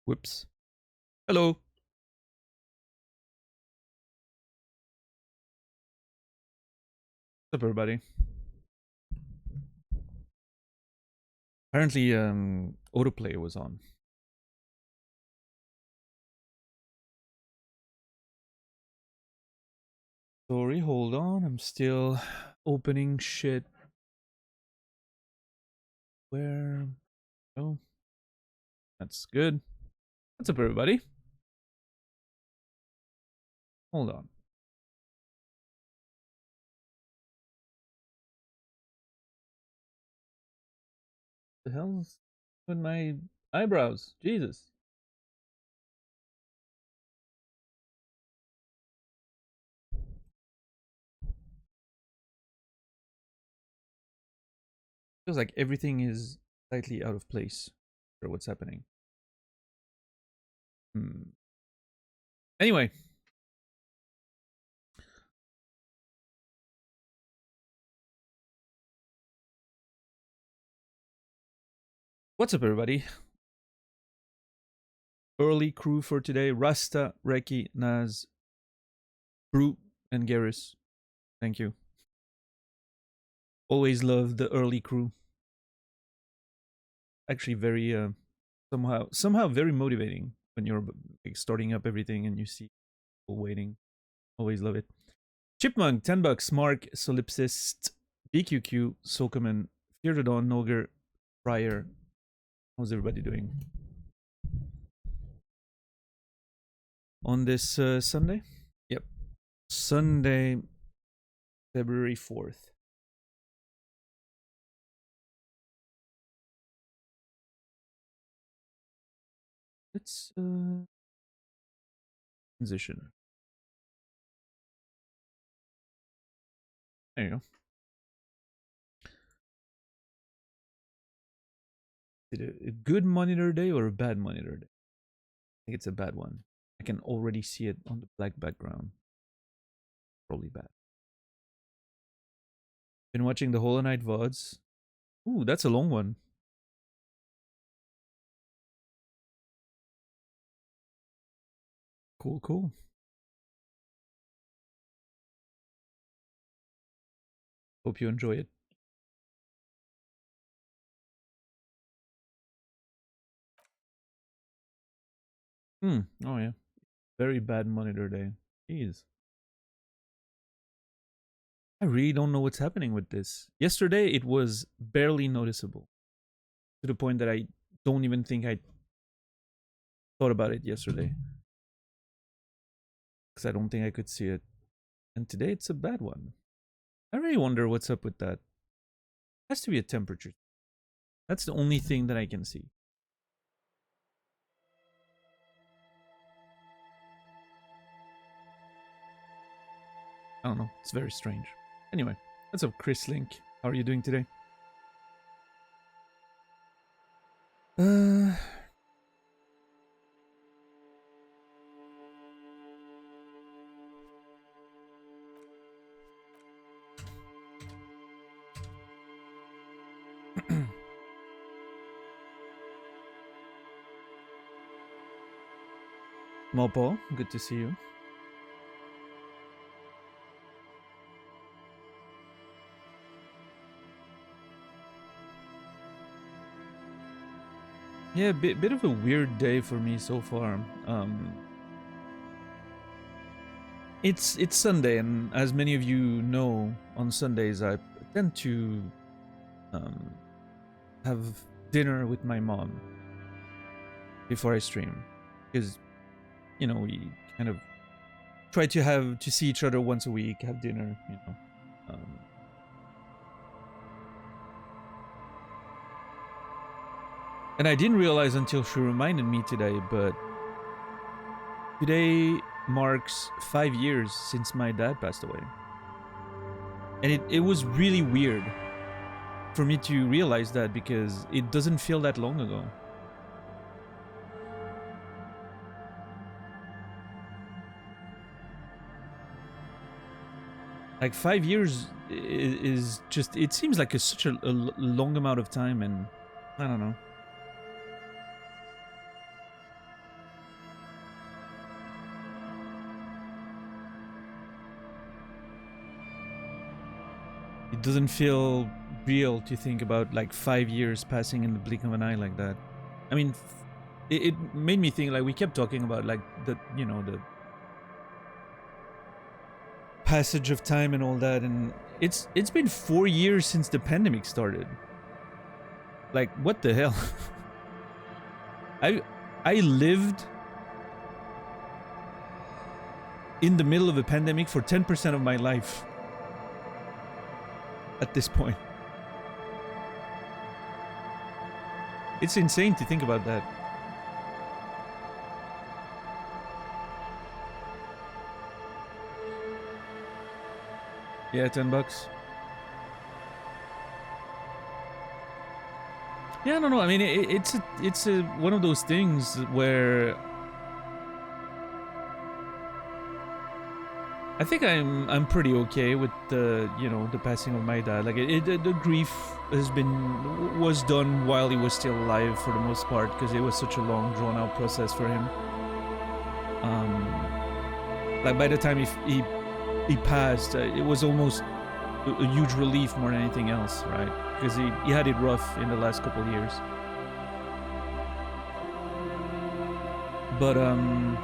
Whoops. Hello. What's up, everybody? Apparently, autoplay was on. Sorry, hold on. I'm still opening shit. Where? Oh, that's good. What's up, everybody? Hold on. The hell's with my eyebrows? Jesus. Feels like everything is slightly out of place for what's happening. Anyway. What's up, everybody? Early crew for today. Rasta, Reki, Naz, Brute, and Garrus. Thank you. Always love the early crew. Actually, very somehow very motivating when you're like, starting up everything and you see people waiting. Always love it. Chipmunk, $10. Mark, Solipsist, BQQ, Sokoman, Fear the Dawn, Noger, Friar. How's everybody doing on this Sunday? Yep, Sunday, February 4th. Let's transition. There you go. Is it a good monitor day or a bad monitor day? I think it's a bad one. I can already see it on the black background. Probably bad. Been watching the Hollow Knight VODs. Ooh, that's a long one. Cool, cool. Hope you enjoy it. Oh yeah. Very bad monitor day. Jeez. I really don't know what's happening with this. Yesterday it was barely noticeable. To the point that I don't even think I thought about it yesterday. Because I don't think I could see it. And today it's a bad one. I really wonder what's up with that. It has to be a temperature. That's the only thing that I can see. I don't know. It's very strange. Anyway, what's up, Chris Link? How are you doing today? Mopo, good to see you. Yeah, bit of a weird day for me so far. It's Sunday, and as many of you know, on Sundays I tend to have dinner with my mom before I stream, because you know we kind of try to see each other once a week, have dinner, you know. And I didn't realize until she reminded me today, but today marks 5 years since my dad passed away. And it was really weird for me to realize that, because it doesn't feel that long ago. Like 5 years is just, it seems like such a long amount of time, and I don't know. It doesn't feel real to think about like 5 years passing in the blink of an eye like that. I mean, it made me think, like, we kept talking about like the, you know, the passage of time and all that, and it's been 4 years since the pandemic started. Like, what the hell? I lived in the middle of a pandemic for 10% of my life at this point. It's insane to think about that. Yeah, $10. Yeah, I don't know. I mean, it's one of those things where I think I'm pretty okay with the, you know, the passing of my dad. Like, the grief was done while he was still alive for the most part, because it was such a long, drawn out process for him. Like, by the time he passed, it was almost a huge relief more than anything else, right? Because he had it rough in the last couple of years. But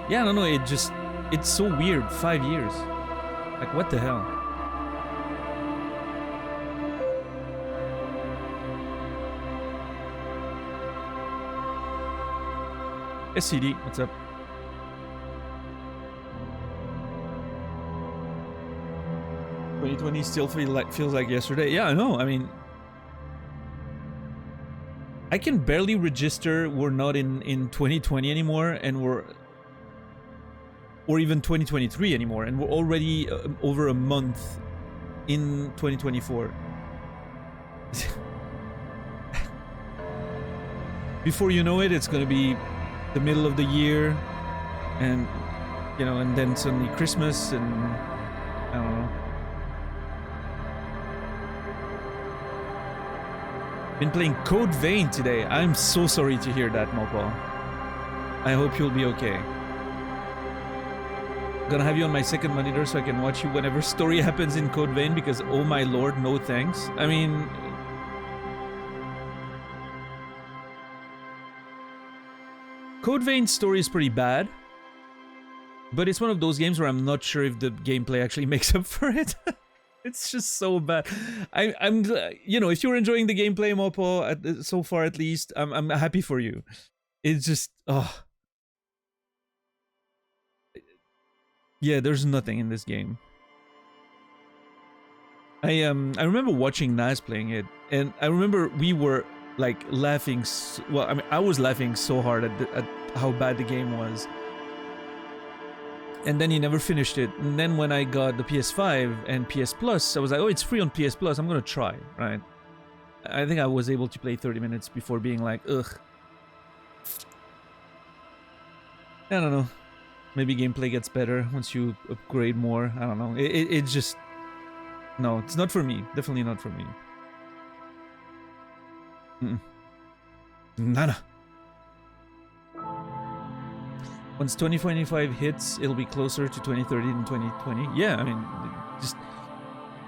yeah, I don't know. It's so weird. 5 years. Like, what the hell? SCD, what's up? $2020 still feels like yesterday. Yeah, I know. I mean, I can barely register we're not in 2020 anymore, and or even 2023 anymore, and we're already over a month in 2024. Before you know it, it's gonna be the middle of the year, and, you know, and then suddenly Christmas, and I don't know. Been playing Code Vein today. I'm so sorry to hear that, Mopo. I hope you'll be okay. Gonna have you on my second monitor so I can watch you whenever story happens in Code Vein, because oh my lord, no thanks. I mean, Code Vein's story is pretty bad, but it's one of those games where I'm not sure if the gameplay actually makes up for it. It's just so bad. I'm, you know, if you're enjoying the gameplay, Mopo, so far at least, I'm happy for you. It's just, oh. Yeah, there's nothing in this game. I remember watching Nas playing it, and I remember we were like laughing. Well, I mean, I was laughing so hard at how bad the game was. And then he never finished it. And then when I got the PS5 and PS Plus, I was like, oh, it's free on PS Plus. I'm gonna try, right? I think I was able to play 30 minutes before being like, ugh. I don't know. Maybe gameplay gets better once you upgrade more. I don't know. It just... No, it's not for me. Definitely not for me. Nada. Once 2025 hits, it'll be closer to 2030 than 2020. Yeah, I mean, just...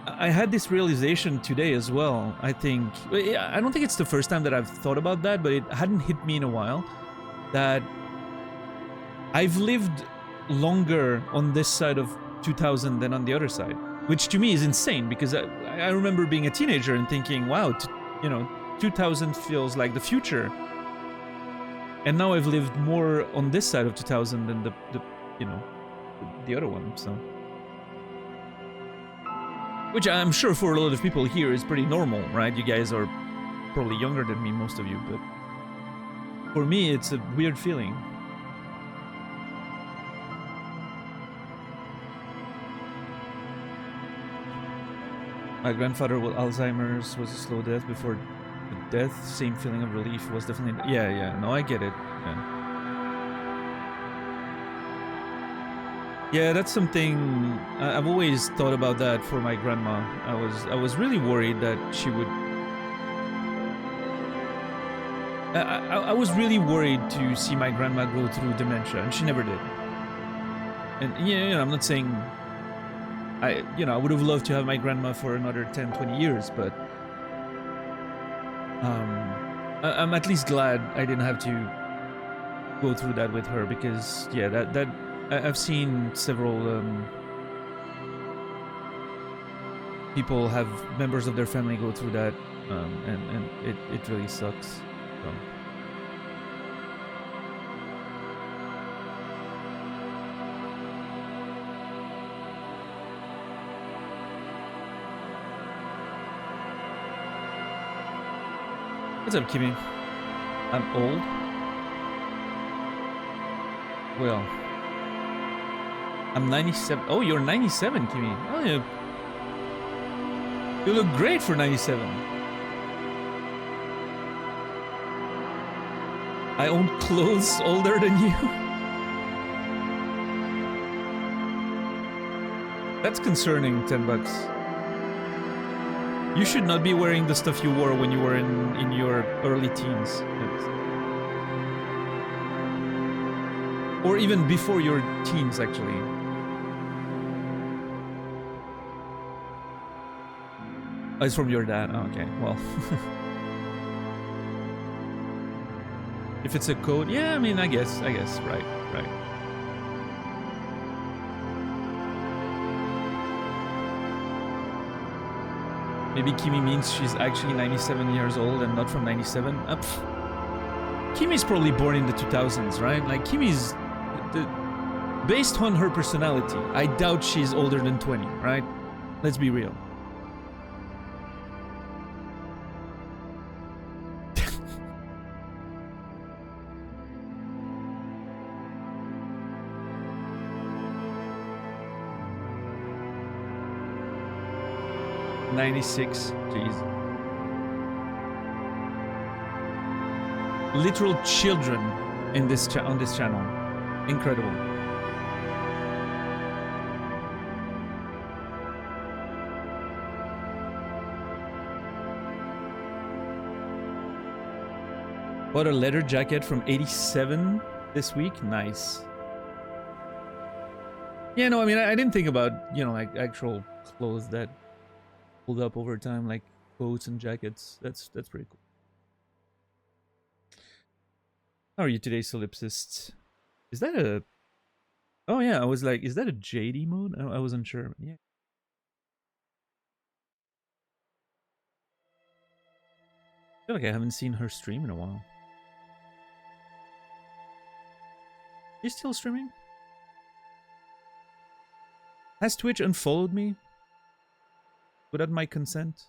I had this realization today as well, I think. I don't think it's the first time that I've thought about that, but it hadn't hit me in a while. That I've lived longer on this side of 2000 than on the other side, which to me is insane, because I remember being a teenager and thinking, wow, you know, 2000 feels like the future, and now I've lived more on this side of 2000 than the you know, the other one. So, which I'm sure for a lot of people here is pretty normal, right? You guys are probably younger than me, most of you, but for me it's a weird feeling. My grandfather with Alzheimer's was a slow death before the death. Same feeling of relief was definitely... Yeah, no, I get it. Yeah, that's something... I've always thought about that for my grandma. I was really worried that she would... I was really worried to see my grandma go through dementia, and she never did. And, yeah, you know, I'm not saying... I would have loved to have my grandma for another 10, 20 years, but I'm at least glad I didn't have to go through that with her, because yeah, I've seen several people have members of their family go through that, and it really sucks. So. What's up, Kimmy? I'm old. Well, I'm 97. Oh, you're 97, Kimmy. Oh, yeah. You look great for 97. I own clothes older than you. That's concerning, $10. You should not be wearing the stuff you wore when you were in your early teens. Or even before your teens, actually. Oh, it's from your dad. Oh, okay, well. If it's a code, yeah, I mean, I guess, right. Maybe Kimmy means she's actually 97 years old and not from 97. Kimmy's probably born in the 2000s, right? Like, Kimmy's... based on her personality, I doubt she's older than 20, right? Let's be real. '96, jeez. Literal children in this on this channel, incredible. Bought a leather jacket from '87 this week. Nice. Yeah, no, I mean, I didn't think about, like actual clothes that hold up over time, like coats and jackets. That's pretty cool. How are you today, Solipsist? Is that a... Oh yeah, I was like, is that a JD mode? I wasn't sure. Yeah. I feel like I haven't seen her stream in a while. She's still streaming? Has Twitch unfollowed me? Without my consent?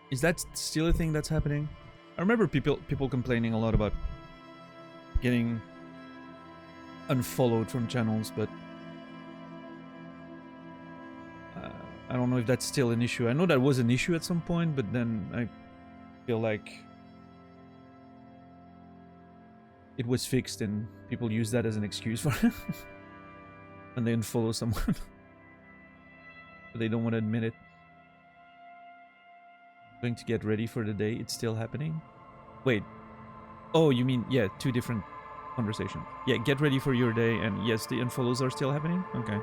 Is that still a thing that's happening? I remember people complaining a lot about getting unfollowed from channels, but I don't know if that's still an issue. I know that was an issue at some point, but then I feel like it was fixed and people use that as an excuse for it. And they unfollow someone. But they don't want to admit it. Going to get ready for the day. It's still happening? Wait. Oh, you mean, yeah, two different conversations. Yeah, get ready for your day, and yes, the unfollows are still happening? Okay.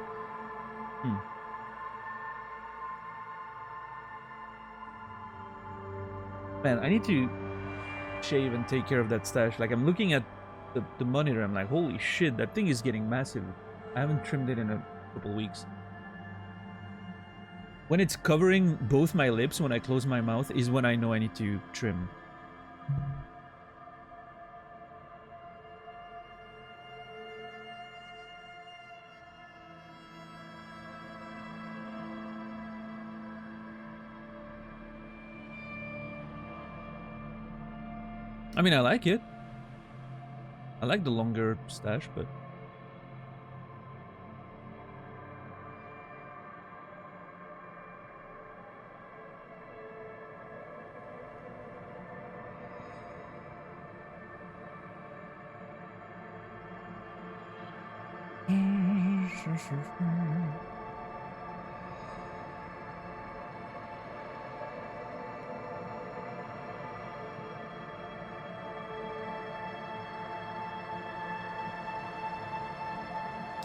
Man, I need to shave and take care of that stash. Like, I'm looking at the monitor, I'm like, holy shit, that thing is getting massive. I haven't trimmed it in a couple weeks. When it's covering both my lips when I close my mouth is when I know I need to trim. I mean, I like it. I like the longer stash, but...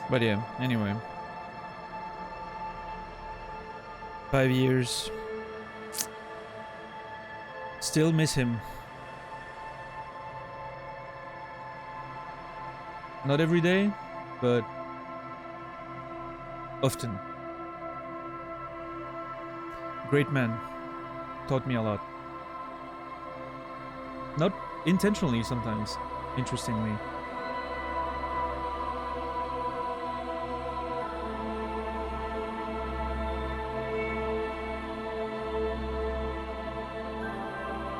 But yeah, anyway. 5 years. Still miss him. Not every day, but often. Great man. Taught me a lot. Not intentionally sometimes, interestingly.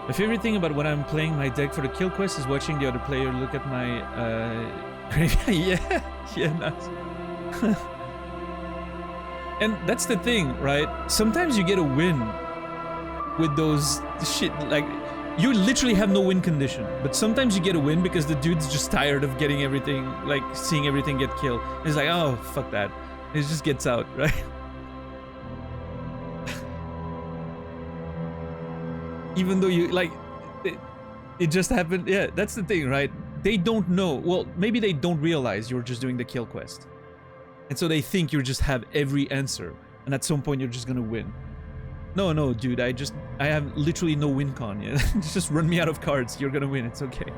My favorite thing about when I'm playing my deck for the kill quest is watching the other player look at my graveyard. yeah, nice. And that's the thing, right? Sometimes you get a win with those shit, like, you literally have no win condition, but sometimes you get a win because the dude's just tired of getting everything, like, seeing everything get killed. He's like, oh, fuck that. It just gets out, right? Even though you, like, it just happened. Yeah, that's the thing, right? They don't know. Well, maybe they don't realize you're just doing the kill quest. And so they think you just have every answer. And at some point you're just gonna win. No, dude, I have literally no win con yet. Just run me out of cards. You're gonna win. It's okay.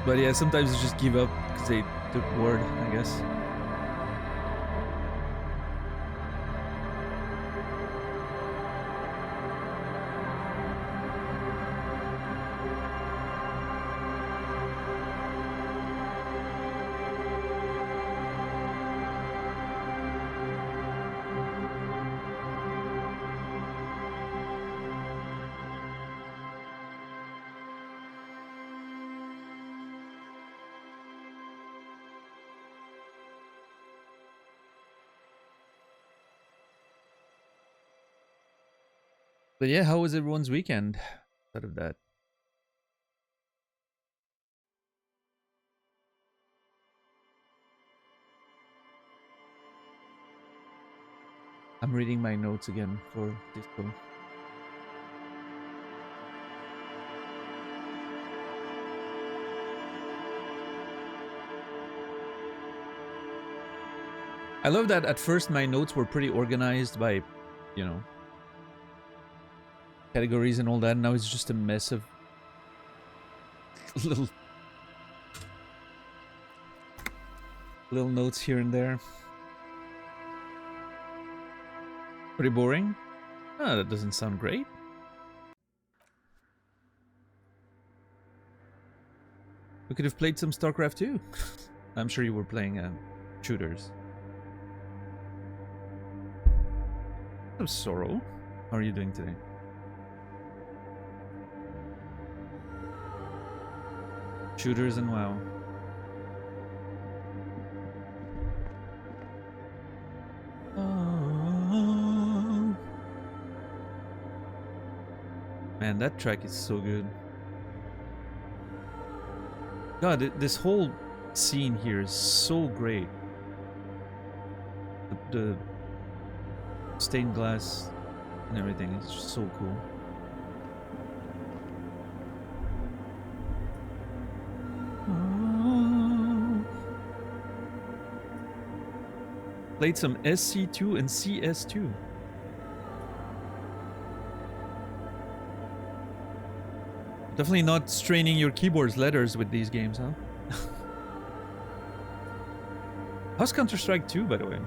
But yeah, sometimes you just give up because they took word, I guess. But yeah, how was everyone's weekend out of that? I'm reading my notes again for Disco. I love that at first my notes were pretty organized by, you know, categories and all that. Now it's just a mess of little notes here and there. Pretty boring. Ah, that doesn't sound great. We could have played some StarCraft 2. I'm sure you were playing shooters. Some sorrow. How are you doing today? Shooters and WoW. Oh. Man, that track is so good. God, this whole scene here is so great. The stained glass and everything is just so cool. Played some SC2 and CS2. Definitely not straining your keyboard's letters with these games, huh? How's Counter-Strike 2, by the way?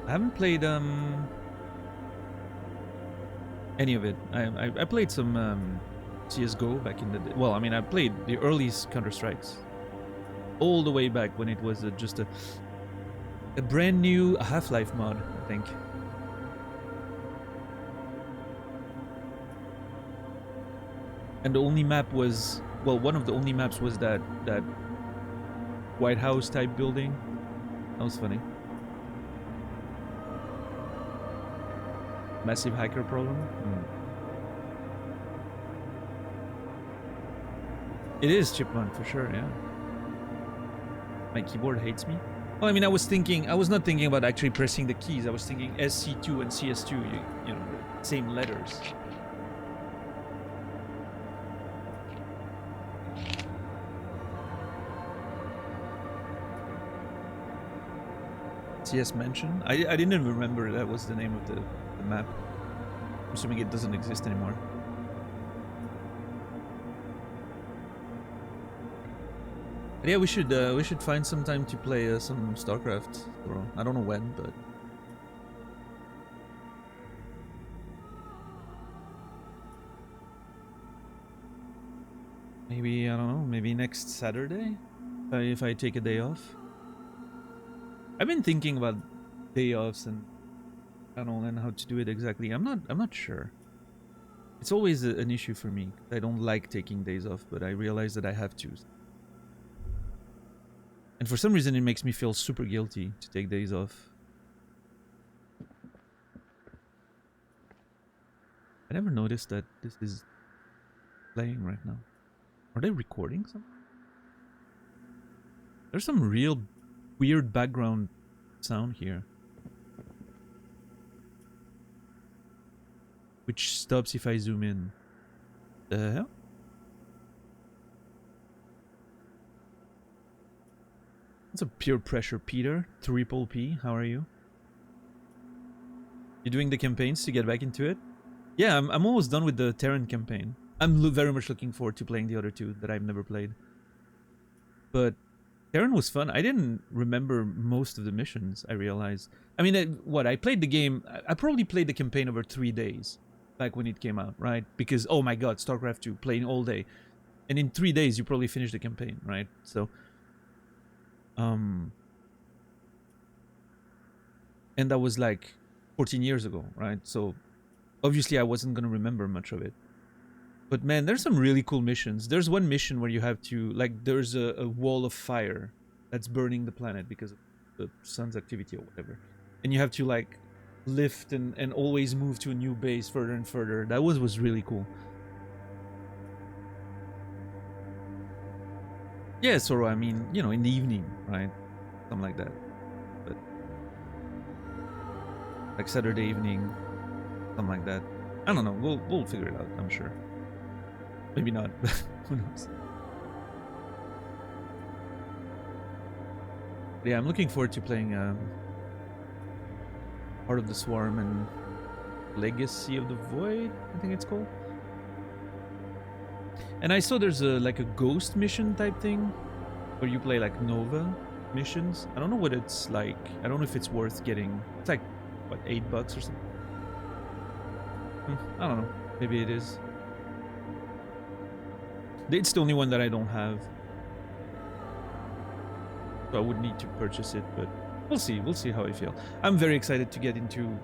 I haven't played any of it. I played some CSGO back in the day. Well, I mean, I played the earliest Counter-Strikes all the way back when it was just a brand new Half-Life mod, I think. And the only map was, well, one of the only maps was that White House type building. That was funny. Massive hacker problem? It is Chipmunk for sure, yeah. My keyboard hates me. Well, I mean, I was not thinking about actually pressing the keys. I was thinking SC2 and CS2, you know, the same letters. CS mention? I didn't even remember that was the name of the map. I'm assuming it doesn't exist anymore. But yeah, we should find some time to play some StarCraft. Or, I don't know when, but maybe, I don't know, maybe next Saturday if I take a day off. I've been thinking about day offs and I don't know how to do it exactly. I'm not sure. It's always an issue for me. I don't like taking days off, but I realize that I have to. And for some reason, it makes me feel super guilty to take days off. I never noticed that this is playing right now. Are they recording something? There's some real weird background sound here. Which stops if I zoom in. The hell? That's a pure pressure, Peter. Triple P, how are you? You doing the campaigns to get back into it? Yeah, I'm almost done with the Terran campaign. I'm very much looking forward to playing the other two that I've never played. But Terran was fun. I didn't remember most of the missions, I realized. I mean, I played the game... I probably played the campaign over 3 days. Back when it came out, right? Because, oh my god, StarCraft 2, playing all day. And in 3 days, you probably finish the campaign, right? So... And that was like 14 years ago, right? So obviously I wasn't gonna remember much of it. But man, there's some really cool missions. There's one mission where you have to, like, there's a wall of fire that's burning the planet because of the sun's activity or whatever. And you have to, like, lift and always move to a new base further and further. That was really cool. Yeah, so I mean, you know, in the evening, right? Something like that. But like Saturday evening, something like that. I don't know. We'll figure it out, I'm sure. Maybe not, but who knows? But yeah, I'm looking forward to playing Heart of the Swarm and Legacy of the Void, I think it's called. And I saw there's like a ghost mission type thing where you play like Nova missions. I don't know what it's like. I don't know if it's worth getting. It's like, what, $8 or something? I don't know. Maybe it is. It's the only one that I don't have. So I would need to purchase it, but we'll see. We'll see how I feel. I'm very excited to get into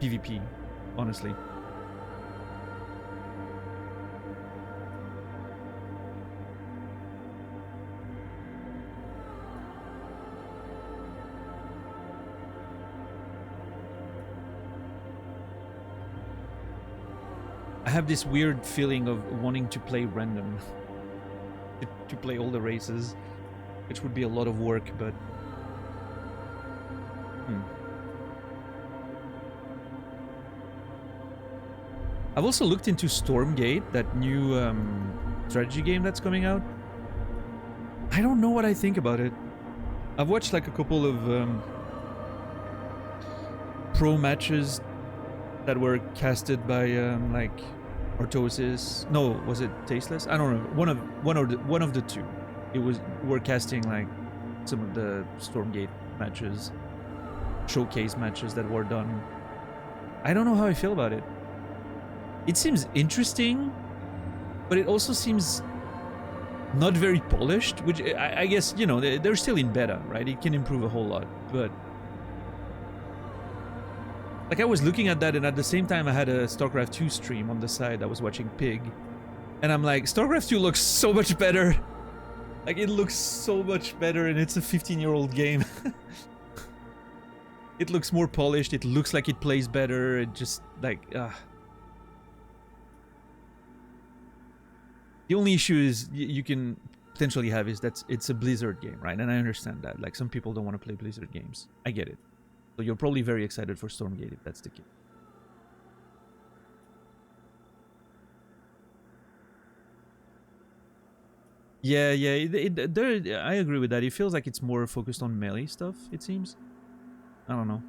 PvP, honestly. I have this weird feeling of wanting to play random. to play all the races, which would be a lot of work, but... I've also looked into Stormgate, that new strategy game that's coming out. I don't know what I think about it. I've watched like a couple of pro matches that were casted by like Orthosis. No, was it Tasteless? I don't know. One of the two. We're casting like some of the Stormgate matches, showcase matches that were done. I don't know how I feel about it. It seems interesting, but it also seems not very polished, which I guess, you know, they're still in beta, right? It can improve a whole lot, but... Like, I was looking at that, and at the same time I had a StarCraft 2 stream on the side. I was watching Pig, and I'm like, StarCraft 2 looks so much better! Like, it looks so much better, and it's a 15-year-old game. It looks more polished. It looks like it plays better. It just like the only issue is you can potentially have is that it's a Blizzard game, right? And I understand that. Like, some people don't want to play Blizzard games. I get it. So you're probably very excited for Stormgate if that's the case. Yeah, I agree with that. It feels like it's more focused on melee stuff, it seems. I don't know.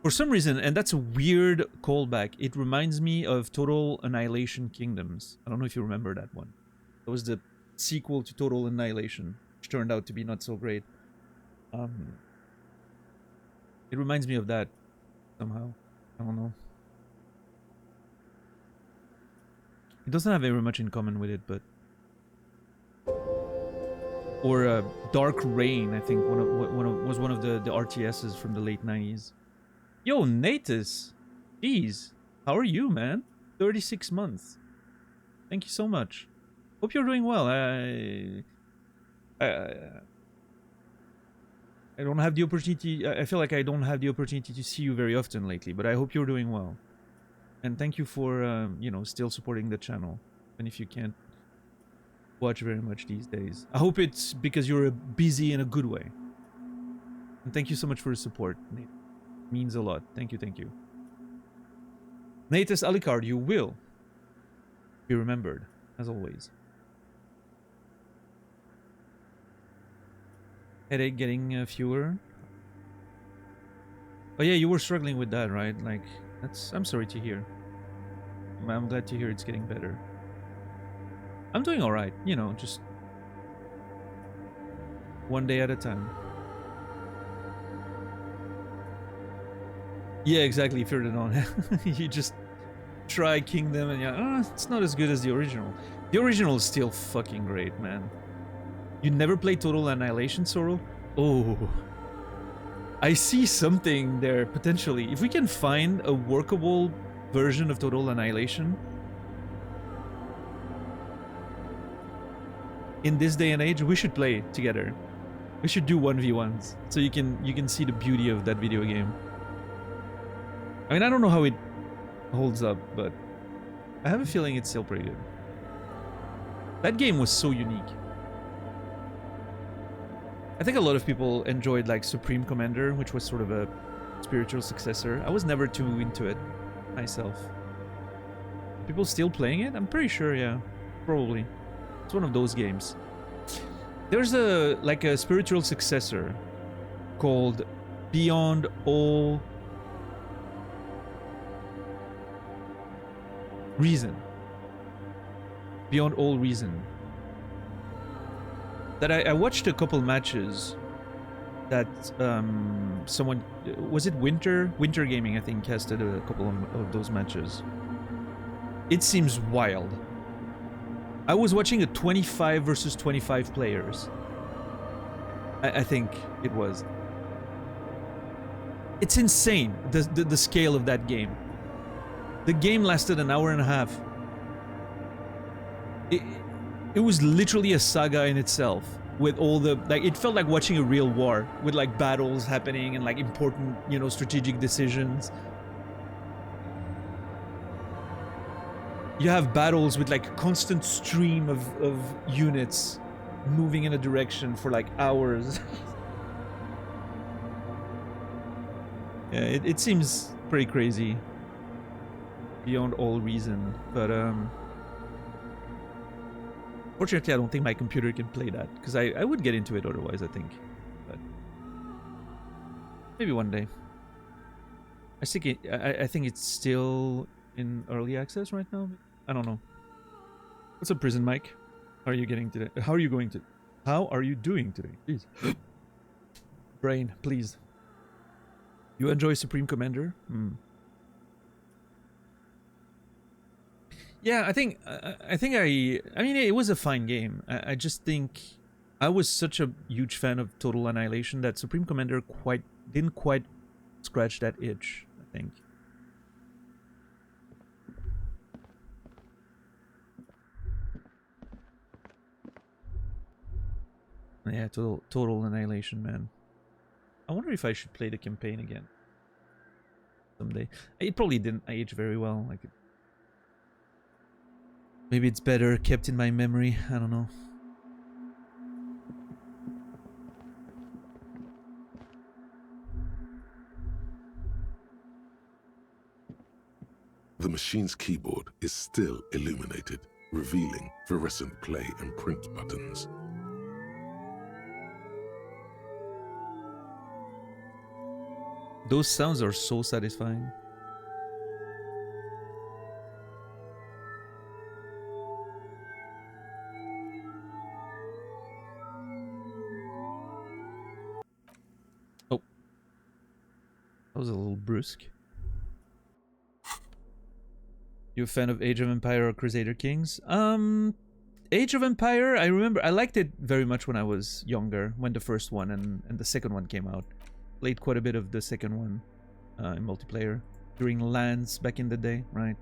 For some reason, and that's a weird callback, it reminds me of Total Annihilation Kingdoms. I don't know if you remember that one. It was the sequel to Total Annihilation, which turned out to be not so great. It reminds me of that somehow. I don't know. It doesn't have very much in common with it, but... Or Dark Rain, I think, was one of the RTSs from the late 90s. Yo, Natus! Jeez, how are you, man? 36 months. Thank you so much. Hope you're doing well. I don't have the opportunity... I feel like I don't have the opportunity to see you very often lately, but I hope you're doing well. And thank you for, you know, still supporting the channel. And if you can't watch very much these days. I hope it's because you're busy in a good way. And thank you so much for the support, Nate. It means a lot. Thank you, thank you. Natus Alucard, you will be remembered, as always. Headache getting fewer. Oh yeah, you were struggling with that, right? Like, I'm sorry to hear. I'm glad to hear it's getting better. I'm doing alright, you know, just one day at a time. Yeah, exactly, Fear the Dawn. You just try Kingdom and yeah, it's not as good as the original. The original is still fucking great, man. You never played Total Annihilation, Sorrow? Oh. I see something there, potentially. If we can find a workable version of Total Annihilation in this day and age, we should play together. We should do 1v1s so you can see the beauty of that video game. I mean, I don't know how it holds up, but I have a feeling it's still pretty good. That game was so unique. I think a lot of people enjoyed like Supreme Commander, which was sort of a spiritual successor. I was never too into it myself. People still playing it? I'm pretty sure, yeah. Probably. It's one of those games. There's a spiritual successor called Beyond All Reason. Beyond All Reason. That I watched a couple matches that someone... Was it Winter Gaming, I think, casted a couple of those matches. It seems wild. I was watching a 25 versus 25 players. I think it was. It's insane, the scale of that game. The game lasted an hour and a half. It was literally a saga in itself. With all the... Like, it felt like watching a real war. With, like, battles happening and, like, important, you know, strategic decisions. You have battles with, like, a constant stream of units moving in a direction for, like, hours. Yeah, it seems pretty crazy. Beyond all reason. But, fortunately, I don't think my computer can play that, because I would get into it otherwise, I think. But maybe one day. I think it's still in early access right now. I don't know. What's up, Prison Mike? How are you getting today? How are you going to? How are you doing today? Please, brain, please. You enjoy Supreme Commander? Yeah, I think I mean, it was a fine game. I just think I was such a huge fan of Total Annihilation that Supreme Commander didn't quite scratch that itch, I think. Yeah, Total Annihilation, man. I wonder if I should play the campaign again someday. It probably didn't age very well. Like, maybe it's better kept in my memory. I don't know. The machine's keyboard is still illuminated, revealing fluorescent play and print buttons. Those sounds are so satisfying. Oh. That was a little brusque. You a fan of Age of Empire or Crusader Kings? Age of Empire, I remember I liked it very much when I was younger, when the first one and the second one came out. Played quite a bit of the second one in multiplayer during LANs back in the day, right?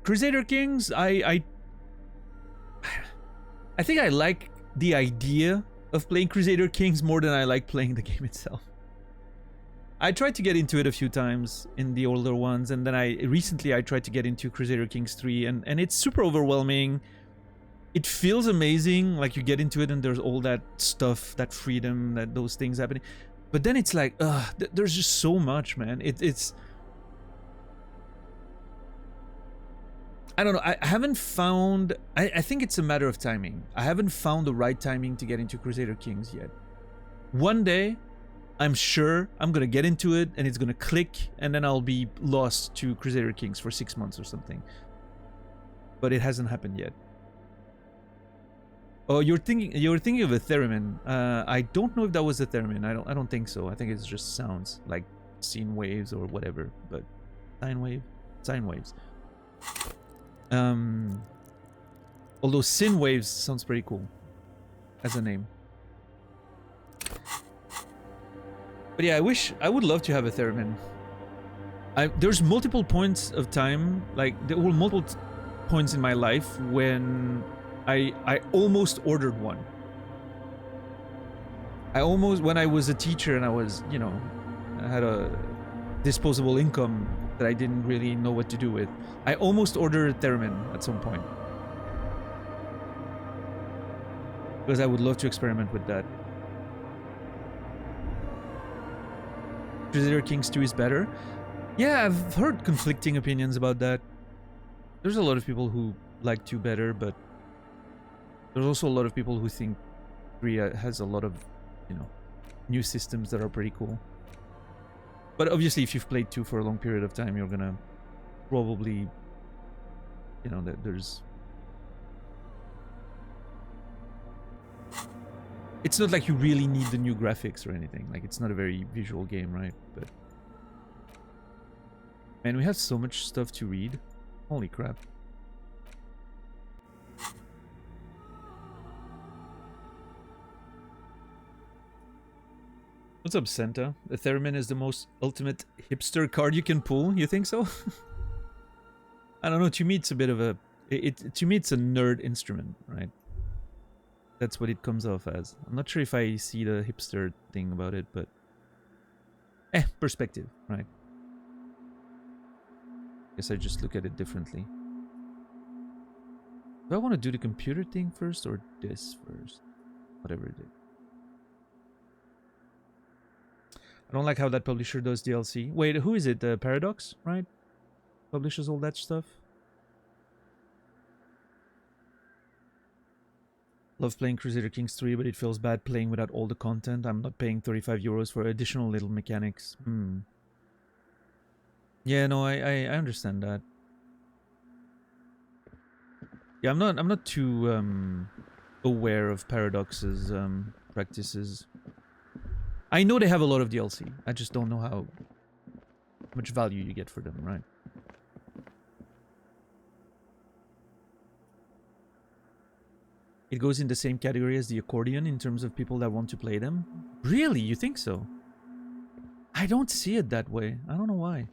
Crusader Kings, I think I like the idea of playing Crusader Kings more than I like playing the game itself. I tried to get into it a few times in the older ones, and then recently I tried to get into Crusader Kings 3, and it's super overwhelming. It feels amazing, like you get into it and there's all that stuff, that freedom, those things happening. But then it's like, there's just so much, man. It's... I don't know, I haven't found... I think it's a matter of timing. I haven't found the right timing to get into Crusader Kings yet. One day, I'm sure I'm gonna get into it and it's gonna click, and then I'll be lost to Crusader Kings for 6 months or something. But it hasn't happened yet. Oh, you're thinking of a theremin. I don't know if that was a theremin. I don't think so. I think it's just sounds like sine waves or whatever. But sine waves. Although sine waves sounds pretty cool as a name. But yeah, I would love to have a theremin. There's multiple points of time, like there were multiple points in my life when I almost ordered one. When I was a teacher and I was, you know, I had a disposable income that I didn't really know what to do with, I almost ordered a theremin at some point. Because I would love to experiment with that. Crusader Kings 2 is better. Yeah, I've heard conflicting opinions about that. There's a lot of people who like 2 better, but there's also a lot of people who think 3 has a lot of, you know, new systems that are pretty cool. But obviously, if you've played 2 for a long period of time, you're gonna probably, you know, there's... It's not like you really need the new graphics or anything. Like, it's not a very visual game, right? But... Man, we have so much stuff to read. Holy crap. What's up, Santa? The theremin is the most ultimate hipster card you can pull. You think so? I don't know. To me, it's a bit of a... to me, it's a nerd instrument, right? That's what it comes off as. I'm not sure if I see the hipster thing about it, but... perspective, right? Guess I just look at it differently. Do I want to do the computer thing first or this first? Whatever it is. I don't like how that publisher does DLC. Wait, who is it? Paradox, right? Publishes all that stuff. Love playing Crusader Kings 3, but it feels bad playing without all the content. I'm not paying 35 euros for additional little mechanics. Yeah, no, I understand that. Yeah, I'm not too aware of Paradox's practices. I know they have a lot of DLC. I just don't know how much value you get for them, right? It goes in the same category as the accordion in terms of people that want to play them. Really? You think so? I don't see it that way. I don't know why.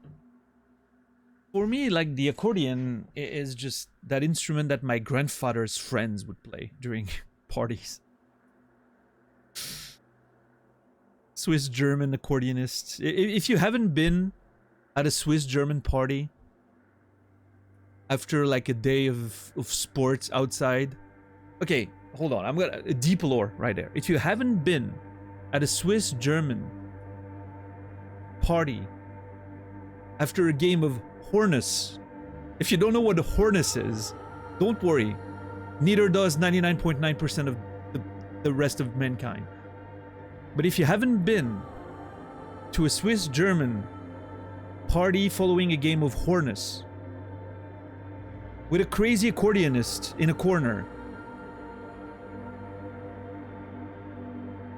For me, like, the accordion is just that instrument that my grandfather's friends would play during parties. Swiss German accordionist. If you haven't been at a Swiss German party after like a day of sports outside, okay, hold on. I'm gonna a deep lore right there. If you haven't been at a Swiss German party after a game of Hornus, if you don't know what a Hornus is, don't worry. Neither does 99.9% of the rest of mankind. But if you haven't been to a Swiss German party following a game of Hornus with a crazy accordionist in a corner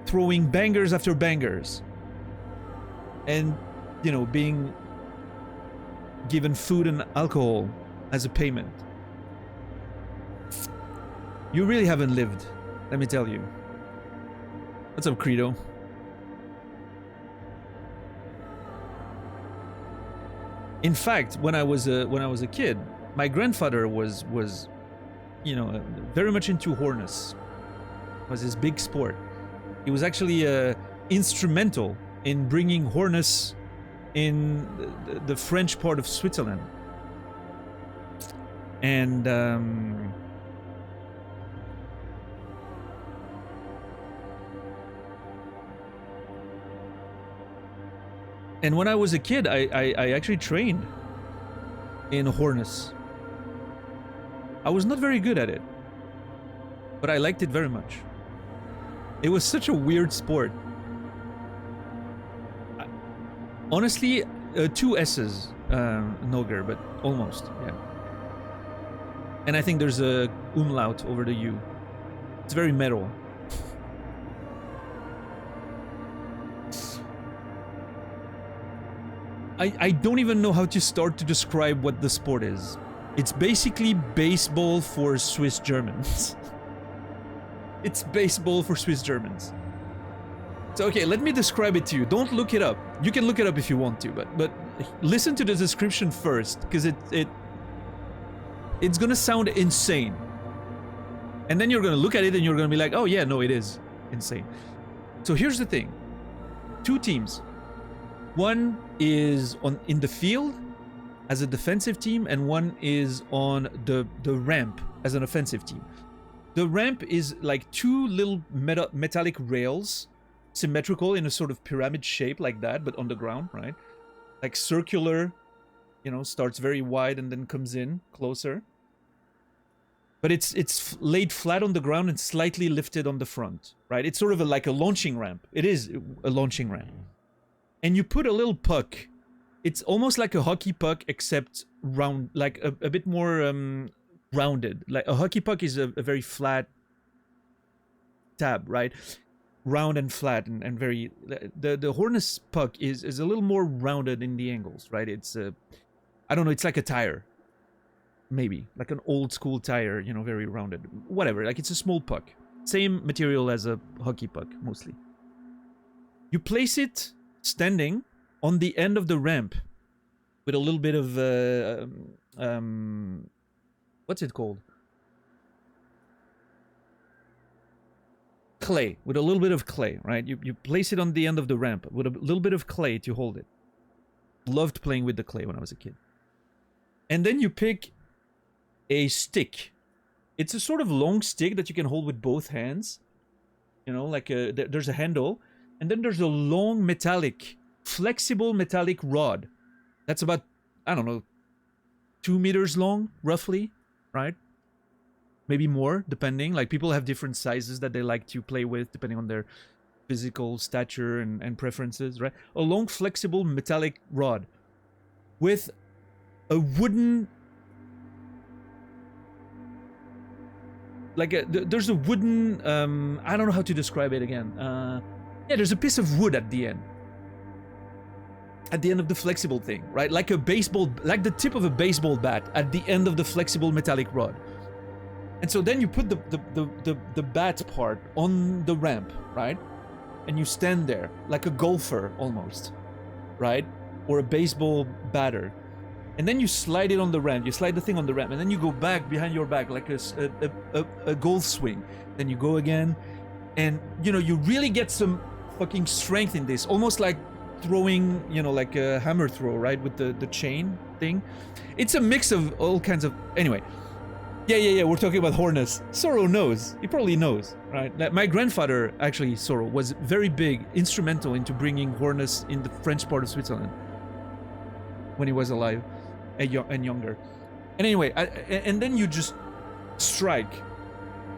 throwing bangers after bangers and, you know, being given food and alcohol as a payment, you really haven't lived, let me tell you. What's up, Credo? In fact, when I was a kid, my grandfather was you know, very much into Hornus. It was his big sport. He was actually instrumental in bringing Hornus in the French part of Switzerland. And and when I was a kid, I actually trained in Hornus. I was not very good at it, but I liked it very much. It was such a weird sport. Honestly, 2 S's, Noger, but almost, yeah. And I think there's a umlaut over the U. It's very metal. I don't even know how to start to describe what the sport is. It's basically baseball for Swiss Germans. It's baseball for Swiss Germans. So okay, let me describe it to you. Don't look it up. You can look it up if you want to, but listen to the description first, because it's gonna sound insane. And then you're gonna look at it and you're gonna be like, oh yeah, no, it is insane. So here's the thing. 2 teams. One is in the field as a defensive team, and one is on the ramp as an offensive team. The ramp is like 2 little metallic rails, symmetrical in a sort of pyramid shape like that, but on the ground, right? Like circular, you know, starts very wide and then comes in closer. But it's laid flat on the ground and slightly lifted on the front, right? It's sort of like a launching ramp. It is a launching ramp. And you put a little puck. It's almost like a hockey puck, except round, like a bit more rounded. Like a hockey puck is a very flat tab, right? Round and flat and very... The Hornus puck is a little more rounded in the angles, right? It's I don't know, it's like a tire. Maybe. Like an old school tire, you know, very rounded. Whatever, like it's a small puck. Same material as a hockey puck, mostly. You place it standing on the end of the ramp with a little bit of what's it called? Clay. With a little bit of clay, right? You place it on the end of the ramp with a little bit of clay to hold it. Loved playing with the clay when I was a kid. And then you pick a stick. It's a sort of long stick that you can hold with both hands. You know, like there's a handle. And then there's a long metallic, flexible metallic rod. That's about, I don't know, 2 meters long, roughly, right? Maybe more, depending. Like, people have different sizes that they like to play with, depending on their physical stature and preferences, right? A long, flexible metallic rod with a wooden... there's a wooden... I don't know how to describe it again. Yeah, there's a piece of wood at the end. At the end of the flexible thing, right? Like a baseball, like the tip of a baseball bat at the end of the flexible metallic rod. And so then you put the bat part on the ramp, right? And you stand there like a golfer almost, right? Or a baseball batter. And then you slide it on the ramp. You slide the thing on the ramp, and then you go back behind your back like a golf swing. Then you go again. And, you know, you really get some fucking strength in this. Almost like throwing, you know, like a hammer throw, right? With the chain thing. It's a mix of all kinds of... Anyway. Yeah, we're talking about harness. Sorrow knows. He probably knows, right? Like my grandfather, actually, Sorrow, was very big, instrumental into bringing harness in the French part of Switzerland when he was alive and younger. And anyway, and then you just strike.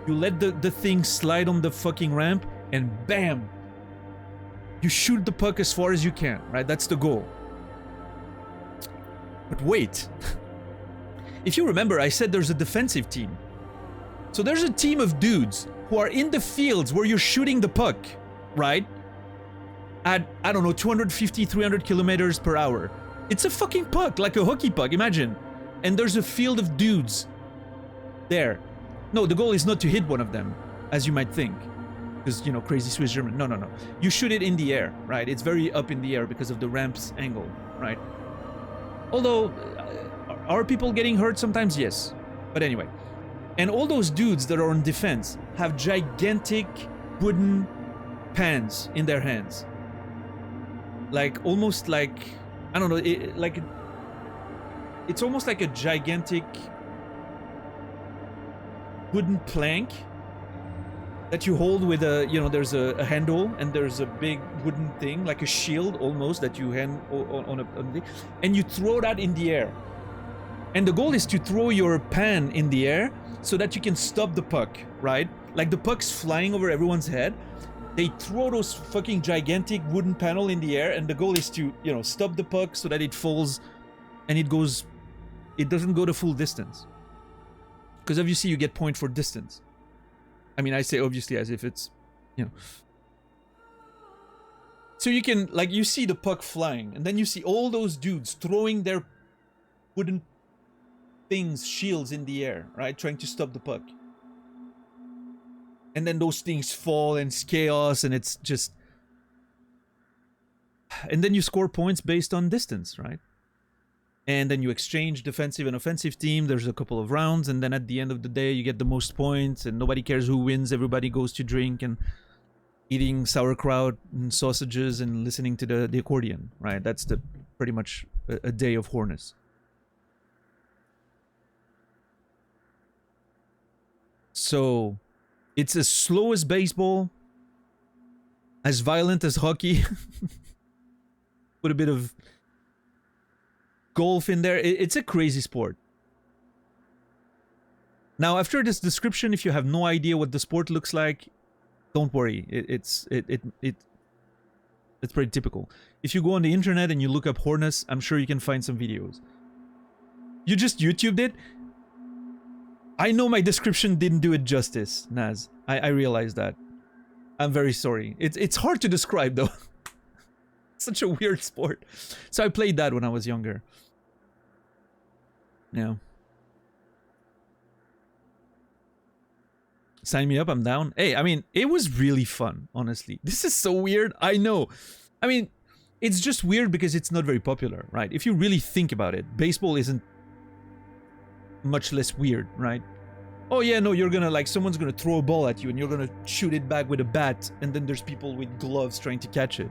You let the thing slide on the fucking ramp, and bam! You shoot the puck as far as you can, right? That's the goal. But wait. If you remember, I said there's a defensive team. So there's a team of dudes who are in the fields where you're shooting the puck, right? At, I don't know, 250, 300 kilometers per hour. It's a fucking puck, like a hockey puck, imagine. And there's a field of dudes there. No, the goal is not to hit one of them, as you might think. Because, you know, crazy Swiss German. No. You shoot it in the air, right? It's very up in the air because of the ramp's angle, right? Although... are people getting hurt sometimes? Yes. But anyway. And all those dudes that are on defense have gigantic wooden pans in their hands. Like, almost like... I don't know, it's almost like a gigantic wooden plank that you hold with a, you know, there's a handle and there's a big wooden thing, like a shield almost, that you hand on a thing, and you throw that in the air. And the goal is to throw your pan in the air so that you can stop the puck, right? Like the puck's flying over everyone's head. They throw those fucking gigantic wooden panel in the air, and the goal is to, you know, stop the puck so that it falls and it doesn't go the full distance. Because obviously you get point for distance. I mean, I say obviously as if it's, you know. So you can, like, you see the puck flying, and then you see all those dudes throwing their wooden things, shields in the air, right? Trying to stop the puck. And then those things fall and it's chaos and it's just... And then you score points based on distance, right? And then you exchange defensive and offensive team. There's a couple of rounds, and then at the end of the day you get the most points and nobody cares who wins. Everybody goes to drink and eating sauerkraut and sausages and listening to the accordion, right? That's the pretty much a day of harness. So, it's as slow as baseball, as violent as hockey, put a bit of golf in there. It's a crazy sport. Now, after this description, if you have no idea what the sport looks like, don't worry. It's pretty typical. If you go on the internet and you look up harness, I'm sure you can find some videos. You just YouTubed it. I know my description didn't do it justice, Naz. I realize that. I'm very sorry. It's hard to describe, though. Such a weird sport. So I played that when I was younger. Yeah. Sign me up, I'm down. Hey, I mean, it was really fun, honestly. This is so weird, I know. I mean, it's just weird because it's not very popular, right? If you really think about it, baseball isn't much less weird, right? Oh yeah, no, you're gonna, like, someone's gonna throw a ball at you and you're gonna shoot it back with a bat, and then there's people with gloves trying to catch it,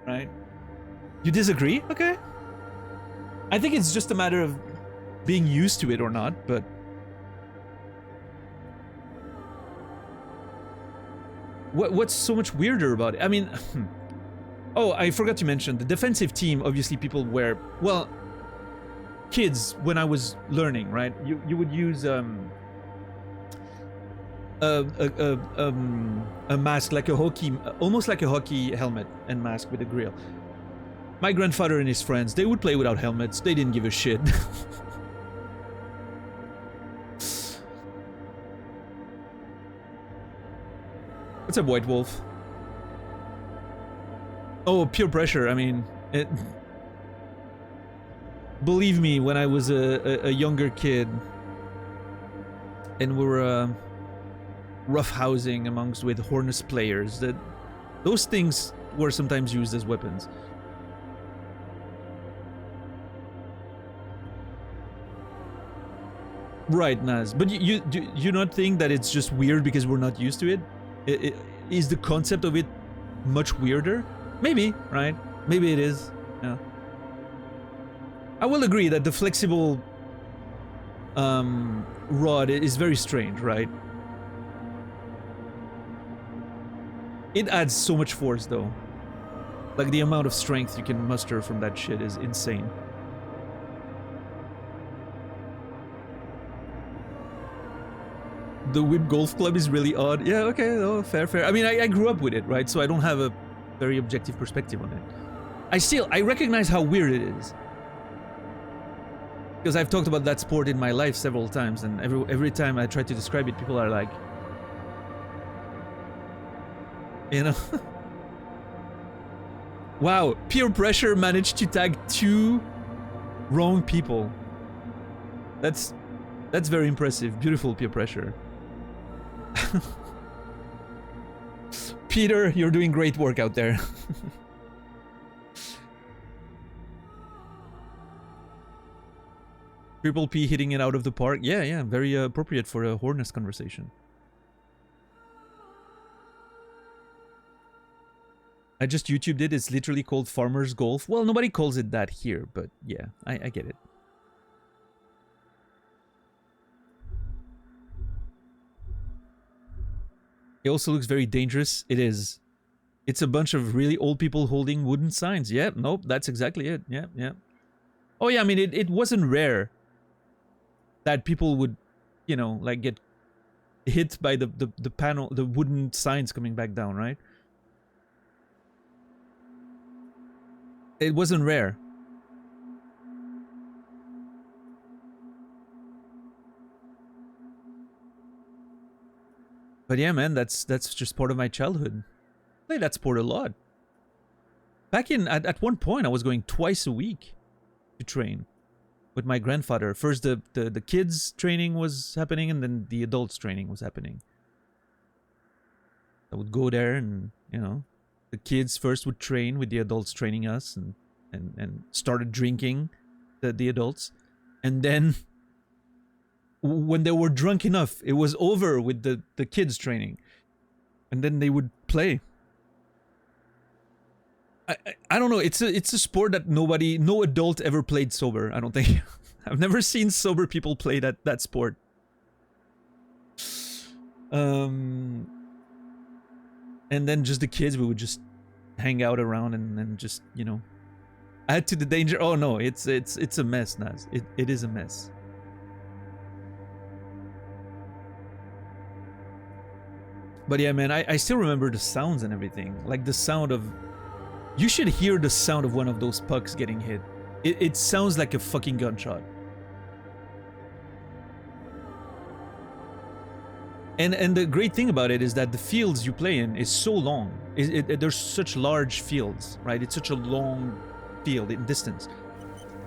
right? You disagree? Okay. I think it's just a matter of being used to it or not, but... What's so much weirder about it? I mean... Oh, I forgot to mention, the defensive team, obviously people wear... Well... Kids, when I was learning, right? You would use a mask, like a hockey, almost like a hockey helmet and mask with a grill. My grandfather and his friends, they would play without helmets. They didn't give a shit. What's up, White Wolf? Oh, peer pressure. I mean, believe me, when I was a younger kid and we were roughhousing amongst with harness players, that those things were sometimes used as weapons. Right, Naz. But you not think that it's just weird because we're not used to it? Is the concept of it much weirder? Maybe, right? Maybe it is. Yeah. I will agree that the flexible rod is very strange, right? It adds so much force, though. Like, the amount of strength you can muster from that shit is insane. The whip golf club is really odd. Yeah, okay, oh, fair. I mean, I grew up with it, right? So I don't have a very objective perspective on it. I recognize how weird it is. Because I've talked about that sport in my life several times, and every time I try to describe it, people are like... You know? Wow, peer pressure managed to tag 2 wrong people. That's very impressive. Beautiful peer pressure. Peter, you're doing great work out there. Triple P hitting it out of the park. Yeah, very appropriate for a Hornets conversation. I just YouTubed it. It's literally called Farmer's Golf. Well, nobody calls it that here, but yeah, I get it. It also looks very dangerous. It is. It's a bunch of really old people holding wooden signs. Yeah, nope, that's exactly it. Yeah. Oh yeah, I mean, it wasn't rare that people would, you know, like get hit by the panel, the wooden signs coming back down, right? It wasn't rare. But yeah, man, that's just part of my childhood. I played that sport a lot. Back in at one point, I was going twice a week to train with my grandfather. First, the kids training was happening, and then the adults training was happening. I would go there, and you know, the kids first would train with the adults training us, and started drinking the adults, and then when they were drunk enough, it was over with the kids training, and then they would play. I don't know. It's a sport that no adult ever played sober. I don't think. I've never seen sober people play that sport. And then just the kids, we would just hang out around and just, you know, add to the danger. Oh no, it's a mess, Naz. It is a mess. But yeah, man, I still remember the sounds and everything. Like the sound of... You should hear the sound of one of those pucks getting hit. It sounds like a fucking gunshot. And the great thing about it is that the fields you play in is so long. There's such large fields, right? It's such a long field in distance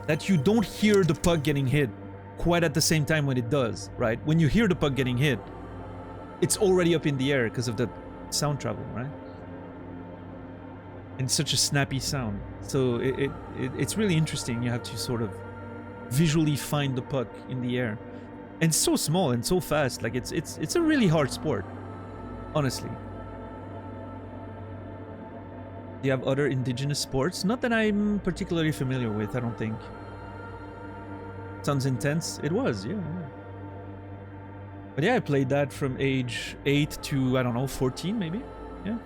that you don't hear the puck getting hit quite at the same time when it does, right? When you hear the puck getting hit, it's already up in the air because of the sound travel, right? And such a snappy sound. So it's really interesting. You have to sort of visually find the puck in the air. And it's so small and so fast. Like it's a really hard sport, honestly. Do you have other indigenous sports? Not that I'm particularly familiar with, I don't think. Sounds intense. It was, yeah. But yeah, I played that from age 8 to, I don't know, 14 maybe? Yeah.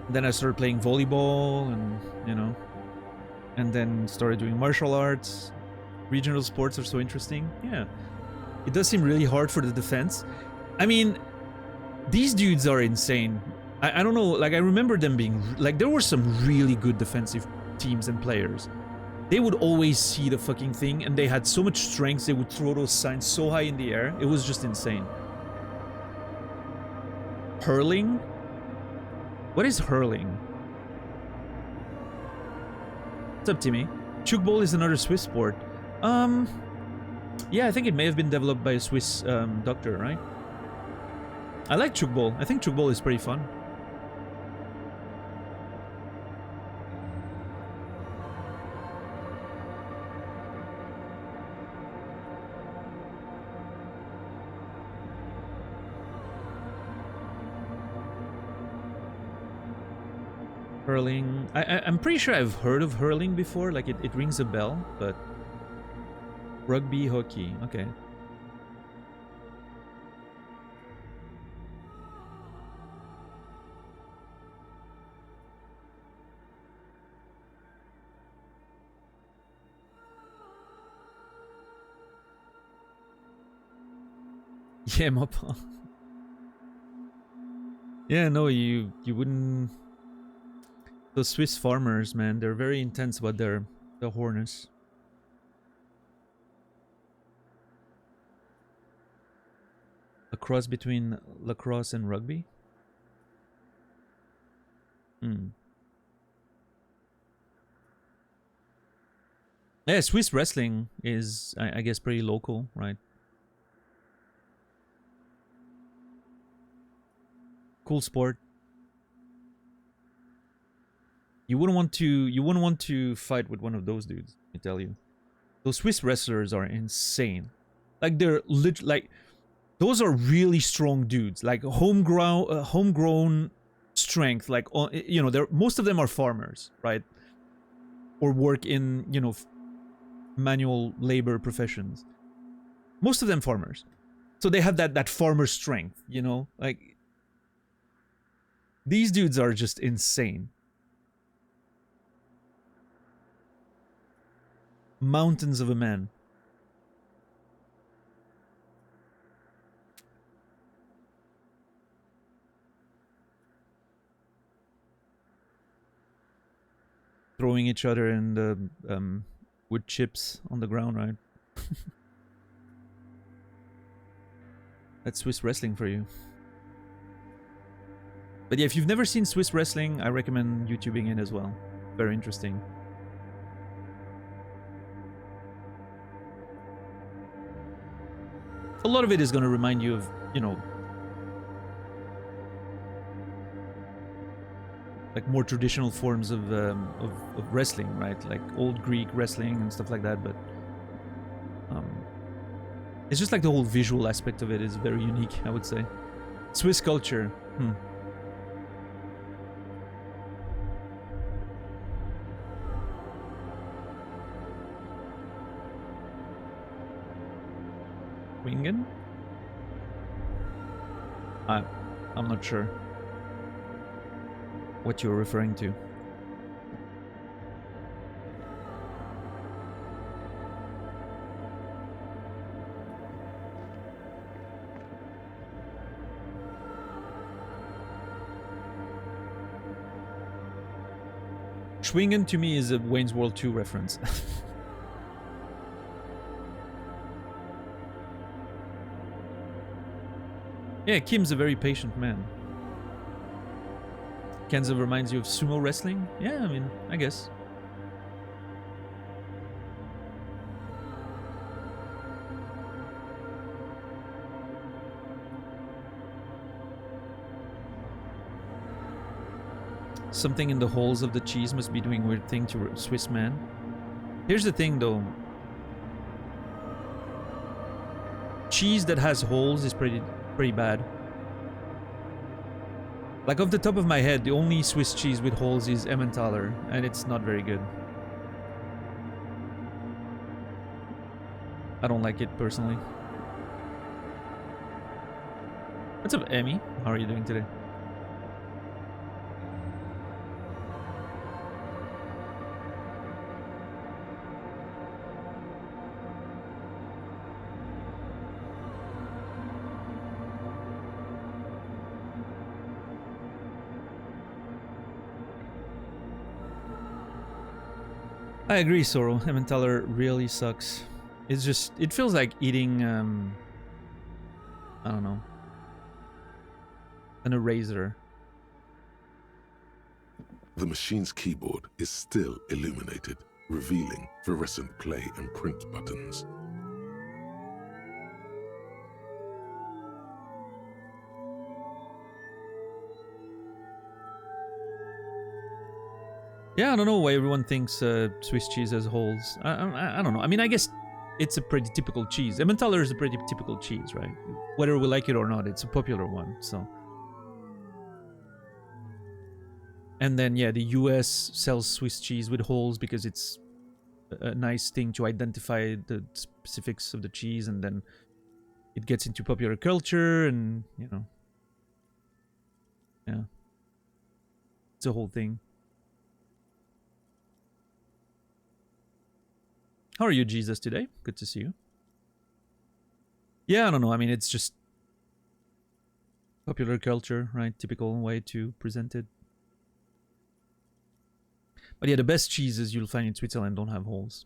Then I started playing volleyball and, you know, and then started doing martial arts. Regional sports are so interesting. Yeah. It does seem really hard for the defense. I mean, these dudes are insane. I don't know, like I remember them being, like there were some really good defensive teams and players. They would always see the fucking thing and they had so much strength, they would throw those signs so high in the air. It was just insane. Hurling? What is hurling? What's up, Timmy? Chukball is another Swiss sport. Yeah, I think it may have been developed by a Swiss doctor, right? I like Chukball. I think Chukball is pretty fun. Hurling. I'm pretty sure I've heard of hurling before. Like it rings a bell, but rugby, hockey. Okay. Yeah, Moppa. Yeah, no, you wouldn't. Those Swiss farmers, man, they're very intense about their harness. A cross between lacrosse and rugby. Hmm. Yeah, Swiss wrestling is, I guess, pretty local, right? Cool sport. You wouldn't want to fight with one of those dudes, I tell you. Those Swiss wrestlers are insane. Like they're like those are really strong dudes. Like homegrown strength. Like you know, most of them are farmers, right? Or work in, you know, manual labor professions. Most of them farmers. So they have that farmer strength, you know? Like these dudes are just insane. Mountains of a man. Throwing each other in the wood chips on the ground, right? That's Swiss wrestling for you. But yeah, if you've never seen Swiss wrestling, I recommend YouTubing it as well. Very interesting. A lot of it is going to remind you of, you know, like more traditional forms of wrestling, right? Like old Greek wrestling and stuff like that. But it's just like the whole visual aspect of it is very unique, I would say. Swiss culture. Wingen? I'm not sure what you're referring to. Schwingen to me is a Wayne's World 2 reference. Yeah, Kim's a very patient man. Kenzo reminds you of sumo wrestling? Yeah, I mean, I guess. Something in the holes of the cheese must be doing weird thing to a Swiss man. Here's the thing, though. Cheese that has holes is pretty bad. Like, off the top of my head, the only Swiss cheese with holes is Emmentaler, and it's not very good. I don't like it, personally. What's up, Emmy? How are you doing today? I agree, Sorrel. Emmentaler really sucks. It's just, it feels like eating, I don't know, an eraser. The machine's keyboard is still illuminated, revealing fluorescent play and print buttons. Yeah, I don't know why everyone thinks Swiss cheese has holes. I don't know. I mean, I guess it's a pretty typical cheese. Emmentaler is a pretty typical cheese, right? Whether we like it or not, it's a popular one, so. And then yeah, the US sells Swiss cheese with holes because it's a nice thing to identify the specifics of the cheese, and then it gets into popular culture, and yeah, it's a whole thing. How are you, Jesus, today? Good to see you. Yeah, I don't know. I mean, it's just popular culture, right? Typical way to present it. But yeah, the best cheeses you'll find in Switzerland don't have holes.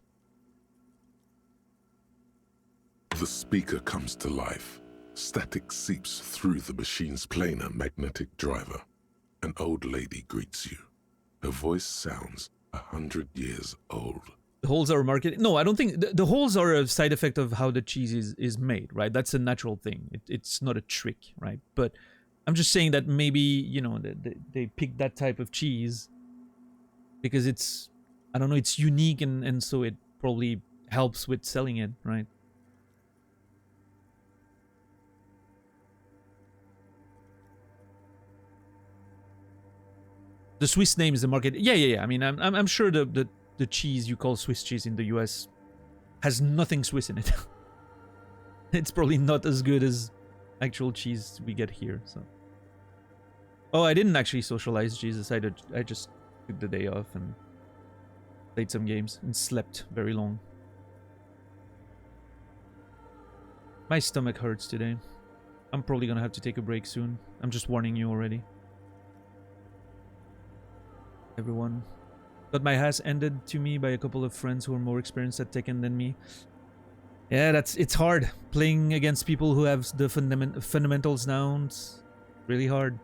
The speaker comes to life. Static seeps through the machine's planar magnetic driver. An old lady greets you. Her voice sounds 100 years old. The holes are marketed. No, I don't think the holes are a side effect of how the cheese is made, right? That's a natural thing. It's not a trick, right? But I'm just saying that maybe they picked that type of cheese because it's, I don't know, it's unique, and so it probably helps with selling it, right? The Swiss name is the market. Yeah. I mean, I'm sure the cheese you call Swiss cheese in the US has nothing Swiss in it. It's probably not as good as actual cheese we get here. So, oh, I didn't actually socialize, Jesus. I just took the day off and played some games and slept very long. My stomach hurts today. I'm probably gonna have to take a break soon. I'm just warning you already. Everyone. Got my ass ended to me by a couple of friends who are more experienced at Tekken than me. Yeah, it's hard. Playing against people who have the fundamentals down, it's really hard.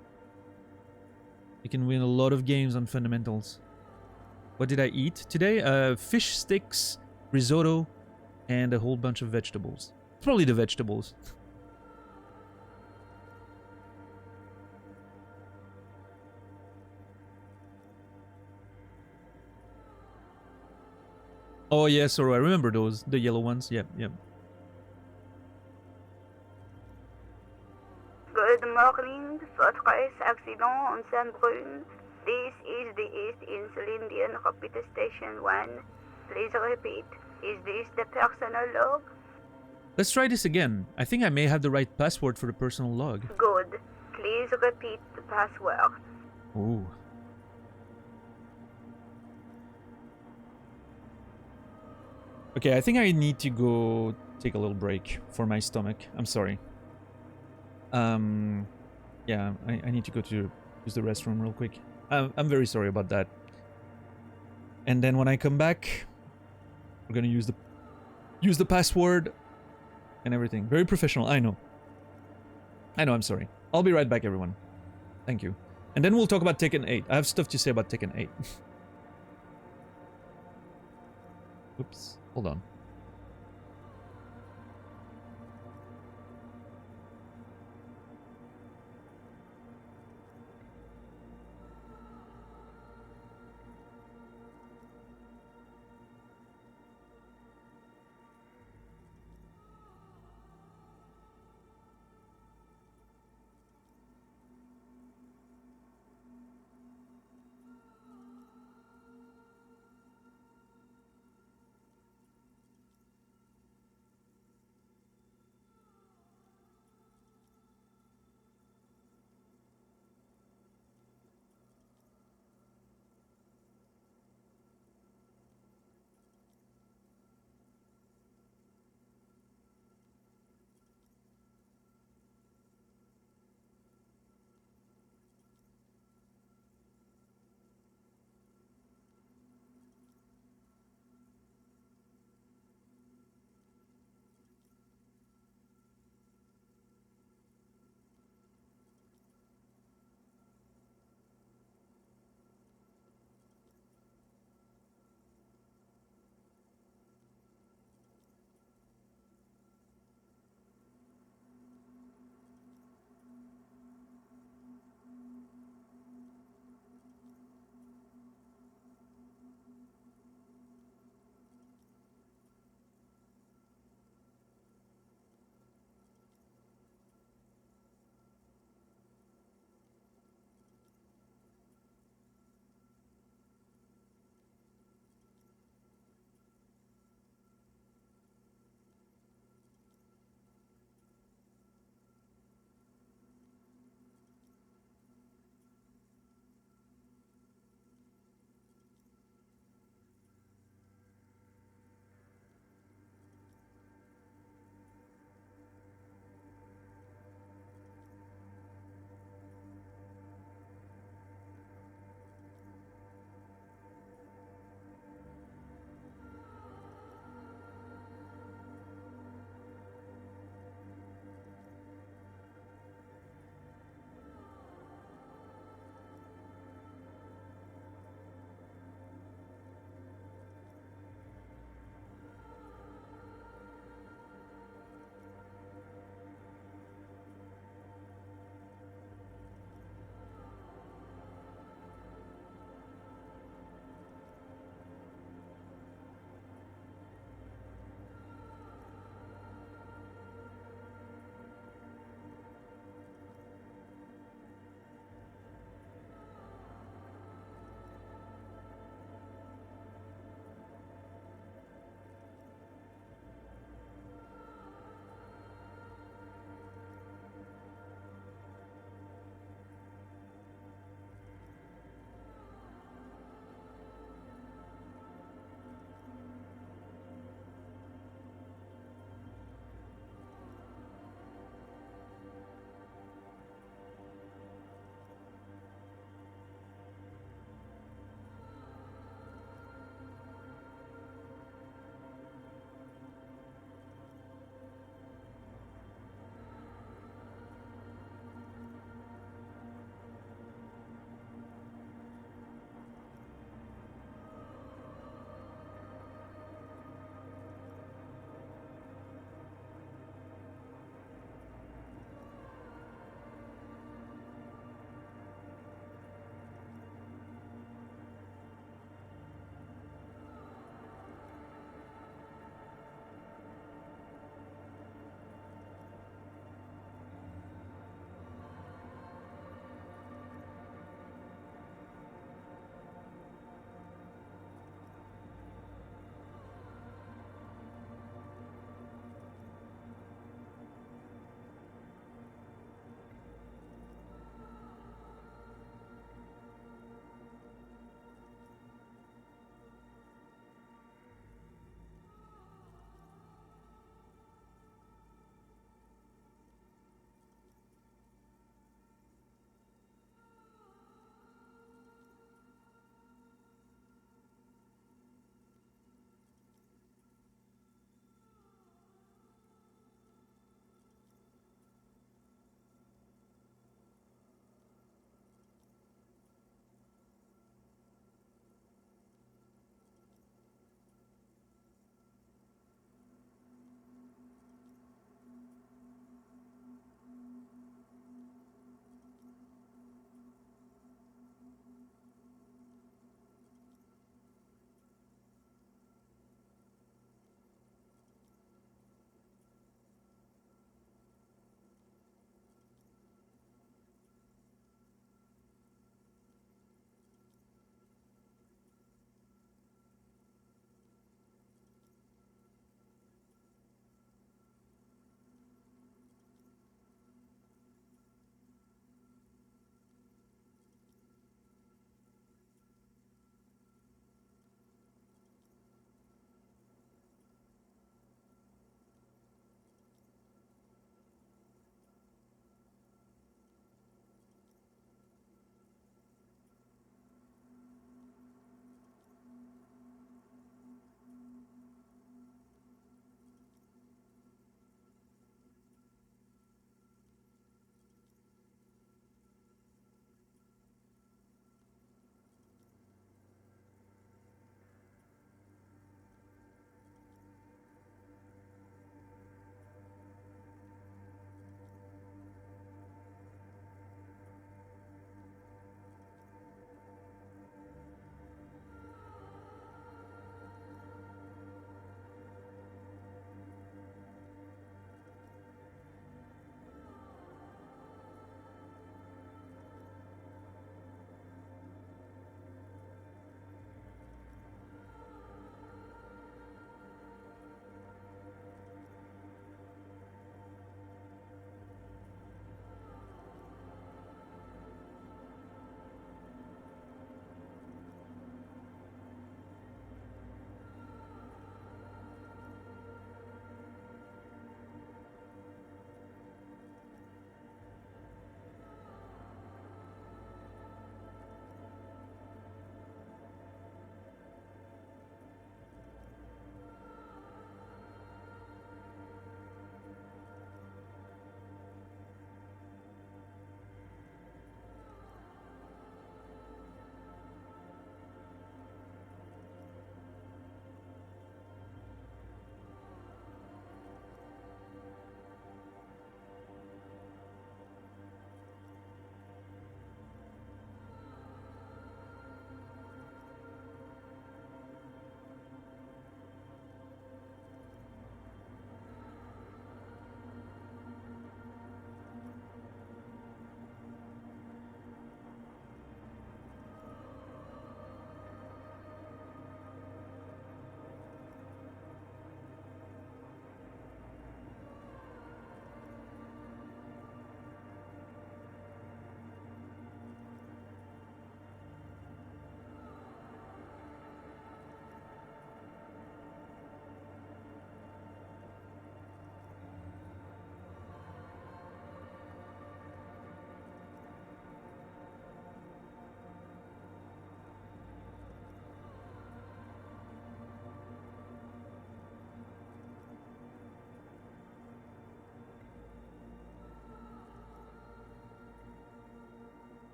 You can win a lot of games on fundamentals. What did I eat today? Fish sticks, risotto, and a whole bunch of vegetables. It's probably the vegetables. Oh yes, or I remember those, the yellow ones. Yep. Good morning, Fortress Accident on Saint-Brune. This is the East Insulindian Repeat Station 1. Please repeat. Is this the personal log? Let's try this again. I think I may have the right password for the personal log. Good. Please repeat the password. Ooh. Okay, I think I need to go take a little break for my stomach. I'm sorry. Yeah, I need to go to use the restroom real quick. I'm very sorry about that. And then when I come back, we're gonna use the password and everything. Very professional, I know. I'm sorry. I'll be right back, everyone. Thank you. And then we'll talk about Tekken 8. I have stuff to say about Tekken 8. Oops. Hold on.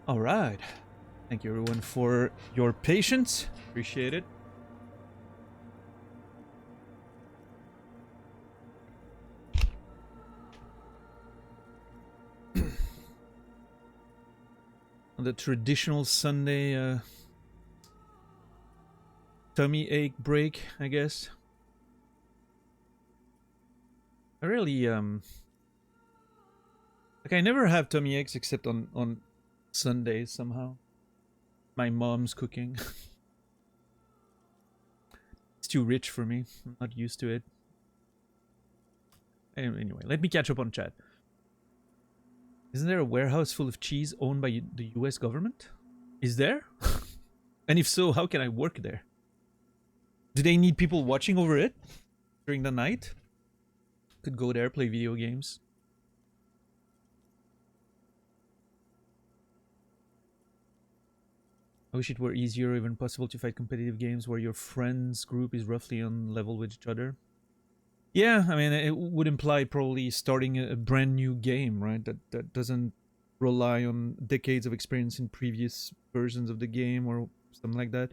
All right. Thank you everyone for your patience. Appreciate it. On the traditional Sunday tummy ache break, I guess. I really like I never have tummy aches except on Sundays somehow. My mom's cooking. It's too rich for me. I'm not used to it. Anyway, let me catch up on chat. Isn't there a warehouse full of cheese owned by the US government? Is there? And if so, how can I work there? Do they need people watching over it during the night? Could go there, play video games. I wish it were easier or even possible to fight competitive games where your friends group is roughly on level with each other. Yeah, I mean, it would imply probably starting a brand new game, right? That doesn't rely on decades of experience in previous versions of the game or something like that.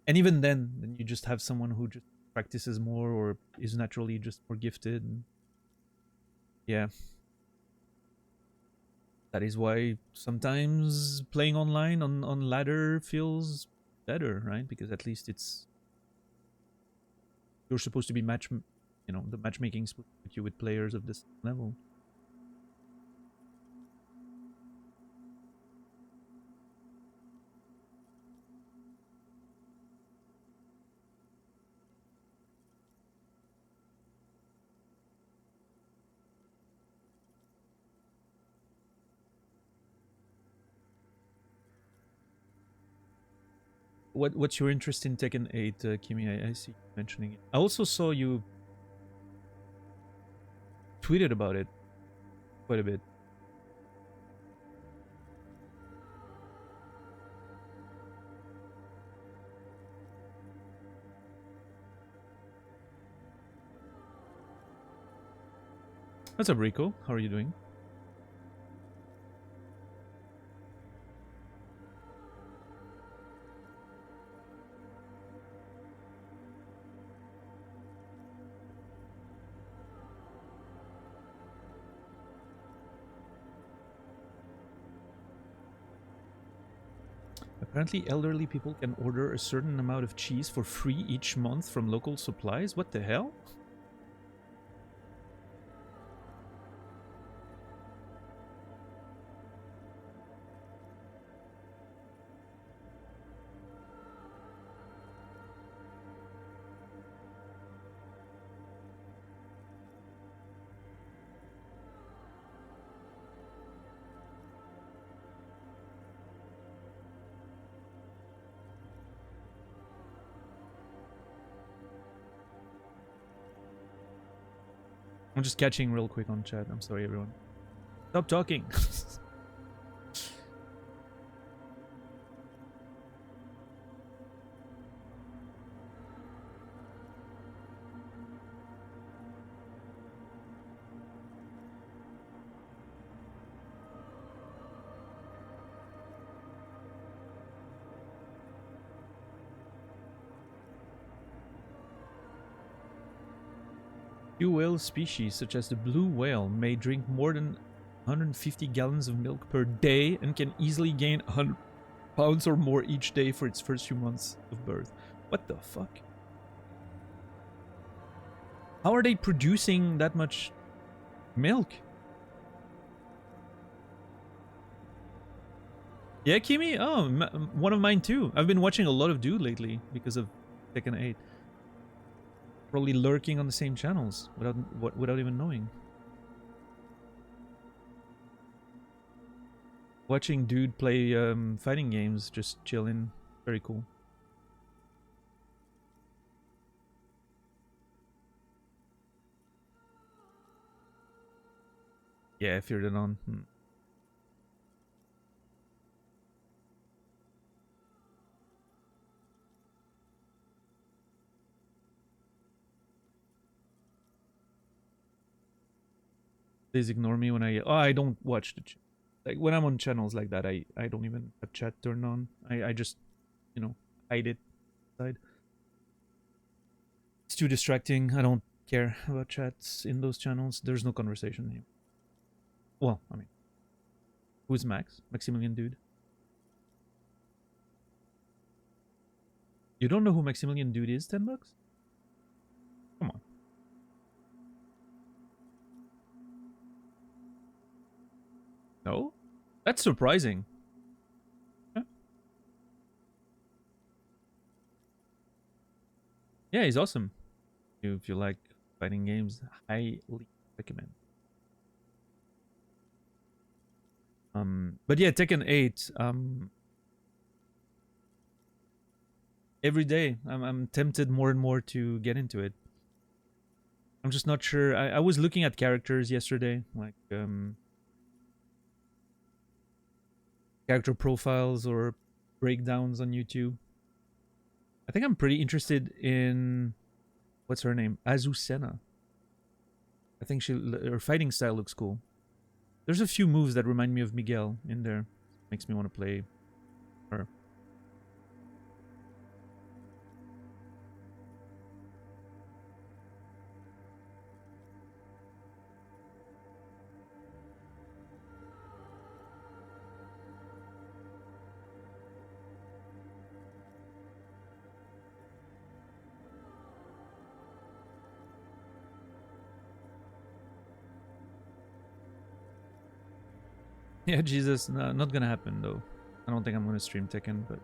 And even then you just have someone who just practices more or is naturally just more gifted. And yeah. That is why sometimes playing online on ladder feels better, right? Because at least you're supposed to be the matchmaking is supposed to put you with players of this level. What's your interest in Tekken 8, Kimi? I see you mentioning it. I also saw you tweeted about it quite a bit. What's up, Rico? How are you doing? Apparently, elderly people can order a certain amount of cheese for free each month from local supplies. What the hell? I'm just catching real quick on chat. I'm sorry, everyone. Stop talking. Few whale species, such as the blue whale, may drink more than 150 gallons of milk per day and can easily gain 100 pounds or more each day for its first few months of birth. What the fuck? How are they producing that much milk? Yeah, Kimi? Oh, one of mine too. I've been watching a lot of Dude lately because of Tekken 8. Probably lurking on the same channels without even knowing. Watching Dude play fighting games, just chilling. Very cool. Yeah, Fear the Dawn. Please ignore me when I don't watch the chat. Like when I'm on channels like that, I don't even have chat turned on. I just, you know, hide it side. It's too distracting. I don't care about chats in those channels. There's no conversation here. Well, I mean, who's Max? Maximilian dude. You don't know who Maximilian dude is? $10? Come on. No? That's surprising. Huh? Yeah, he's awesome. If you like fighting games, highly recommend. But yeah, Tekken 8. Every day, I'm tempted more and more to get into it. I'm just not sure. I was looking at characters yesterday, like character profiles or breakdowns on YouTube. I think I'm pretty interested in what's her name, Azucena. I think her fighting style looks cool. There's a few moves that remind me of Miguel in there. Makes me want to play her. Yeah, Jesus, no, not gonna happen though. I don't think I'm gonna stream Tekken, but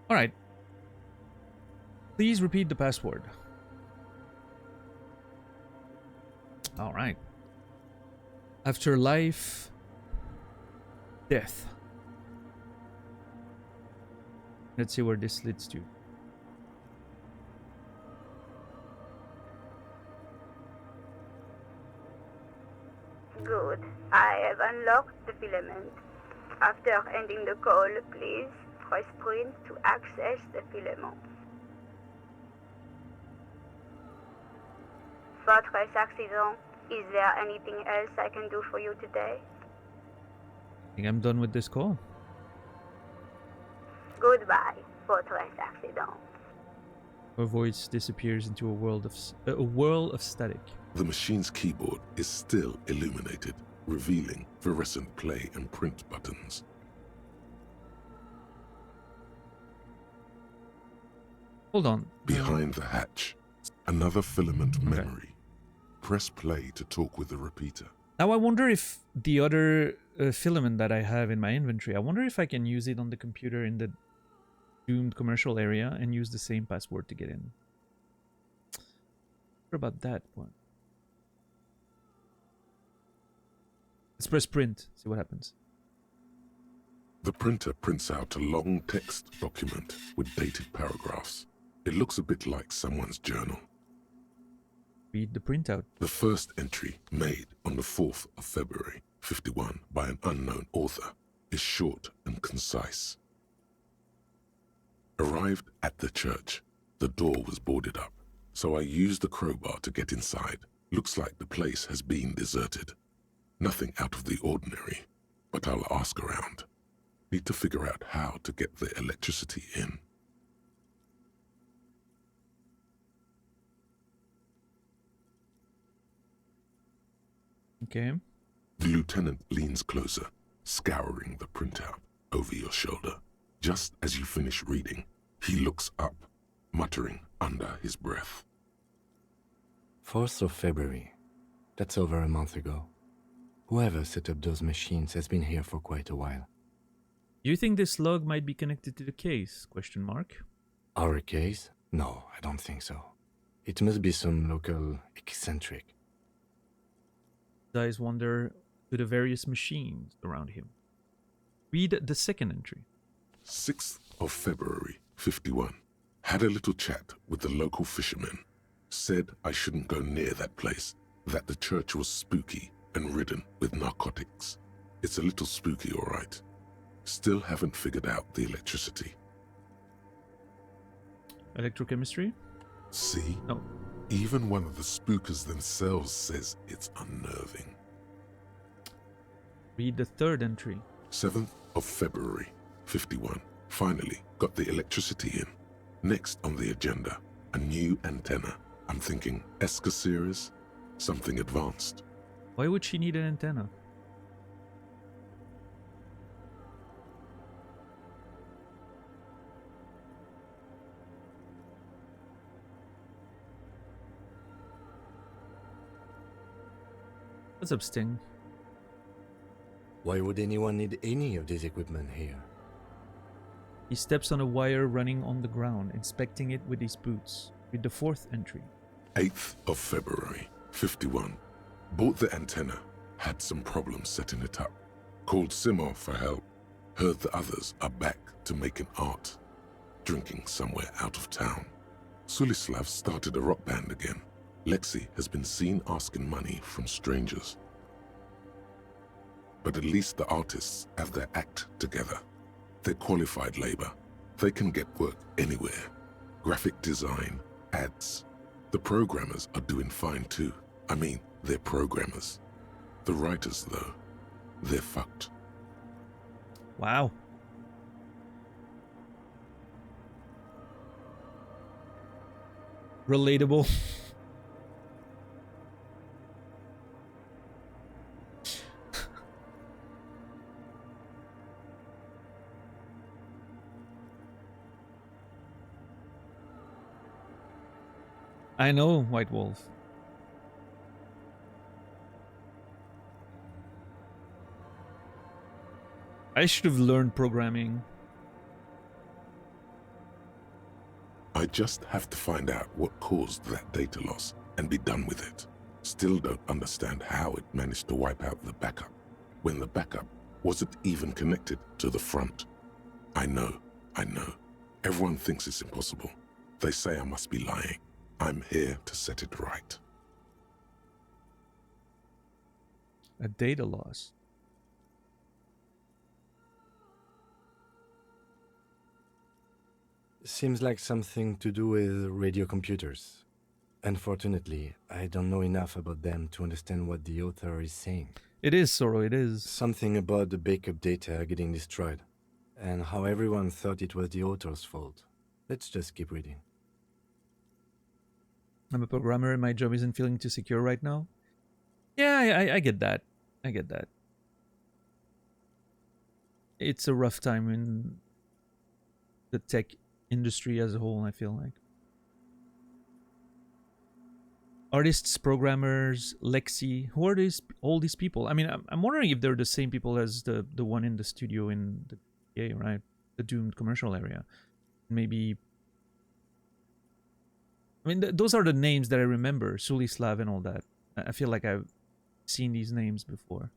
all right. Please repeat the password. All right. After life, death. Let's see where this leads to. Good. I have unlocked the filament. After ending the call, please press print to access the filament. Fortress Accident, is there anything else I can do for you today? I think I'm done with this call. Goodbye, Fortress Accident. Her voice disappears into a world of static. The machine's keyboard is still illuminated, revealing fluorescent play and print buttons. Hold on. Behind the hatch, another filament memory. Press play to talk with the repeater. Now I wonder if the other filament that I have in my inventory, I wonder if I can use it on the computer in the doomed commercial area and use the same password to get in. What about that one? Let's press print, see what happens. The printer prints out a long text document with dated paragraphs. It looks a bit like someone's journal. Read the printout. The first entry, made on the 4th of February, 51, by an unknown author, is short and concise. Arrived at the church. The door was boarded up, so I used the crowbar to get inside. Looks like the place has been deserted. Nothing out of the ordinary, but I'll ask around. Need to figure out how to get the electricity in. Okay. The lieutenant leans closer, scouring the printout over your shoulder. Just as you finish reading, he looks up, muttering under his breath. 4th of February. That's over a month ago. Whoever set up those machines has been here for quite a while. Do you think this log might be connected to the case? Question mark. Our case? No, I don't think so. It must be some local eccentric. His eyes wander to the various machines around him. Read the second entry. 6th of February, 51. Had a little chat with the local fishermen. Said I shouldn't go near that place, that the church was spooky and ridden with narcotics. It's a little spooky, all right. Still haven't figured out the electricity. Electrochemistry? See? No. Even one of the spookers themselves says it's unnerving. Read the third entry. 7th of February, 51. Finally got the electricity in. Next on the agenda, a new antenna. I'm thinking ESCA series, something advanced. Why would she need an antenna? What's up, Sting? Why would anyone need any of this equipment here? He steps on a wire running on the ground, inspecting it with his boots. Read the fourth entry. 8th of February, 51. Bought the antenna, had some problems setting it up. Called Simon for help. Heard the others are back to making art. Drinking somewhere out of town. Sulislav started a rock band again. Lexi has been seen asking money from strangers. But at least the artists have their act together. They're qualified labor. They can get work anywhere. Graphic design, ads. The programmers are doing fine too. I mean, they're programmers. The writers, though, they're fucked. Wow. Relatable. I know, White Wolf. I should have learned programming. I just have to find out what caused that data loss and be done with it. Still don't understand how it managed to wipe out the backup, when the backup wasn't even connected to the front. I know. Everyone thinks it's impossible. They say I must be lying. I'm here to set it right. A data loss. Seems like something to do with radio computers. Unfortunately, I don't know enough about them to understand what the author is saying. It is, Soro, it is. Something about the backup data getting destroyed, and how everyone thought it was the author's fault. Let's just keep reading. I'm a programmer and my job isn't feeling too secure right now. Yeah, I get that. I get that. It's a rough time in the tech industry as a whole, I feel like. Artists, programmers, Lexi, who are all these people? I mean, I'm wondering if they're the same people as the one in the studio in the PA, right? The doomed commercial area. Maybe. I mean, those are the names that I remember, Sulislav and all that. I feel like I've seen these names before.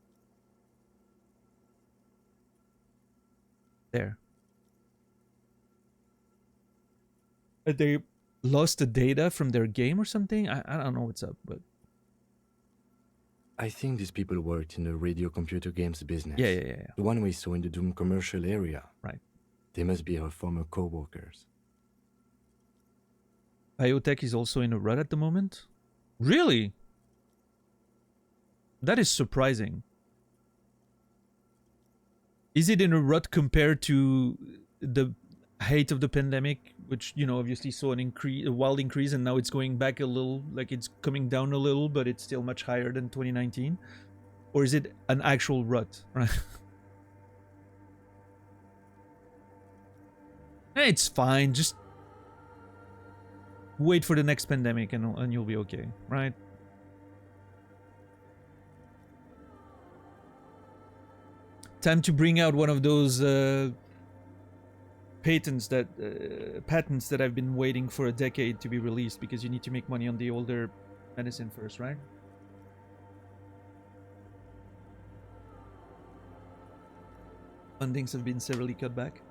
There. They lost the data from their game or something? I don't know what's up, but... I think these people worked in the radio computer games business. Yeah. The one we saw in the Doom commercial area. Right. They must be our former co-workers. Biotech is also in a rut at the moment? Really? That is surprising. Is it in a rut compared to the height of the pandemic, which, you know, obviously saw a wild increase, and now it's going back a little, like it's coming down a little, but it's still much higher than 2019? Or is it an actual rut? Right? It's fine. Just wait for the next pandemic and you'll be okay, right? Time to bring out one of those patents that I've been waiting for a decade to be released, because you need to make money on the older medicine first, right? Fundings have been severely cut back.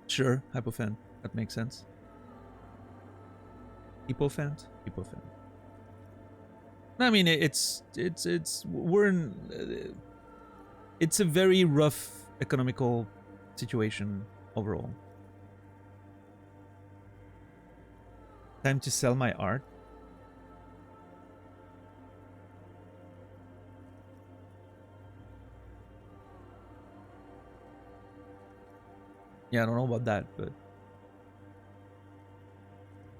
Sure, hypophant. That makes sense. Hypophant? Hypophant. I mean, it's we're in. It's a very rough economical situation overall. Time to sell my art. Yeah, I don't know about that, but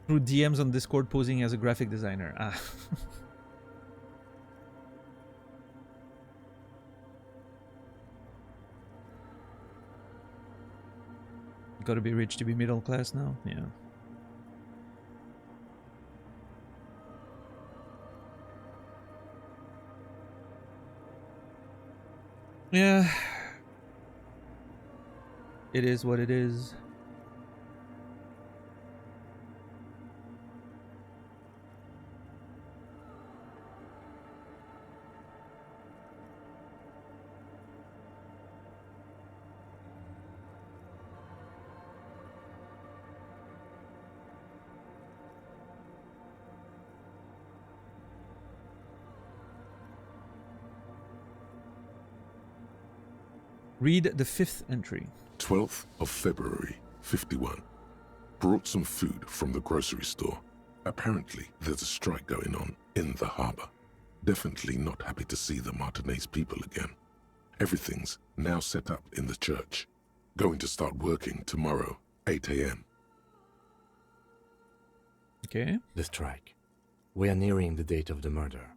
through DMs on Discord posing as a graphic designer. Ah. Gotta be rich to be middle class now? Yeah. Yeah. It is what it is. Read the 5th entry. 12th of February, 51. Brought some food from the grocery store. Apparently, there's a strike going on in the harbor. Definitely not happy to see the Martinez people again. Everything's now set up in the church. Going to start working tomorrow, 8 a.m. Okay. The strike. We are nearing the date of the murder.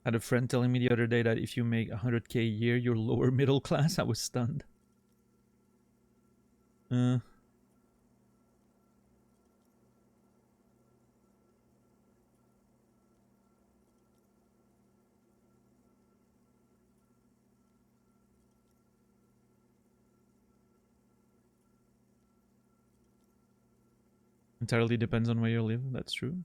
Had a friend telling me the other day that if you make 100k a year, you're lower middle class. I was stunned. Entirely depends on where you live. That's true.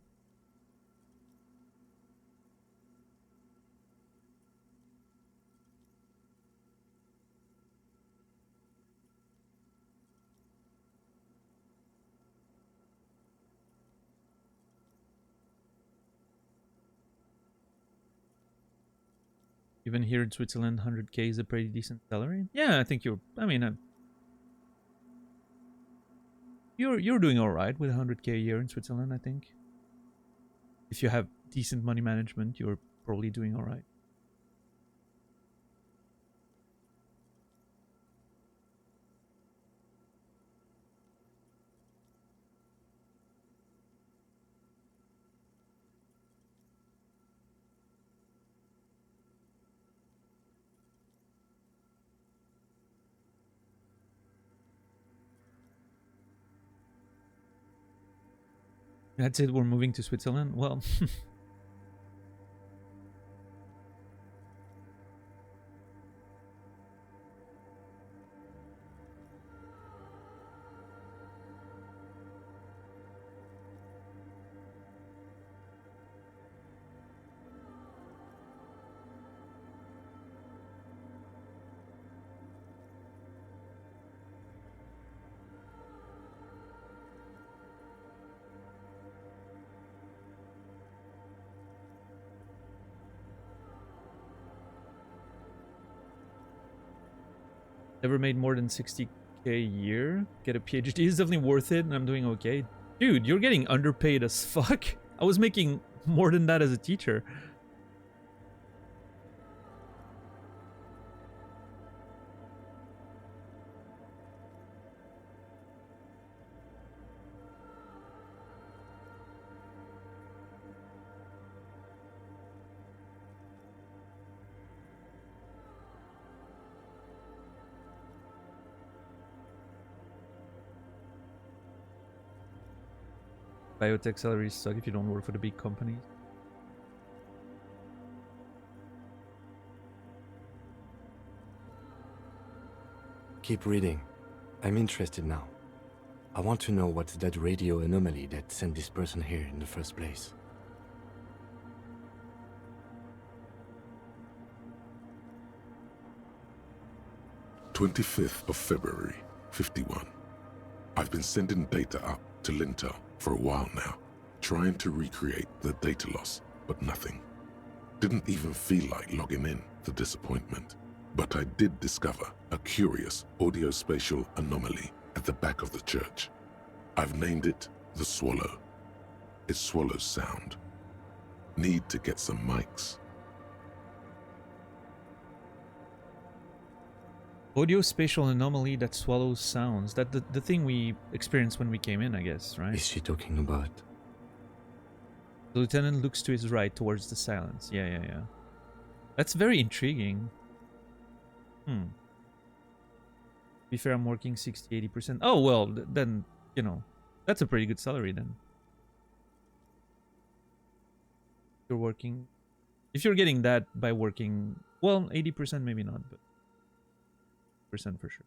Even here in Switzerland, 100k is a pretty decent salary. Yeah, I think you're. I mean, you're doing all right with 100k a year in Switzerland. I think if you have decent money management, you're probably doing all right. That's it. We're moving to Switzerland. Well. Never made more than 60k a year. Get a PhD is definitely worth it, and I'm doing okay. Dude, you're getting underpaid as fuck. I was making more than that as a teacher. Biotech salaries suck if you don't work for the big companies. Keep reading. I'm interested now. I want to know what's that radio anomaly that sent this person here in the first place. "25th of February, 51. I've been sending data up to Lintel for a while now, trying to recreate the data loss, but nothing. Didn't even feel like logging in, the disappointment. But I did discover a curious audio-spatial anomaly at the back of the church. I've named it the Swallow. It swallows sound. Need to get some mics." Audio spatial anomaly that swallows sounds. That the thing we experienced when we came in, I guess, right? Is she talking about? The lieutenant looks to his right towards the silence. Yeah. That's very intriguing. To be fair, I'm working 60-80%. Oh, well, then, you know, that's a pretty good salary then. You're working... If you're getting that by working... Well, 80% maybe not, but... percent for sure.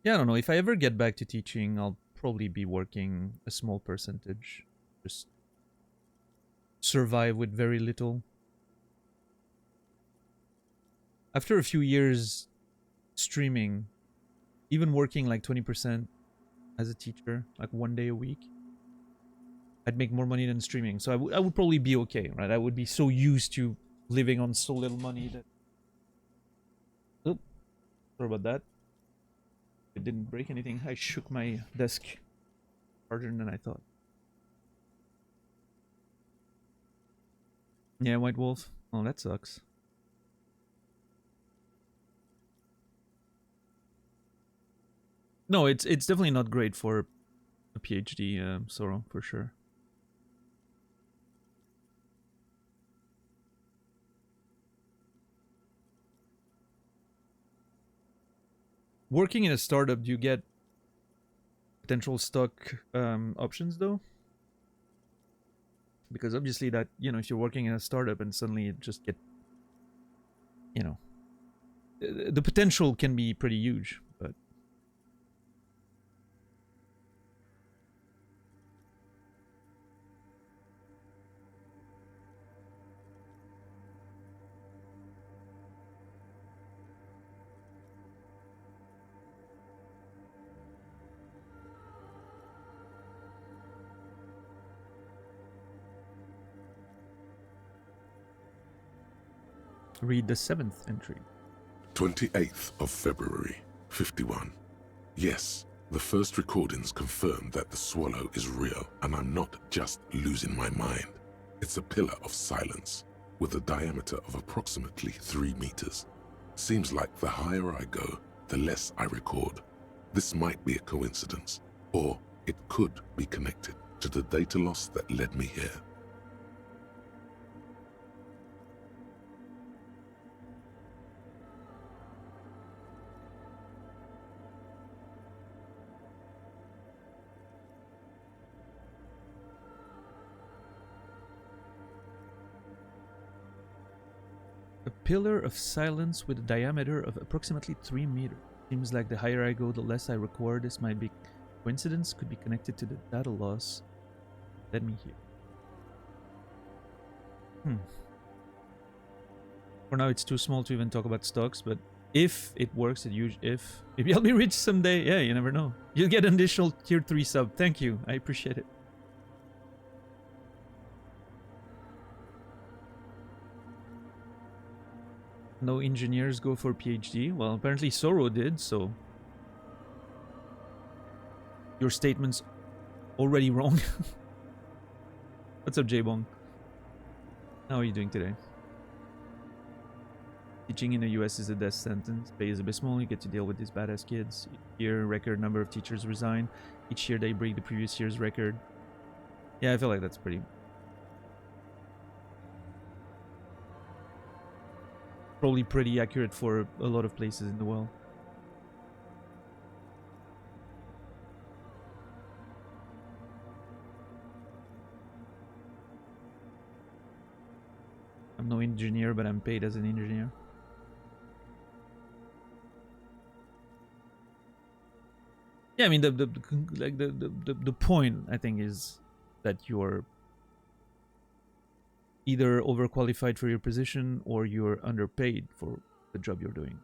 Yeah, I don't know. If I ever get back to teaching, I'll probably be working a small percentage. Just survive with very little. After a few years streaming, even working like 20% as a teacher, like 1 day a week, I'd make more money than streaming. So I would probably be okay, right? I would be so used to living on so little money that... Oh, sorry about that. It didn't break anything. I shook my desk harder than I thought. Yeah, White Wolf. Oh, that sucks. No, it's definitely not great for a PhD, Sorrow, for sure. Working in a startup, do you get potential stock options though? Because obviously that, you know, if you're working in a startup and suddenly it just get, you know, the potential can be pretty huge, but... Read the 7th entry. 28th of February, 51. Yes, the first recordings confirm that the Swallow is real, and I'm not just losing my mind. It's a pillar of silence, with a diameter of approximately 3 meters. Seems like the higher I go, the less I record. This might be a coincidence, or it could be connected to the data loss that led me here. A pillar of silence with a diameter of approximately 3 meters. Seems like the higher I go, the less I record. This might be coincidence, could be connected to the data loss. Let me hear. For now, it's too small to even talk about stocks, but if it works, if maybe I'll be rich someday. Yeah, you never know. You'll get an additional tier 3 sub. Thank you. I appreciate it. No engineers go for PhD. Well, apparently Sorrow did, so... Your statement's already wrong. What's up, J-Bong? How are you doing today? Teaching in the US is a death sentence. Pay is abysmal. You get to deal with these badass kids. Each year, record number of teachers resign. Each year, they break the previous year's record. Yeah, I feel like that's pretty... probably pretty accurate for a lot of places in the world. I'm no engineer, but I'm paid as an engineer. Yeah, I mean the point I think is that you're either overqualified for your position or you're underpaid for the job you're doing.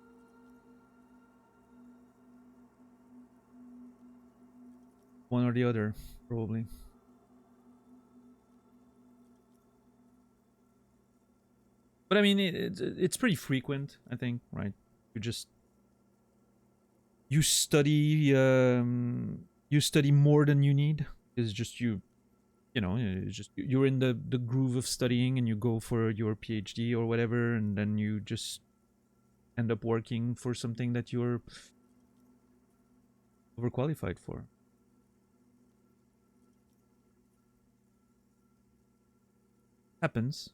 One or the other, probably. But I mean, it's pretty frequent, I think, right? You study more than you need. It's just you know, it's just you're in the groove of studying, and you go for your PhD or whatever, and then you just end up working for something that you're overqualified for. Happens.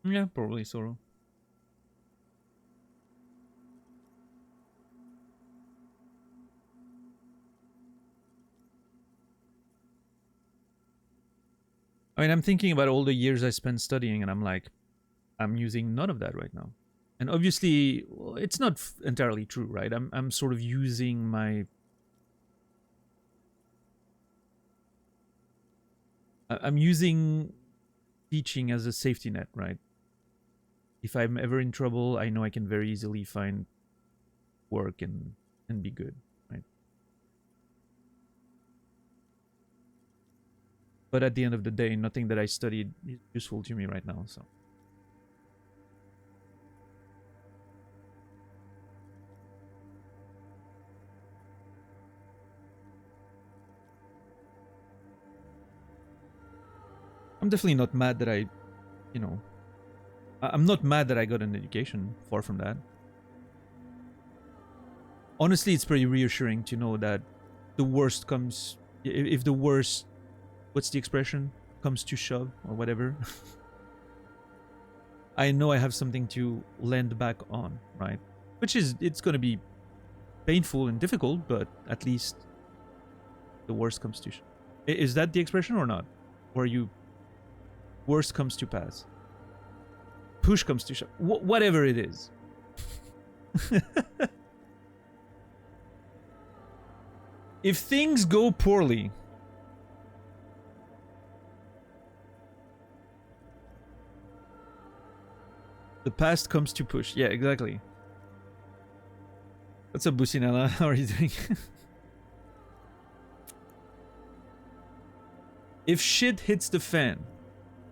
Yeah, probably so. I mean, I'm thinking about all the years I spent studying, and I'm like, I'm using none of that right now. And obviously, well, it's not entirely true, right? I'm sort of using my I'm using teaching as a safety net, right? If I'm ever in trouble, I know I can very easily find work and be good, right? But at the end of the day, nothing that I studied is useful to me right now, so. I'm definitely not mad that I'm not mad that I got an education, far from that. Honestly, it's pretty reassuring to know that the worst comes, if the worst, what's the expression, comes to shove or whatever, I know I have something to lend back on, right? Which is, it's going to be painful and difficult, but at least the worst comes to shove. Is that the expression or not? Or you, worst comes to pass? Push comes to shove. Whatever it is. If things go poorly, the past comes to push. Yeah, exactly. What's up, Businella? How are you doing? If shit hits the fan,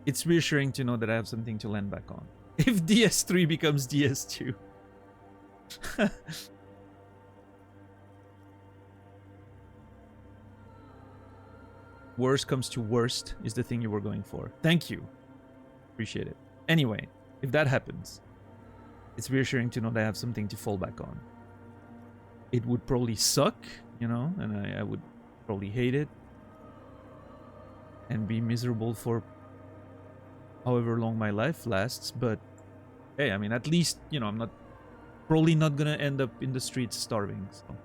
it's reassuring to know that I have something to lend back on. If DS3 becomes DS2. Worst comes to worst is the thing you were going for. Thank you. Appreciate it. Anyway, if that happens, it's reassuring to know that I have something to fall back on. It would probably suck, you know, and I would probably hate it and be miserable for however long my life lasts, but hey, I mean, at least, you know, I'm probably not gonna end up in the streets starving, so.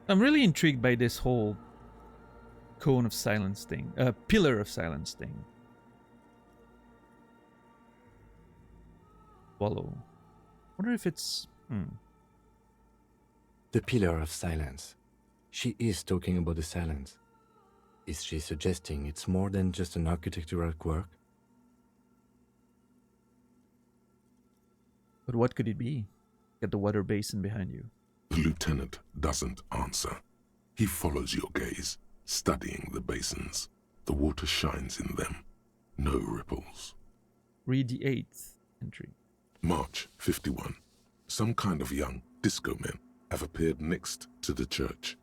I'm really intrigued by this whole cone of silence thing, pillar of silence thing. Swallow. Wonder if it's The pillar of silence. She is talking about the silence. Is she suggesting it's more than just an architectural quirk? But what could it be? Get the water basin behind you. The lieutenant doesn't answer. He follows your gaze, studying the basins. The water shines in them. No ripples. Read the 8th entry. March 51. Some kind of young disco men have appeared next to the church.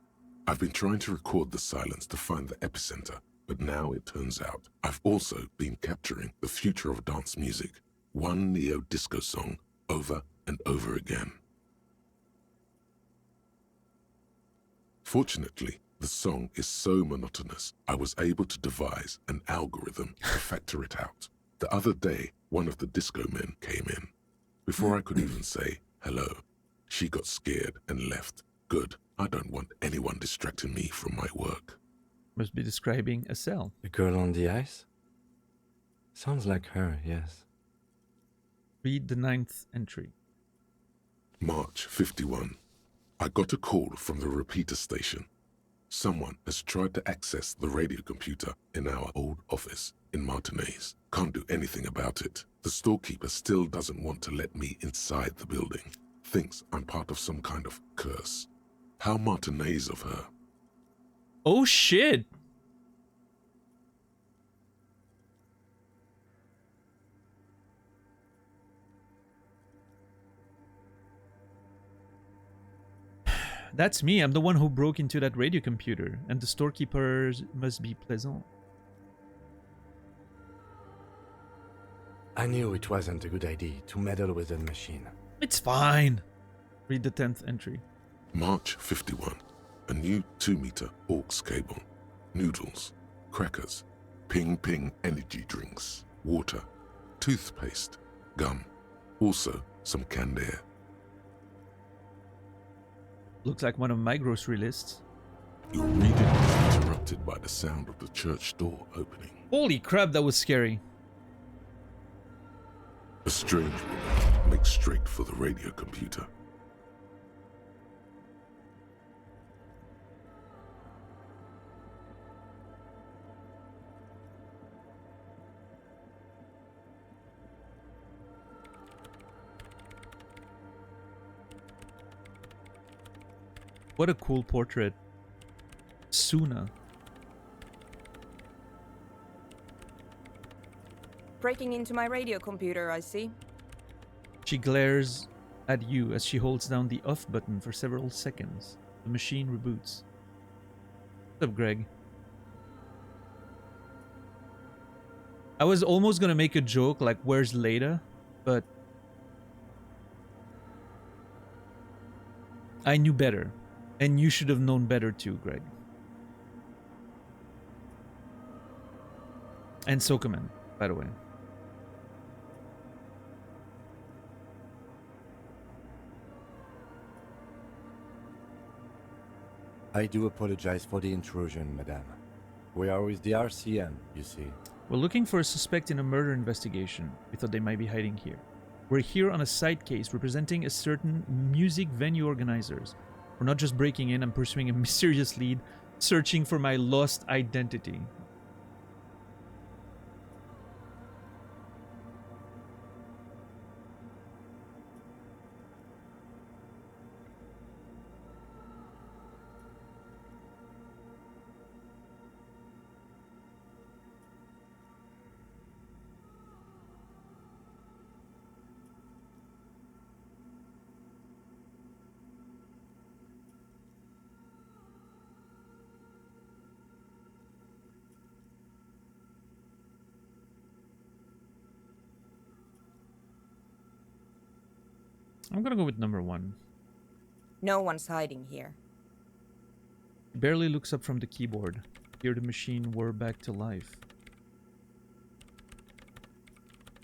I've been trying to record the silence to find the epicenter, but now it turns out I've also been capturing the future of dance music, one neo-disco song over and over again. Fortunately, the song is so monotonous, I was able to devise an algorithm to factor it out. The other day, one of the disco men came in. Before I could even say hello, she got scared and left. Good. I don't want anyone distracting me from my work. Must be describing a cell. The girl on the ice? Sounds like her, yes. Read the 9th entry. March 51. I got a call from the repeater station. Someone has tried to access the radio computer in our old office in Martinez. Can't do anything about it. The storekeeper still doesn't want to let me inside the building. Thinks I'm part of some kind of curse. How Martinez of her. Oh shit! That's me. I'm the one who broke into that radio computer, and the storekeepers must be pleasant. I knew it wasn't a good idea to meddle with the machine. It's fine. Read the 10th entry. March 51. A new 2-meter aux cable. Noodles. Crackers. Ping Ping energy drinks. Water. Toothpaste. Gum. Also some canned air. Looks like one of my grocery lists. Your reading is interrupted by the sound of the church door opening. Holy crap, that was scary. A strange woman makes straight for the radio computer. What a cool portrait. Suna. Breaking into my radio computer, I see. She glares at you as she holds down the off button for several seconds. The machine reboots. What's up, Greg? I was almost gonna make a joke like, where's Leda? But I knew better. And you should have known better too, Greg. And Sokoman, by the way. I do apologize for the intrusion, madame. We are with the RCM, you see. We're looking for a suspect in a murder investigation. We thought they might be hiding here. We're here on a side case representing a certain music venue organizers. We're not just breaking in, I'm pursuing a mysterious lead, searching for my lost identity. I'm gonna go with number 1. No one's hiding here. He barely looks up from the keyboard. Here the machine whir back to life.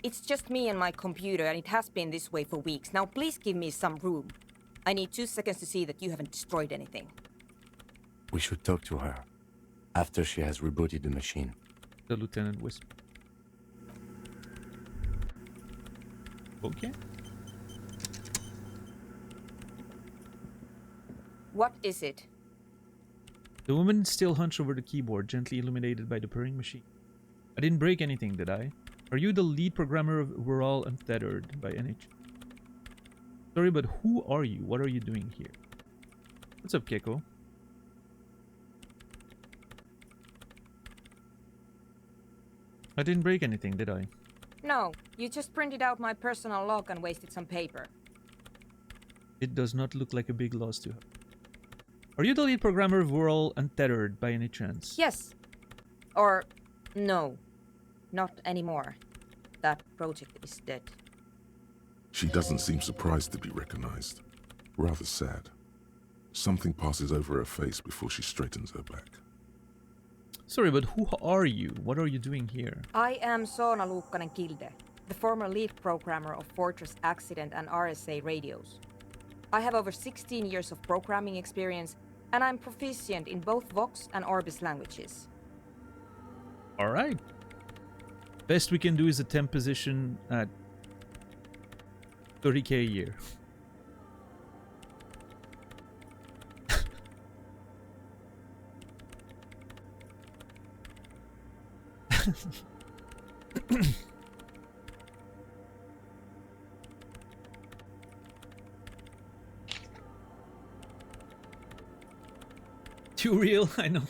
It's just me and my computer, and it has been this way for weeks. Now please give me some room. I need 2 seconds to see that you haven't destroyed anything. We should talk to her after she has rebooted the machine. The lieutenant whispered. Okay. What is it? The woman still hunched over the keyboard, gently illuminated by the purring machine. I didn't break anything, did I? Are you the lead programmer of We're All Untethered by NH? Sorry, but who are you? What are you doing here? What's up, Keiko? I didn't break anything, did I? No, you just printed out my personal log and wasted some paper. It does not look like a big loss to her. Are you the lead programmer of Whirl Untethered by any chance? Yes. Or no. Not anymore. That project is dead. She doesn't seem surprised to be recognized. Rather sad. Something passes over her face before she straightens her back. Sorry, but who are you? What are you doing here? I am Soona Luukkanen-Kilde, the former lead programmer of Fortress Accident and RSA radios. I have over 16 years of programming experience, and I'm proficient in both Vox and Orbis languages. Alright. Best we can do is a temp position at 30k a year. Too real, I know.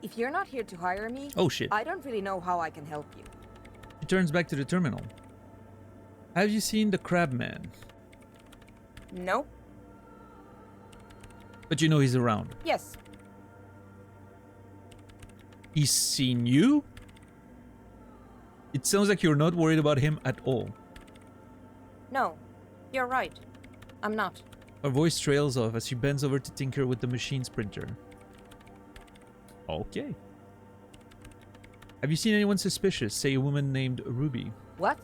If you're not here to hire me, Oh shit. I don't really know how I can help you. He turns back to the terminal. Have you seen the Crab Man? Nope. But you know he's around. Yes. He's seen you? It sounds like you're not worried about him at all. No. You're right. I'm not. Her voice trails off as she bends over to tinker with the machine's printer. Okay. Have you seen anyone suspicious? Say a woman named Ruby. What?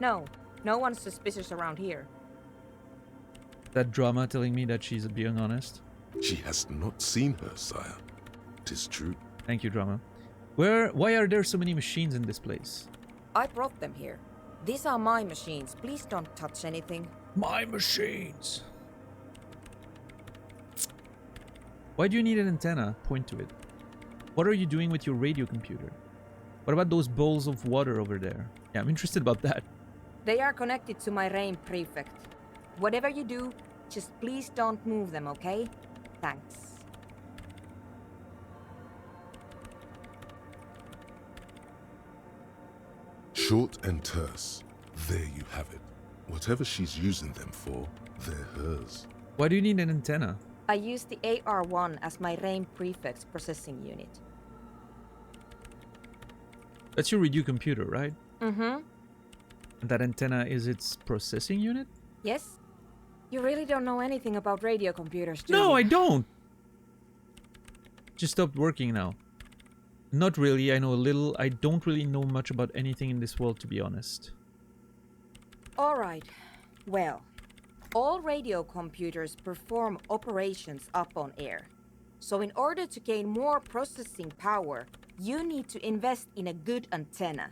No. No one's suspicious around here. That drama telling me that she's being honest. She has not seen her, sire. 'Tis true. Thank you, drama. Why are there so many machines in this place? I brought them here. These are my machines. Please don't touch anything. My machines. Why do you need an antenna? Point to it. What are you doing with your radio computer? What about those bowls of water over there? Yeah, I'm interested about that. They are connected to my RAIN prefect. Whatever you do, just please don't move them, okay? Thanks. Short and terse. There you have it. Whatever she's using them for, they're hers. Why do you need an antenna? I use the AR1 as my RAIN prefect's processing unit. That's your radio computer, right? Mm-hmm. And that antenna is its processing unit? Yes? You really don't know anything about radio computers, do you? No, I don't! Just stopped working now. Not really, I know a little. I don't really know much about anything in this world, to be honest. Alright. Well, all radio computers perform operations up on air. So in order to gain more processing power, you need to invest in a good antenna.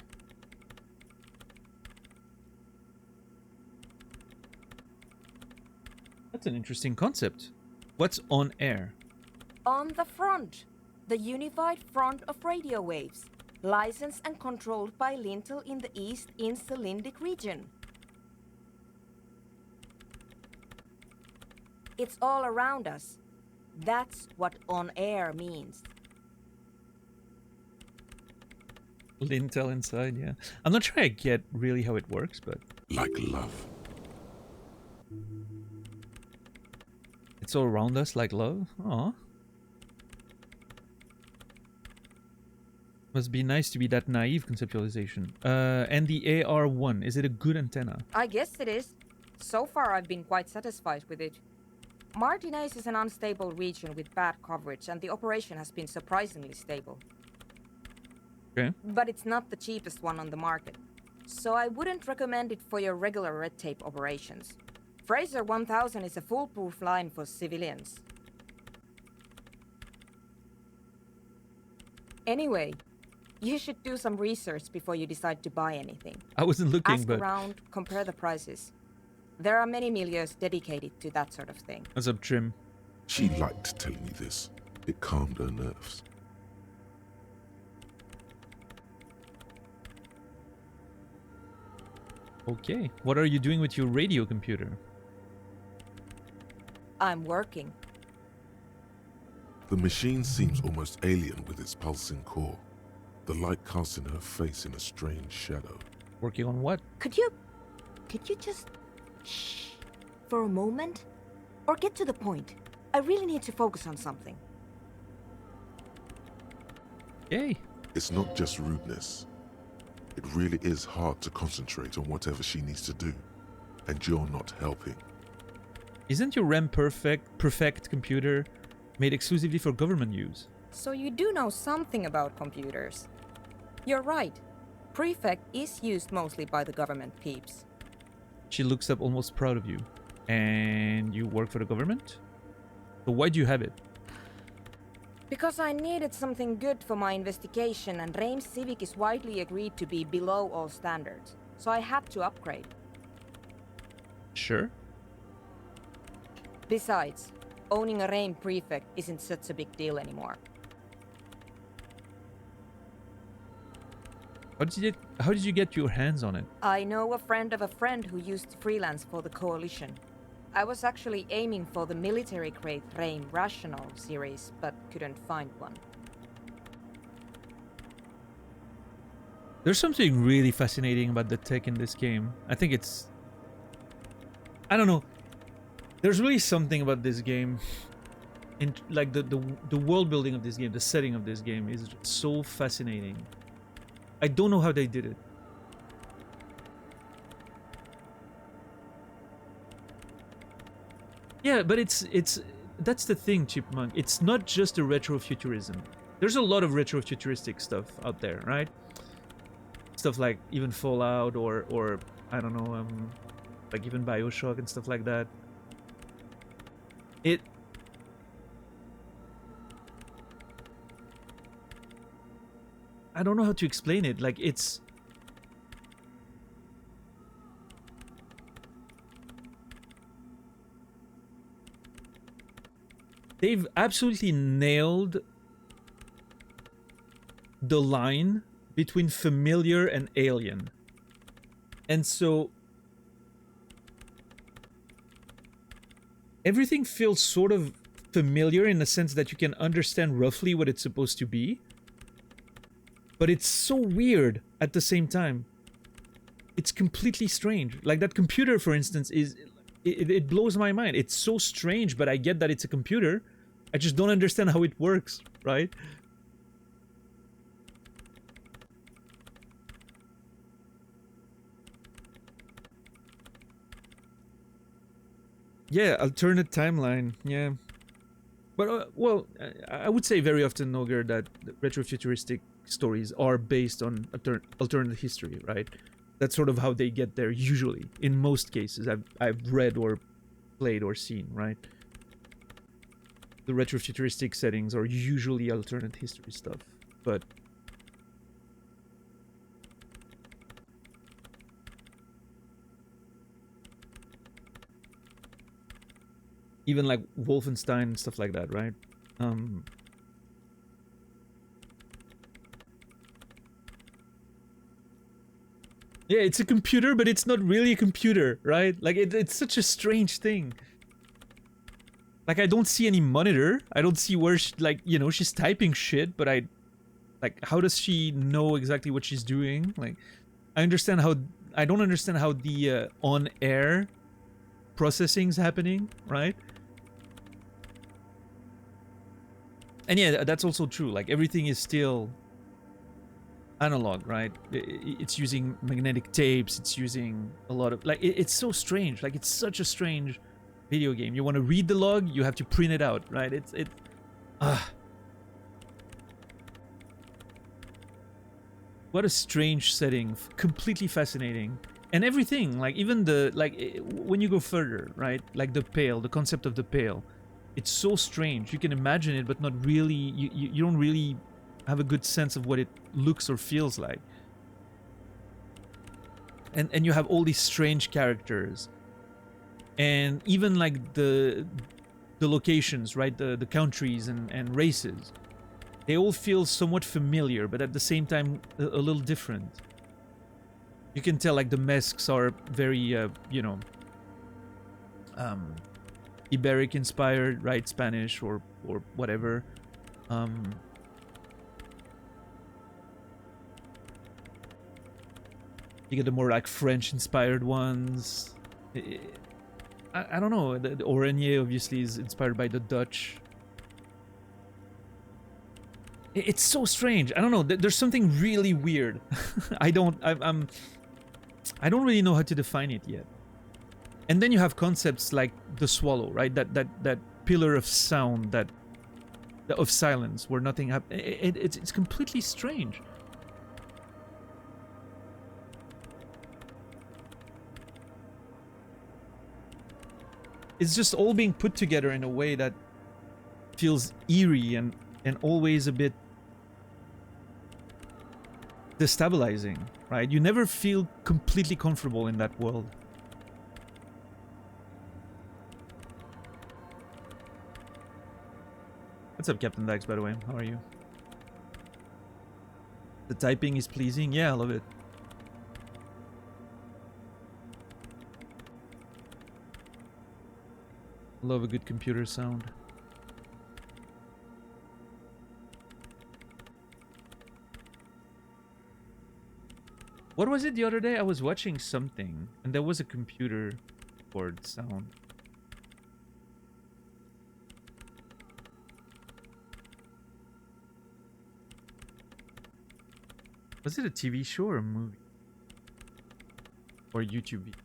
That's an interesting concept. What's on air? On the front, the unified front of radio waves, licensed and controlled by Lintel in the East Insulindic region. It's all around us. That's what on air means. Lintel inside, yeah. I'm not sure I get really how it works, but Like love. it's all around us like love. Aw. Must be nice to be that naive conceptualization. And the AR1, is it a good antenna? I guess it is. So far I've been quite satisfied with it. Martinez is an unstable region with bad coverage and the operation has been surprisingly stable. Okay. But it's not the cheapest one on the market. So I wouldn't recommend it for your regular red tape operations. Fraser 1000 is a foolproof line for civilians. Anyway, you should do some research before you decide to buy anything. I wasn't looking, Ask but around, compare the prices. There are many milieux dedicated to that sort of thing. what's up, Trim? She liked telling me this. It calmed her nerves. Okay. What are you doing with your radio computer? I'm working. The machine seems almost alien with its pulsing core, the light casting her face in a strange shadow. Working on what? Could you just shh for a moment? Or get to the point. I really need to focus on something. Yay. It's not just rudeness. It really is hard to concentrate on whatever she needs to do, and you're not helping. Isn't your RAM perfect computer made exclusively for government use? So you do know something about computers. You're right. Prefect is used mostly by the government peeps. She looks up almost proud of you. And you work for the government? So why do you have it? Because I needed something good for my investigation, and Reims Civic is widely agreed to be below all standards. So I had to upgrade. Sure. Besides, owning a Reims prefect isn't such a big deal anymore. How did you get your hands on it? I know a friend of a friend who used to freelance for the Coalition. I was actually aiming for the military-grade Reims Rational series, but couldn't find one. There's something really fascinating about the tech in this game. I think it's... I don't know. There's really something about this game. Like the world building of this game, the setting of this game is so fascinating. I don't know how they did it. Yeah, but it's that's the thing, Chipmunk. It's not just a retrofuturism. There's a lot of retrofuturistic stuff out there, right? Stuff like even Fallout or I don't know, like even BioShock and stuff like that. I don't know how to explain it. Like it's... They've absolutely nailed the line between familiar and alien. And so everything feels sort of familiar in the sense that you can understand roughly what it's supposed to be. But it's so weird at the same time. It's completely strange. Like that computer, for instance, is... It blows my mind. It's so strange, but I get that it's a computer. I just don't understand how it works, right? Yeah, alternate timeline. Yeah. But, well, I would say very often, Noger, that retrofuturistic stories are based on alternate history, right? That's sort of how they get there, usually. In most cases, I've read or played or seen, right? The retrofuturistic settings are usually alternate history stuff, but... even like Wolfenstein and stuff like that, right? Yeah, it's a computer, but it's not really a computer, right? Like, it's such a strange thing. Like, I don't see any monitor. I don't see where, she, like, you know, she's typing shit, but like, how does she know exactly what she's doing? Like, I don't understand how the on-air processing's happening, right? And yeah, that's also true. Like, everything is still analog, right? It's using magnetic tapes. It's using a lot of... like, it's so strange. Like, it's such a strange video game. You want to read the log, you have to print it out, right? What a strange setting. Completely fascinating. And everything, like, even the... like, when you go further, right? Like, the pail, the concept of the pail. It's so strange. You can imagine it, but not really... You don't really have a good sense of what it looks or feels like. And you have all these strange characters. And even, like, the locations, right? The countries and races. They all feel somewhat familiar, but at the same time, a little different. You can tell, like, the masks are very, you know... Iberic inspired, right? Spanish or whatever. You get the more like French inspired ones. I don't know. The Oranje obviously is inspired by the Dutch. It's so strange. I don't know. There's something really weird. I don't really know how to define it yet. And then you have concepts like the swallow, right? That pillar of sound, of silence, where nothing happens. It's completely strange. It's just all being put together in a way that feels eerie and always a bit destabilizing, right? You never feel completely comfortable in that world. What's up, Captain Dax, by the way? How are you? The typing is pleasing. Yeah, I love it. Love a good computer sound. What was it the other day? I was watching something and there was a computer board sound. Was it a TV show or a movie? Or a YouTube video?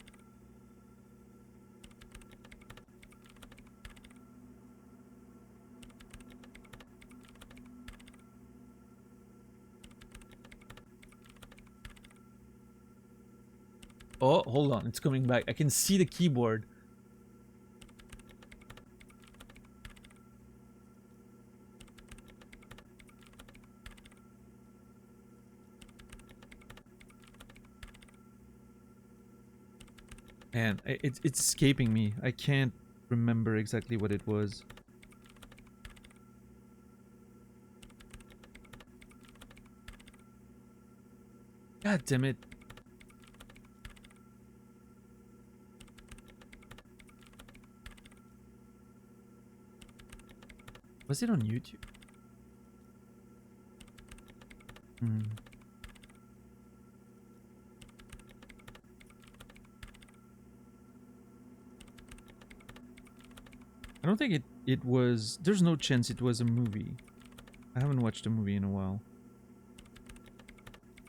Oh, hold on. It's coming back. I can see the keyboard. Man, it's escaping me. I can't remember exactly what it was. God damn it. Was it on YouTube? I don't think it was... There's no chance it was a movie. I haven't watched a movie in a while.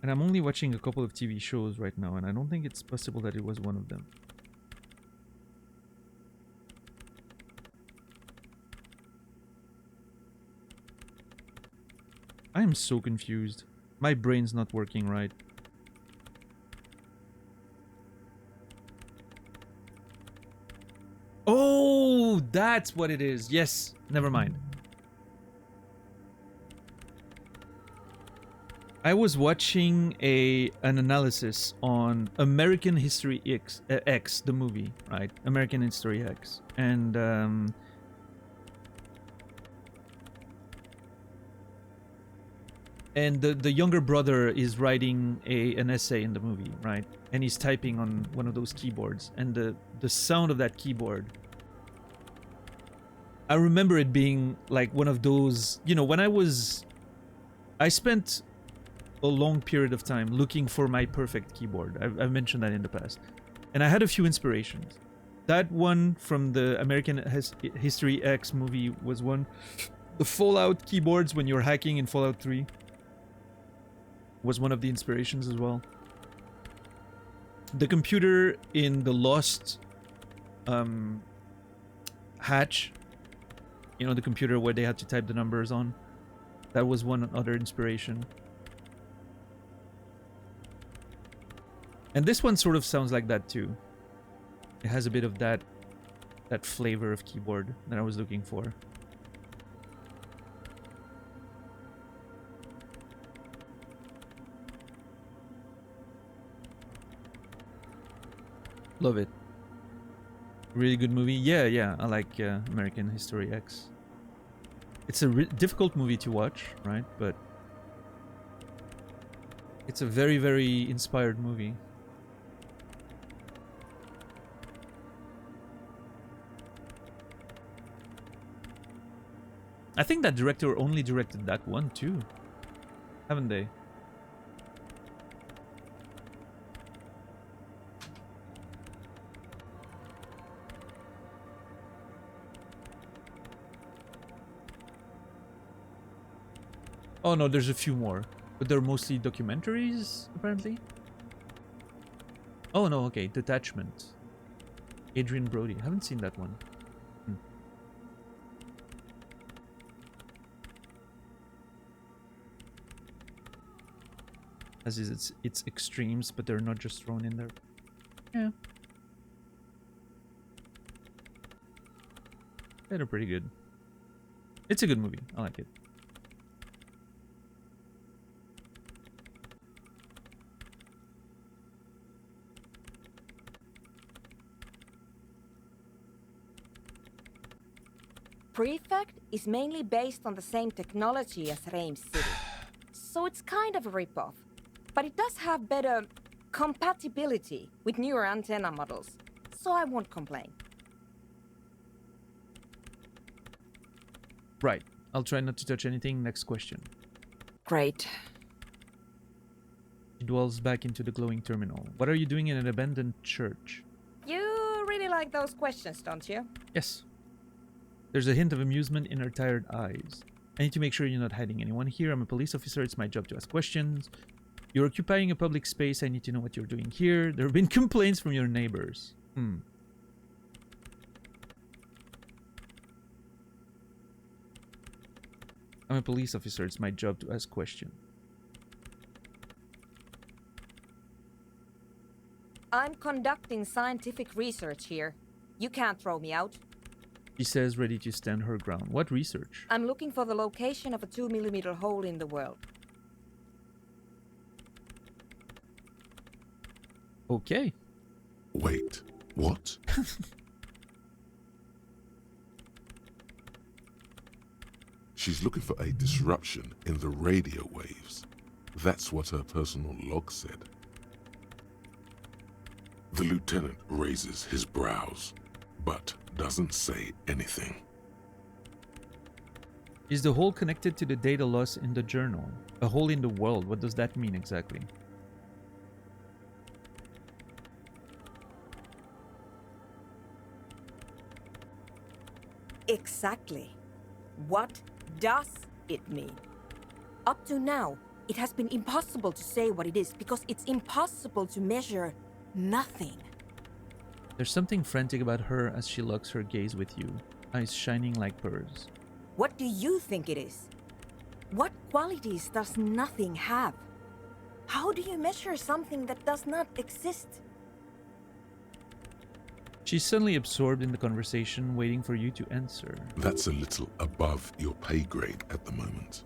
And I'm only watching a couple of TV shows right now, and I don't think it's possible that it was one of them. I am so confused. My brain's not working right. Oh, that's what it is. Yes, never mind. I was watching an analysis on American History X, the movie, right? American History X, and the younger brother is writing an essay in the movie, right? And he's typing on one of those keyboards, and the sound of that keyboard, I remember it being like one of those, you know, when I spent a long period of time looking for my perfect keyboard. I've mentioned that in the past, and I had a few inspirations. That one from the American History X movie was one. The Fallout keyboards when you're hacking in Fallout 3 was one of the inspirations as well. The computer in the Lost hatch, you know, the computer where they had to type the numbers on, that was one other inspiration. And this one sort of sounds like that too. It has a bit of that flavor of keyboard that I was looking for. Love it. Really good movie. Yeah, I like American History X. It's a difficult movie to watch, right? But it's a very, very inspired movie. I think that director only directed that one too, haven't they? Oh no, there's a few more, but they're mostly documentaries, apparently. Oh no, okay, Detachment. Adrian Brody. I haven't seen that one. As is its extremes, but they're not just thrown in there. Yeah. They're pretty good. It's a good movie. I like it. Prefect is mainly based on the same technology as Reims City, so it's kind of a ripoff. But it does have better compatibility with newer antenna models, so I won't complain. Right. I'll try not to touch anything. Next question. Great. She dwells back into the glowing terminal. What are you doing in an abandoned church? You really like those questions, don't you? Yes. There's a hint of amusement in her tired eyes. I need to make sure you're not hiding anyone here. I'm a police officer. It's my job to ask questions. You're occupying a public space. I need to know what you're doing here. There have been complaints from your neighbors. I'm a police officer. It's my job to ask questions. I'm conducting scientific research here. You can't throw me out. She says, ready to stand her ground. What research? I'm looking for the location of a 2mm hole in the world. Okay. Wait, what? She's looking for a disruption in the radio waves. That's what her personal log said. The lieutenant raises his brows, but doesn't say anything. Is the hole connected to the data loss in the journal? A hole in the world. What does that mean exactly? Exactly. What does it mean? Up to now, it has been impossible to say what it is because it's impossible to measure nothing. There's something frantic about her as she locks her gaze with you, eyes shining like pearls. What do you think it is? What qualities does nothing have? How do you measure something that does not exist? She's suddenly absorbed in the conversation, waiting for you to answer. That's a little above your pay grade at the moment.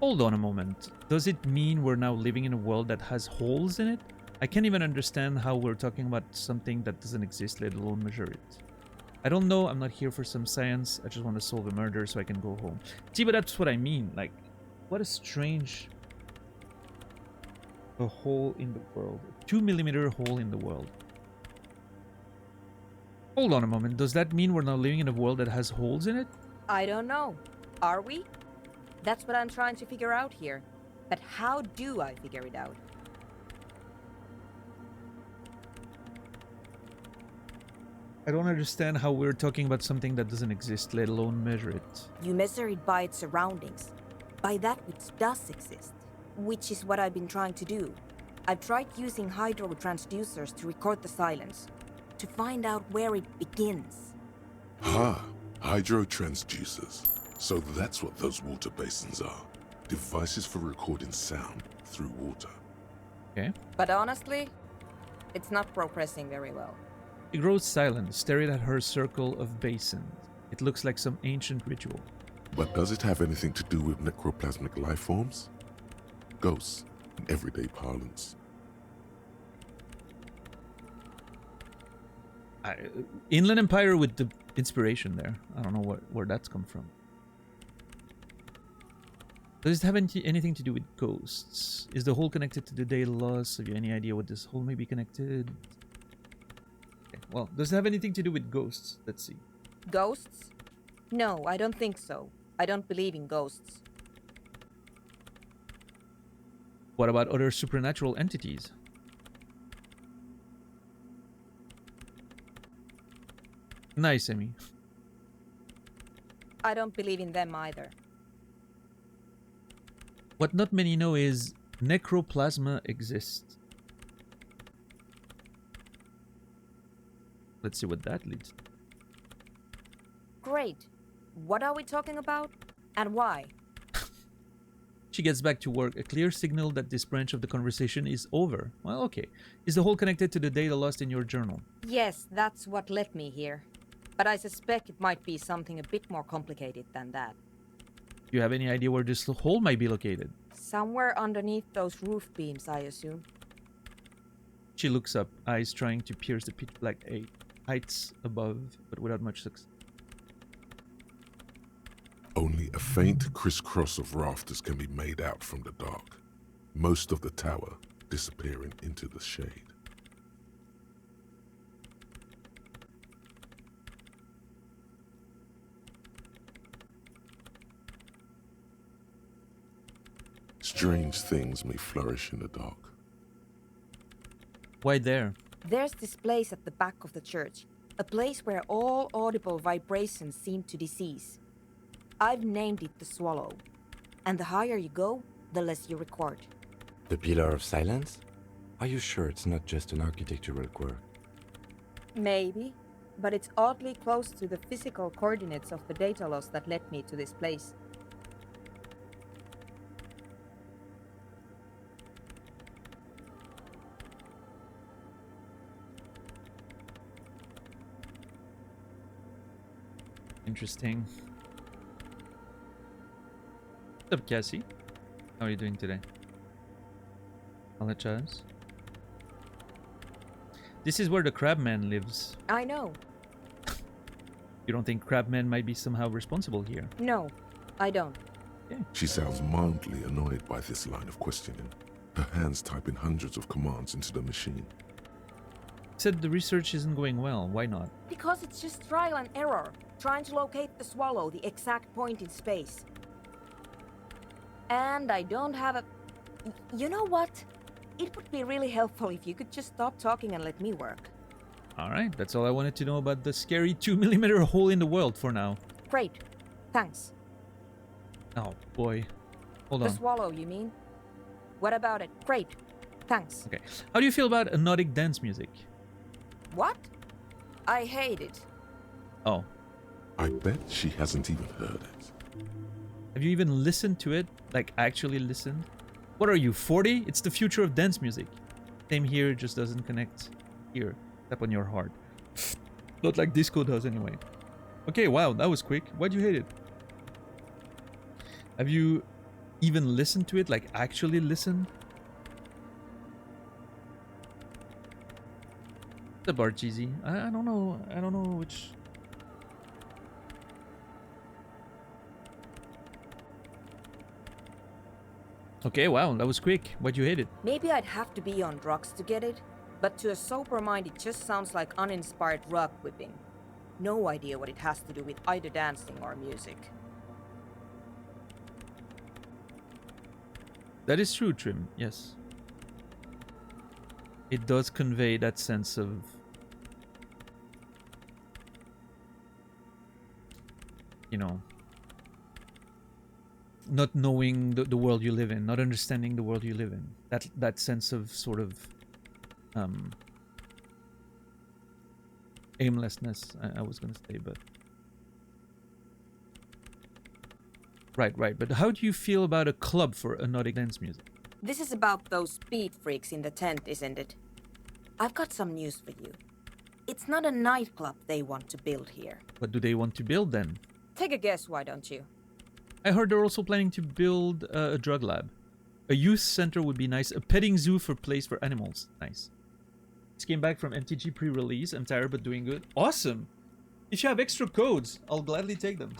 Hold on a moment. Does it mean we're now living in a world that has holes in it? I can't even understand how we're talking about something that doesn't exist, let alone measure it. I don't know, I'm not here for some science, I just want to solve a murder so I can go home. See, but that's what I mean, like, what a strange... A hole in the world. A 2mm hole in the world. Hold on a moment, does that mean we're now living in a world that has holes in it? I don't know. Are we? That's what I'm trying to figure out here. But how do I figure it out? I don't understand how we're talking about something that doesn't exist, let alone measure it. You measure it by its surroundings, by that which does exist, which is what I've been trying to do. I've tried using hydro transducers to record the silence, to find out where it begins. Hydro transducers. So that's what those water basins are. Devices for recording sound through water. Okay. But honestly, it's not progressing very well. She grows silent, staring at her circle of basins. It looks like some ancient ritual. But does it have anything to do with necroplasmic life forms? Ghosts, in everyday parlance. Inland Empire with the inspiration there. I don't know where that's come from. Does it have anything to do with ghosts? Is the hole connected to the data loss? Have you any idea what this hole may be connected? Okay, well, does it have anything to do with ghosts? Let's see. Ghosts? No, I don't think so. I don't believe in ghosts. What about other supernatural entities? Nice, Emmy. I don't believe in them either. What not many know is necroplasma exists. Let's see what that leads to. Great. What are we talking about? And why? She gets back to work, a clear signal that this branch of the conversation is over. Well, okay. Is the whole connected to the data lost in your journal? Yes, that's what led me here. But I suspect it might be something a bit more complicated than that. Do you have any idea where this hole might be located? Somewhere underneath those roof beams, I assume. She looks up, eyes trying to pierce the pitch black heights above, but without much success. Only a faint crisscross of rafters can be made out from the dark, most of the tower disappearing into the shade. Strange things may flourish in the dark. Why there? There's this place at the back of the church, a place where all audible vibrations seem to cease. I've named it the Swallow, and the higher you go, the less you record. The Pillar of Silence? Are you sure it's not just an architectural quirk? Maybe, but it's oddly close to the physical coordinates of the data loss that led me to this place. Interesting. What's up, Cassie? How are you doing today? Apologize. This is where the Crabman lives. I know. You don't think Crabman might be somehow responsible here? No, I don't. Okay. She sounds mildly annoyed by this line of questioning, her hands typing hundreds of commands into the machine. Said the research isn't going well. Why not? Because it's just trial and error, trying to locate the Swallow, the exact point in space. And I don't have a... You know what? It would be really helpful if you could just stop talking and let me work. Alright, that's all I wanted to know about the scary 2mm hole in the world for now. Great. Thanks. Oh boy. Hold The on. Swallow, you mean? What about it? Great. Thanks. Okay. How do you feel about hypnotic dance music? What? I hate it. Oh. I bet she hasn't even heard it. Have you even listened to it? Like, actually listened? What are you, 40? It's the future of dance music. Same here, just doesn't connect here. Tap on your heart. Not like disco does anyway. Okay, wow, that was quick. Why'd you hate it? Have you even listened to it? Like, actually listened? The bar cheesy. I don't know. I don't know which... Okay, wow, that was quick. Why'd you hate it? Maybe I'd have to be on drugs to get it, but to a sober mind it just sounds like uninspired rug whipping. No idea what it has to do with either dancing or music. That is true, Trim, yes. It does convey that sense of... You know... Not knowing the world you live in, not understanding the world you live in. That sense of sort of... aimlessness, I was gonna say, but... Right, but how do you feel about a club for hypnotic dance music? This is about those speed freaks in the tent, isn't it? I've got some news for you. It's not a nightclub they want to build here. What do they want to build then? Take a guess, why don't you? I heard they're also planning to build a drug lab. A youth center would be nice. A petting zoo for place for animals. Nice. Just came back from MTG pre-release. I'm tired but doing good. Awesome! If you have extra codes, I'll gladly take them.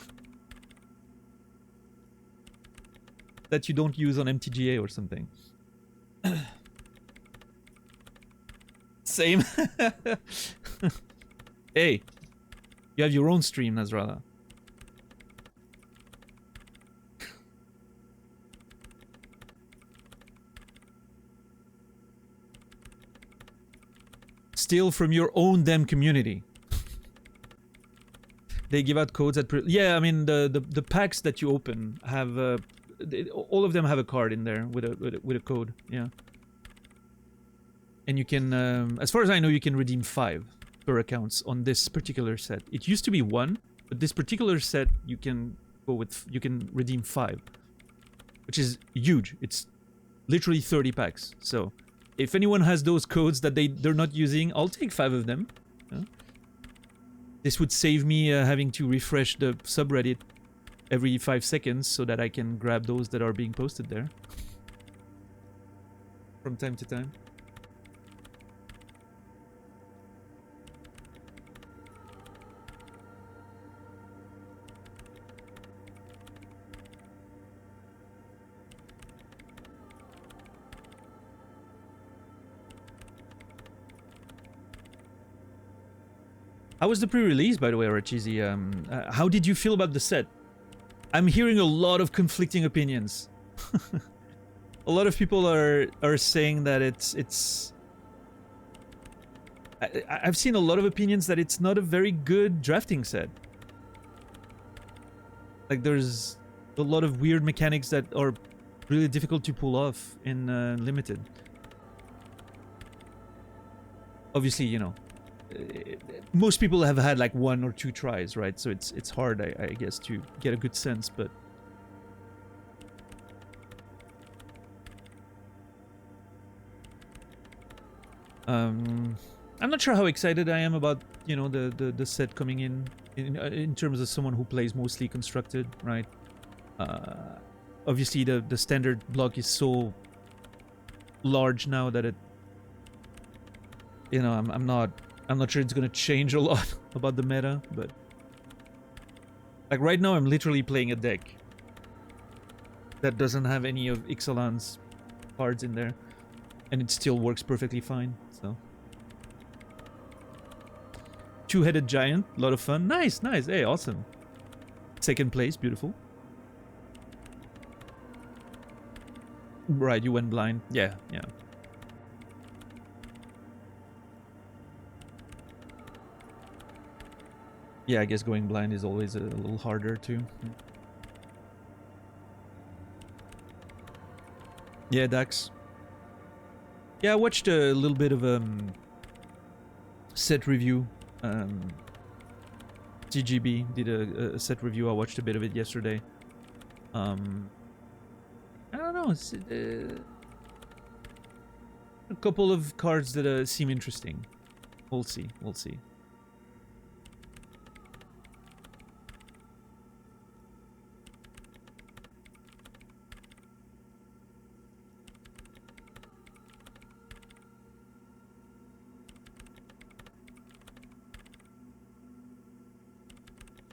That you don't use on MTGA or something. Same. Hey, you have your own stream, Nasrallah. steal from your own damn community. They give out codes at... yeah, I mean, the packs that you open have... all of them have a card in there with a code, yeah. And you can... as far as I know, you can redeem 5 per accounts on this particular set. It used to be 1, but this particular set, you can go with... you can redeem 5. Which is huge. It's literally 30 packs. So, if anyone has those codes that they're not using, I'll take 5 of them. Yeah. This would save me having to refresh the subreddit every 5 seconds so that I can grab those that are being posted there. From time to time. How was the pre-release, by the way, Rachizi? How did you feel about the set? I'm hearing a lot of conflicting opinions. A lot of people are saying that it's... I've seen a lot of opinions that it's not a very good drafting set. Like, there's a lot of weird mechanics that are really difficult to pull off in Limited. Obviously, you know, most people have had like 1 or 2 tries, right? So it's hard, I guess, to get a good sense, but... I'm not sure how excited I am about, you know, the set coming in terms of someone who plays mostly constructed, right? Obviously the standard block is so large now that it... you know, I'm not sure it's gonna change a lot about the meta, but... like, right now I'm literally playing a deck that doesn't have any of Ixalan's cards in there, and it still works perfectly fine, so... Two-headed giant, a lot of fun. Nice, nice, hey, awesome. Second place, beautiful. Right, you went blind. Yeah, yeah. Yeah, I guess going blind is always a little harder too. Yeah, Dax. Yeah, I watched a little bit of set review. TGB did a set review. I watched a bit of it yesterday. I don't know. It's, a couple of cards that seem interesting. We'll see. We'll see.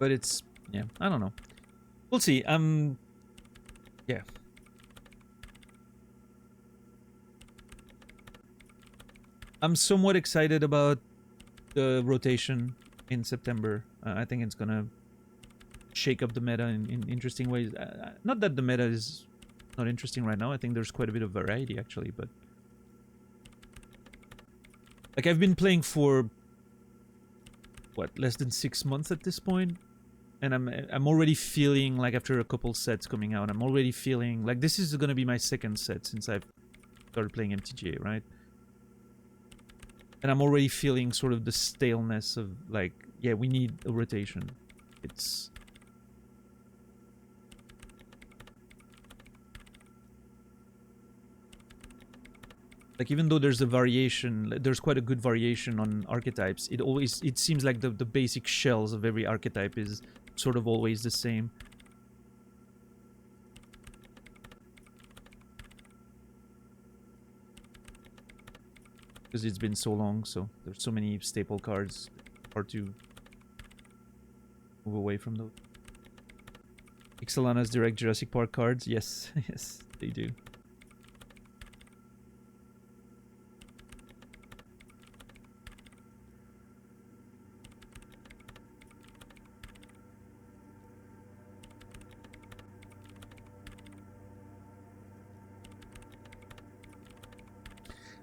But it's, yeah, I don't know. We'll see. Yeah. I'm somewhat excited about the rotation in September. I think it's gonna shake up the meta in interesting ways. Not that the meta is not interesting right now. I think there's quite a bit of variety, actually, but... like, I've been playing for... what, less than 6 months at this point? And I'm already feeling like, after a couple sets coming out, I'm already feeling like this is gonna be my second set since I've started playing MTGA, right? And I'm already feeling sort of the staleness of like, yeah, we need a rotation. It's... like, even though there's a variation, there's quite a good variation on archetypes, it seems like the basic shells of every archetype is sort of always the same. Because it's been so long, so there's so many staple cards, hard to move away from those. Ixalana's direct Jurassic Park cards, yes, yes, they do.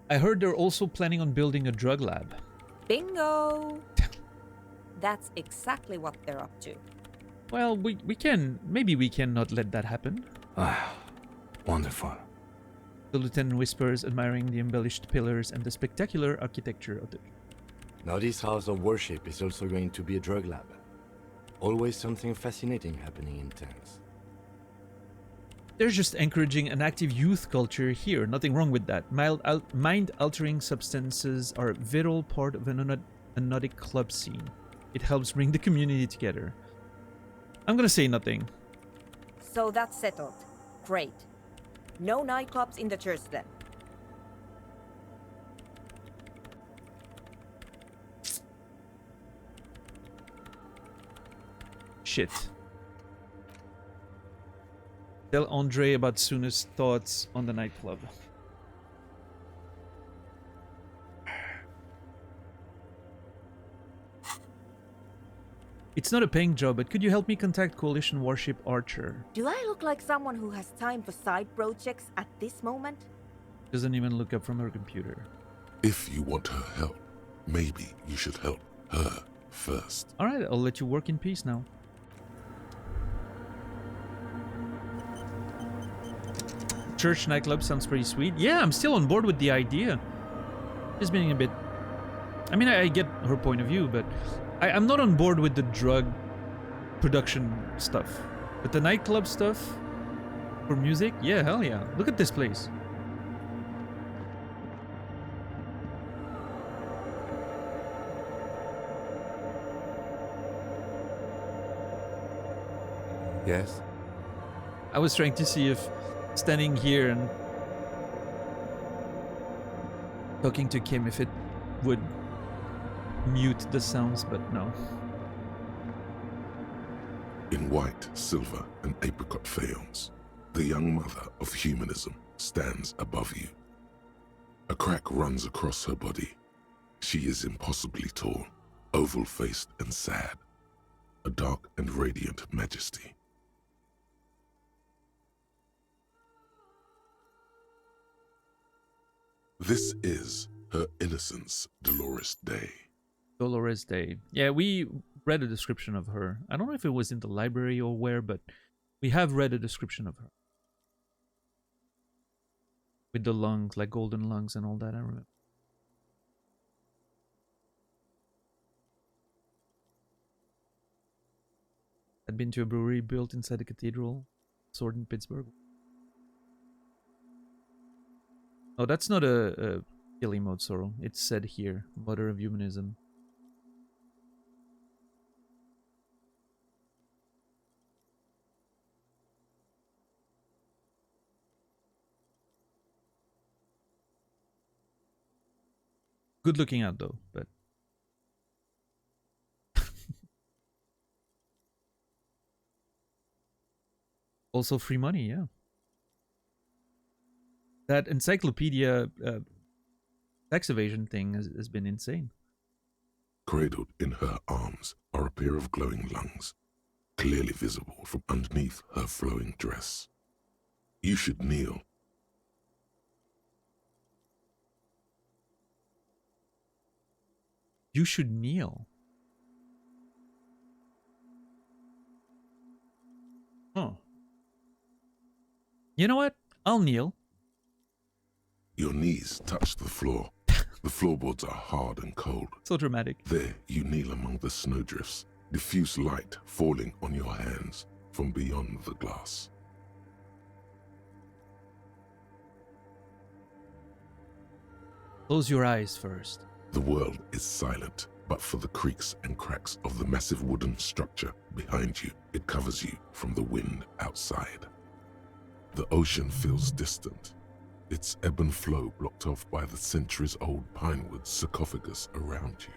I heard they're also planning on building a drug lab. Bingo! That's exactly what they're up to. Well, maybe we can not let that happen. Ah, wonderful. The lieutenant whispers, admiring the embellished pillars and the spectacular architecture of the... Now this house of worship is also going to be a drug lab. Always something fascinating happening in tents. They're just encouraging an active youth culture here. Nothing wrong with that. Mind-altering substances are a vital part of an hypnotic club scene. It helps bring the community together. I'm gonna say nothing. So that's settled. Great. No nightclubs in the church then. Shit. Tell Andre about Suna's thoughts on the nightclub. It's not a paying job, but could you help me contact Coalition Warship Archer? Do I look like someone who has time for side projects at this moment? Doesn't even look up from her computer. If you want her help, maybe you should help her first. Alright, I'll let you work in peace now. Church nightclub sounds pretty sweet. Yeah, I'm still on board with the idea. Just being a bit... I mean, I get her point of view, but I'm not on board with the drug production stuff. But the nightclub stuff for music, yeah, hell yeah. Look at this place. Yes? I was trying to see if standing here and talking to Kim, if it would mute the sounds, but no. In white, silver, and apricot faience, the young mother of humanism stands above you. A crack runs across her body. She is impossibly tall, oval-faced and sad, a dark and radiant majesty. This is her Innocence, Dolores Day. Dolores Day. Yeah, we read a description of her. I don't know if it was in the library or where, but we have read a description of her. With the lungs, like golden lungs and all that, I remember. I'd been to a brewery built inside the cathedral, sword in Pittsburgh. Oh, that's not a killing mode, Sorrel. It's said here, Mother of Humanism. Good looking out though, but also free money, yeah. That encyclopedia tax evasion thing has been insane. Cradled in her arms are a pair of glowing lungs, clearly visible from underneath her flowing dress. You should kneel. You should kneel. Huh. You know what? I'll kneel. Your knees touch the floor. The floorboards are hard and cold. So dramatic. There you kneel among the snowdrifts, diffuse light falling on your hands from beyond the glass. Close your eyes first. The world is silent, but for the creaks and cracks of the massive wooden structure behind you, it covers you from the wind outside. The ocean feels distant, its ebb and flow blocked off by the centuries-old pinewood sarcophagus around you.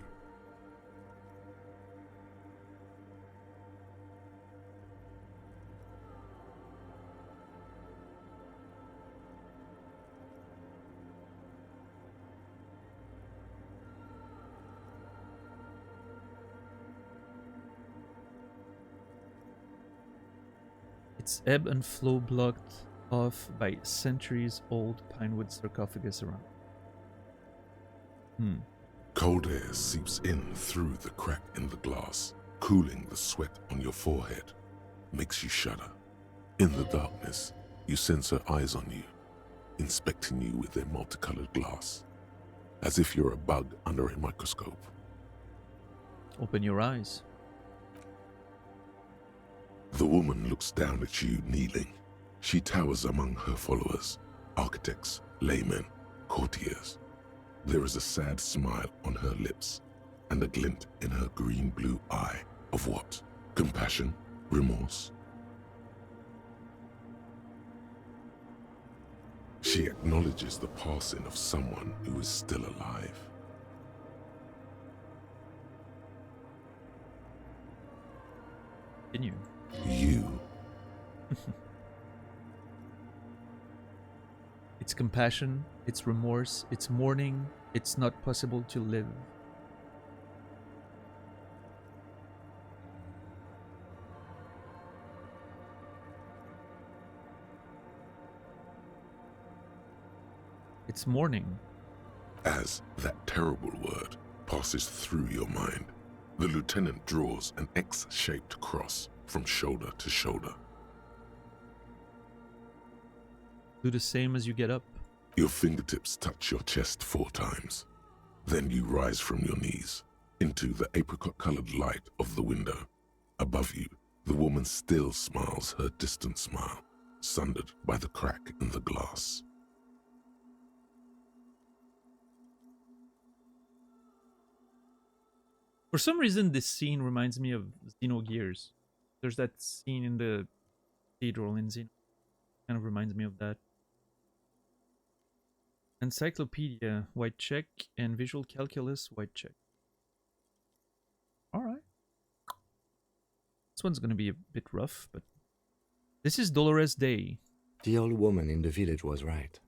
Its ebb and flow blocked off by centuries-old pinewood sarcophagus around. Cold air seeps in through the crack in the glass, cooling the sweat on your forehead. Makes you shudder. In the darkness, you sense her eyes on you, inspecting you with their multicolored glass, as if you're a bug under a microscope. Open your eyes. The woman looks down at you kneeling. She towers among her followers, architects, laymen, courtiers. There is a sad smile on her lips and a glint in her green-blue eye of what? Compassion? Remorse? She acknowledges the passing of someone who is still alive. Continue. You. It's compassion, it's remorse, it's mourning, it's not possible to live. It's mourning. As that terrible word passes through your mind, the lieutenant draws an X-shaped cross from shoulder to shoulder. Do the same as you get up. Your fingertips touch your chest 4 times. Then you rise from your knees into the apricot-colored light of the window. Above you, the woman still smiles her distant smile, sundered by the crack in the glass. For some reason, this scene reminds me of Xenogears. There's that scene in the cathedral in Xeno. Kind of reminds me of that. Encyclopedia, white check, and visual calculus, white check. Alright. This one's gonna be a bit rough, but... This is Dolores Day. The old woman in the village was right.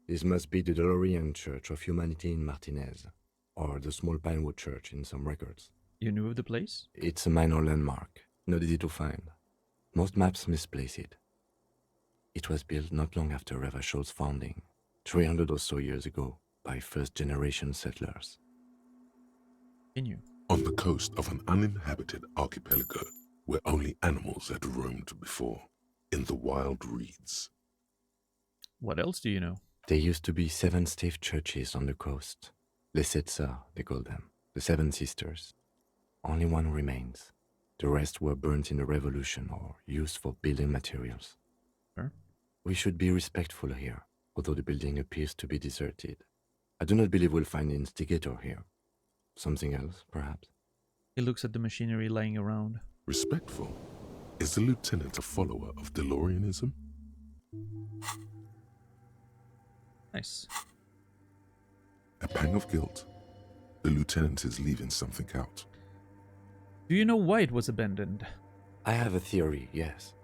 This must be the Delorean Church of Humanity in Martinez, or the small Pinewood Church in some records. You knew of the place? It's a minor landmark, not easy to find. Most maps misplace it. It was built not long after Ravachol's founding, 300 or so years ago, by first-generation settlers. Continue. On the coast of an uninhabited archipelago where only animals had roamed before, in the wild reeds. What else do you know? There used to be 7 stave churches on the coast. Lesetsa, they call them, the 7 Sisters. Only one remains. The rest were burnt in the revolution or used for building materials. Sure. We should be respectful here, although the building appears to be deserted. I do not believe we'll find the instigator here. Something else, perhaps? He looks at the machinery lying around. Respectful? Is the lieutenant a follower of DeLoreanism? Nice. A pang of guilt. The lieutenant is leaving something out. Do you know why it was abandoned? I have a theory, yes.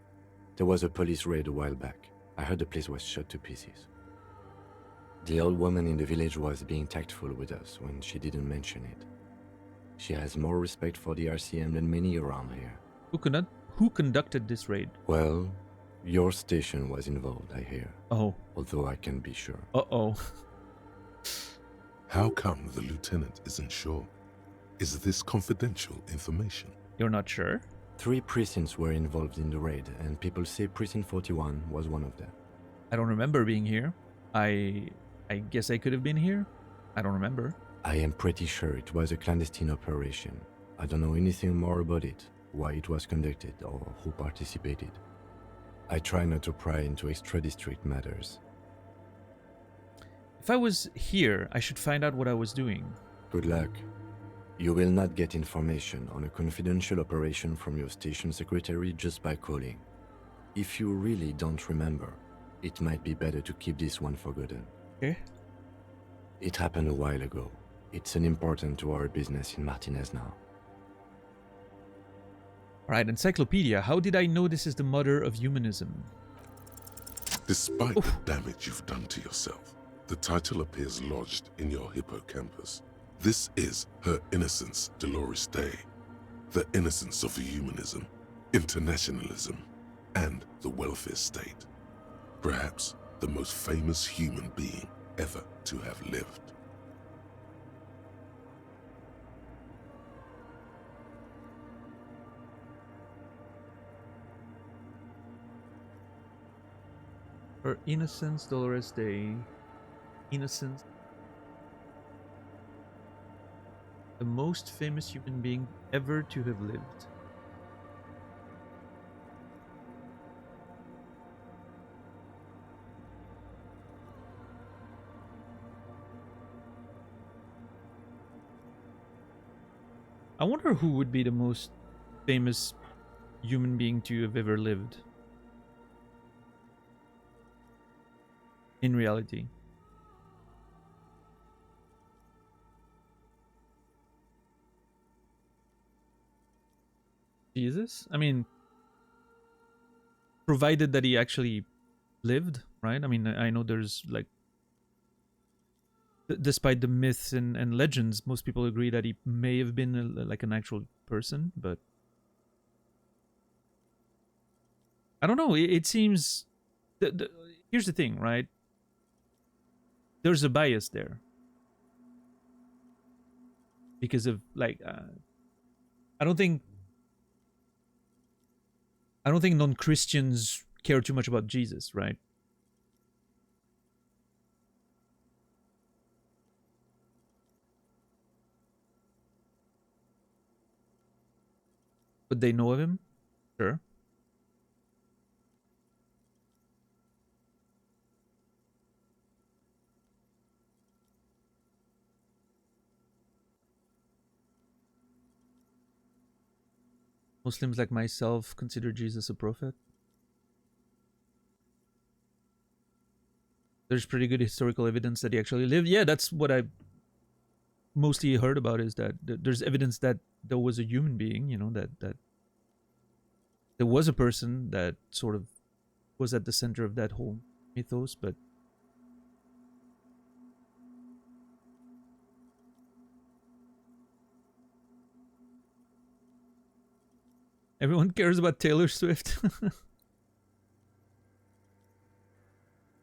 There was a police raid a while back. I heard the place was shot to pieces. The old woman in the village was being tactful with us when she didn't mention it. She has more respect for the RCM than many around here. Who conducted this raid? Well, your station was involved, I hear. Oh. Although I can't be sure. Uh-oh. How come the lieutenant isn't sure? Is this confidential information? You're not sure? 3 precincts were involved in the raid, and people say Precinct 41 was one of them. I don't remember being here. I guess I could have been here. I don't remember. I am pretty sure it was a clandestine operation. I don't know anything more about it, why it was conducted, or who participated. I try not to pry into extra-district matters. If I was here, I should find out what I was doing. Good luck. You will not get information on a confidential operation from your station secretary just by calling. If you really don't remember, it might be better to keep this one forgotten. Okay. It happened a while ago. It's unimportant to our business in Martinez now. Alright, Encyclopedia. How did I know this is the mother of humanism? Despite the damage you've done to yourself, the title appears lodged in your hippocampus. This is her Innocence, Dolores Day. The innocence of humanism, internationalism, and the welfare state. Perhaps the most famous human being ever to have lived. Or Innocence, Dolores Day. Innocence. The most famous human being ever to have lived. I wonder who would be the most famous human being to have ever lived. In reality. Jesus? I mean, provided that he actually lived, right? I mean, I know there's like, despite the myths and legends, most people agree that he may have been like an actual person, but I don't know. It seems. Here's the thing, right? There's a bias there because of like, I don't think non-Christians care too much about Jesus, right? But they know of him, sure. Muslims like myself consider Jesus a prophet. There's pretty good historical evidence that he actually lived. Yeah, that's what I mostly heard about, is that there's evidence that there was a human being, you know, that there was a person that sort of was at the center of that whole mythos, but everyone cares about Taylor Swift.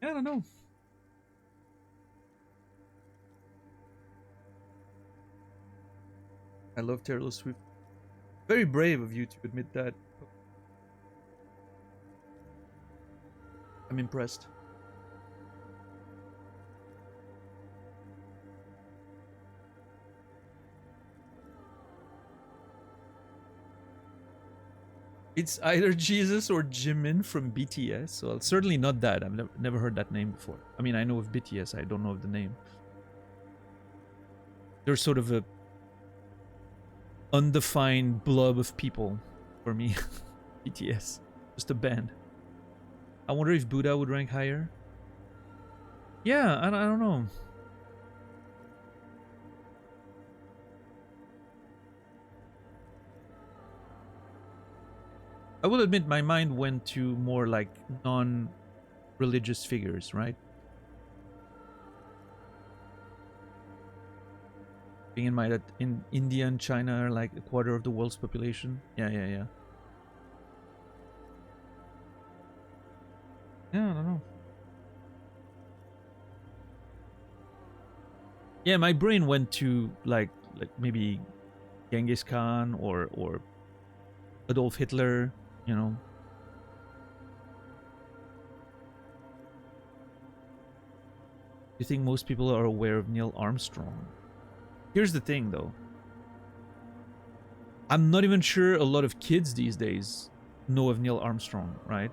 Yeah, I don't know. I love Taylor Swift. Very brave of you to admit that. I'm impressed. It's either Jesus or Jimin from BTS. Well, certainly not that. I've never heard that name before. I mean, I know of BTS. I don't know of the name. They're sort of a undefined blob of people for me. BTS. Just a band. I wonder if Buddha would rank higher. Yeah, I don't know. I will admit my mind went to more like non-religious figures, right? Being in mind that in India and China are like a quarter of the world's population. Yeah. Yeah, I don't know. Yeah, my brain went to like maybe Genghis Khan or Adolf Hitler, you know. Do you think most people are aware of Neil Armstrong? Here's the thing, though. I'm not even sure a lot of kids these days know of Neil Armstrong, right?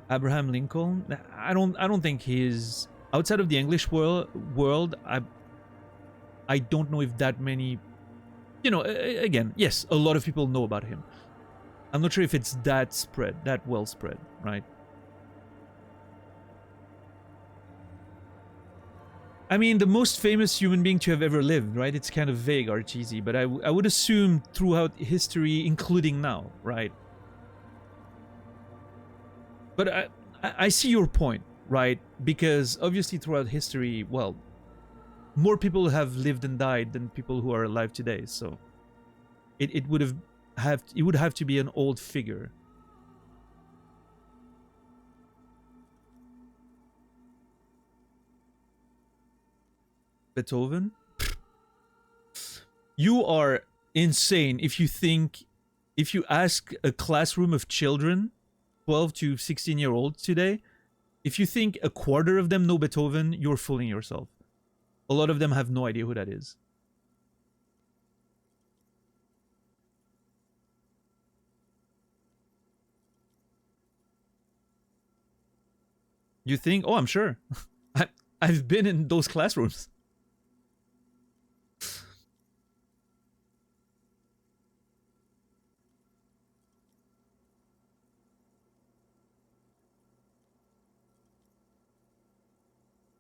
Abraham Lincoln. I don't think he's outside of the English world. I don't know if that many. You know, again, yes, a lot of people know about him. I'm not sure if it's that well spread, right? I mean, the most famous human being to have ever lived, right? It's kind of vague or cheesy, but I would assume throughout history, including now, right? But I see your point, right? Because obviously throughout history, well, more people have lived and died than people who are alive today, so it would have to be an old figure. Beethoven? You are insane if you think if you ask a classroom of children, 12 to 16-year-olds today, if you think a quarter of them know Beethoven, you're fooling yourself. A lot of them have no idea who that is. You think, oh, I'm sure. I've been in those classrooms.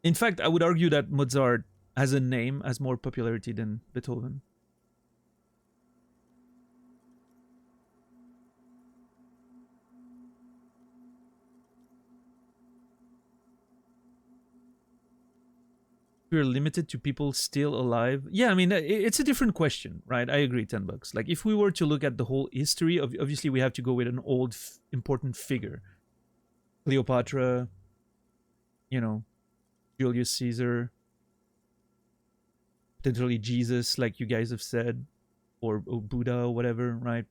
In fact, I would argue that Mozart as a name has more popularity than Beethoven. We're limited to people still alive. Yeah, I mean, it's a different question, right? I agree, $10. Like, if we were to look at the whole history of, obviously, we have to go with an old, important figure. Cleopatra, you know, Julius Caesar, potentially Jesus, like you guys have said, or Buddha or whatever, right?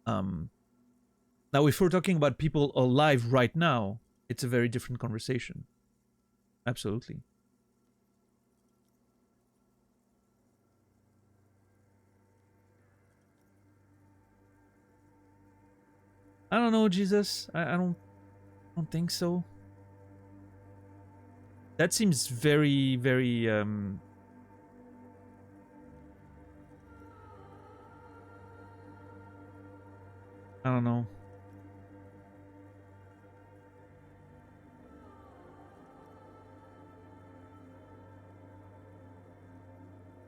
Now, if we're talking about people alive right now, it's a very different conversation. Absolutely. I don't know, Jesus. I don't think so. That seems very, very I don't know.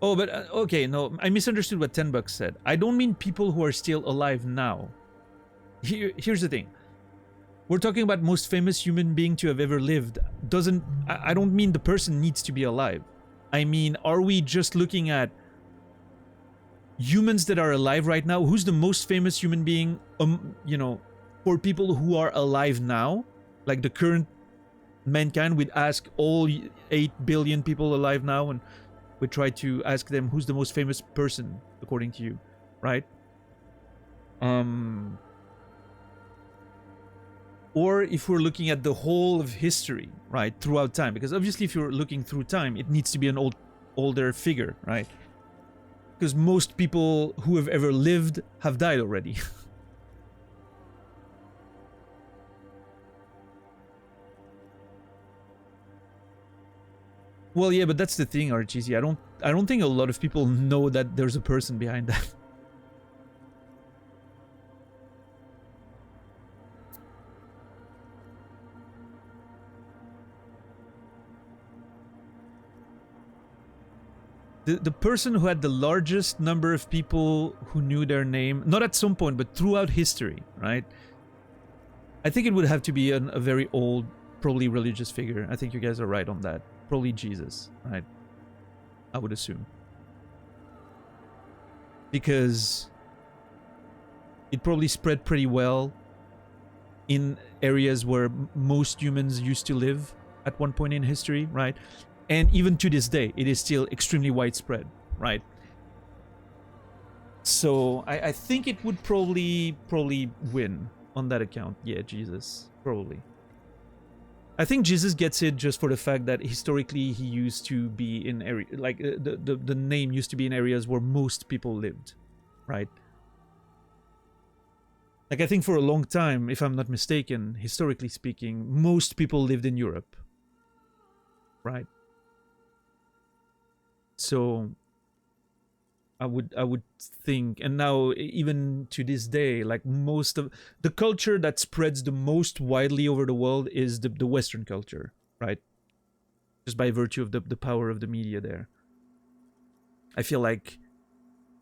Oh, but okay, no, I misunderstood what $10 said. I don't mean people who are still alive now. Here's the thing. We're talking about most famous human being to have ever lived. I don't mean the person needs to be alive. I mean, are we just looking at humans that are alive right now? Who's the most famous human being, you know, for people who are alive now? Like the current mankind, we'd ask all 8 billion people alive now, and we try to ask them who's the most famous person according to you, right? Or if we're looking at the whole of history, right, throughout time, because obviously if you're looking through time, it needs to be an older figure, right? Because most people who have ever lived have died already. Well, yeah, but that's the thing, RGZ. I don't think a lot of people know that there's a person behind that. The person who had the largest number of people who knew their name, not at some point, but throughout history, right? I think it would have to be a very old, probably religious figure. I think you guys are right on that. Probably Jesus, right? I would assume. Because it probably spread pretty well in areas where most humans used to live at one point in history, right? And even to this day, it is still extremely widespread, right? So I think it would probably win on that account. Yeah, Jesus, probably. I think Jesus gets it just for the fact that historically he used to be in area, like the name used to be in areas where most people lived, right? Like I think for a long time, if I'm not mistaken, historically speaking, most people lived in Europe, right? So I would think, and now even to this day, like most of the culture that spreads the most widely over the world is the Western culture, right? Just by virtue of the power of the media there. I feel like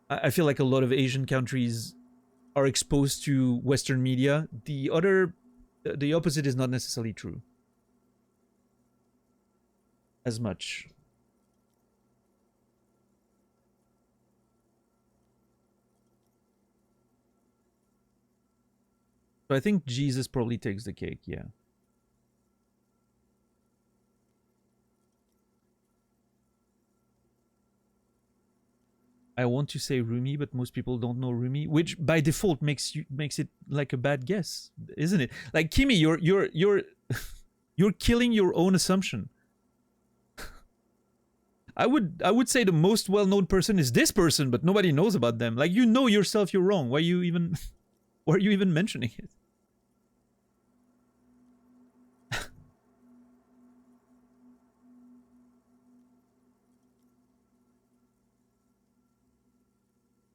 a lot of Asian countries are exposed to Western media. The opposite is not necessarily true as much. So I think Jesus probably takes the cake, yeah. I want to say Rumi, but most people don't know Rumi, which by default makes it like a bad guess, isn't it? Like Kimi, you're you're killing your own assumption. I would say the most well-known person is this person, but nobody knows about them. Like, you know yourself you're wrong. Why are you even mentioning it?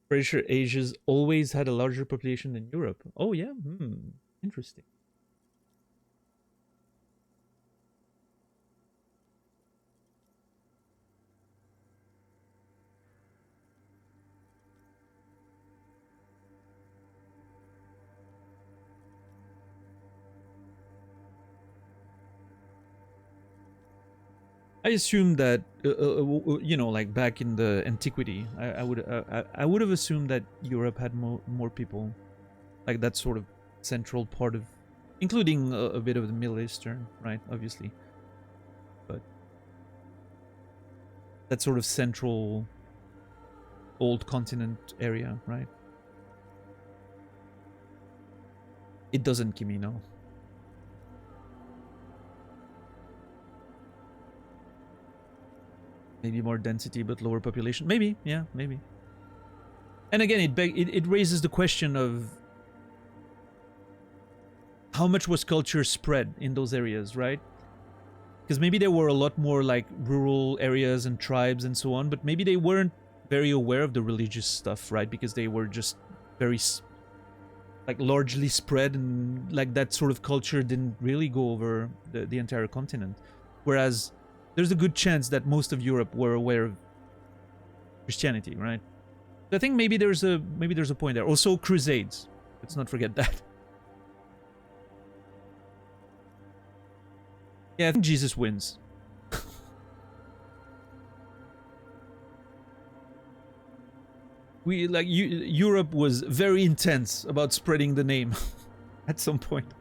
Pretty sure Asia's always had a larger population than Europe. Oh yeah, interesting. I assume that you know, like back in the antiquity, I would have assumed that Europe had more people, like that sort of central part of, including a bit of the Middle Eastern, right? Obviously, but that sort of central old continent area, right? It doesn't, Kimi, no. Maybe more density but lower population. Maybe, yeah, maybe. And again, it raises the question of how much was culture spread in those areas, right? Because maybe there were a lot more like rural areas and tribes and so on, but maybe they weren't very aware of the religious stuff, right? Because they were just very like largely spread, and like that sort of culture didn't really go over the entire continent. Whereas there's a good chance that most of Europe were aware of Christianity, right? So I think maybe there's a point there. Also, Crusades. Let's not forget that. Yeah, I think Jesus wins. Europe was very intense about spreading the name at some point.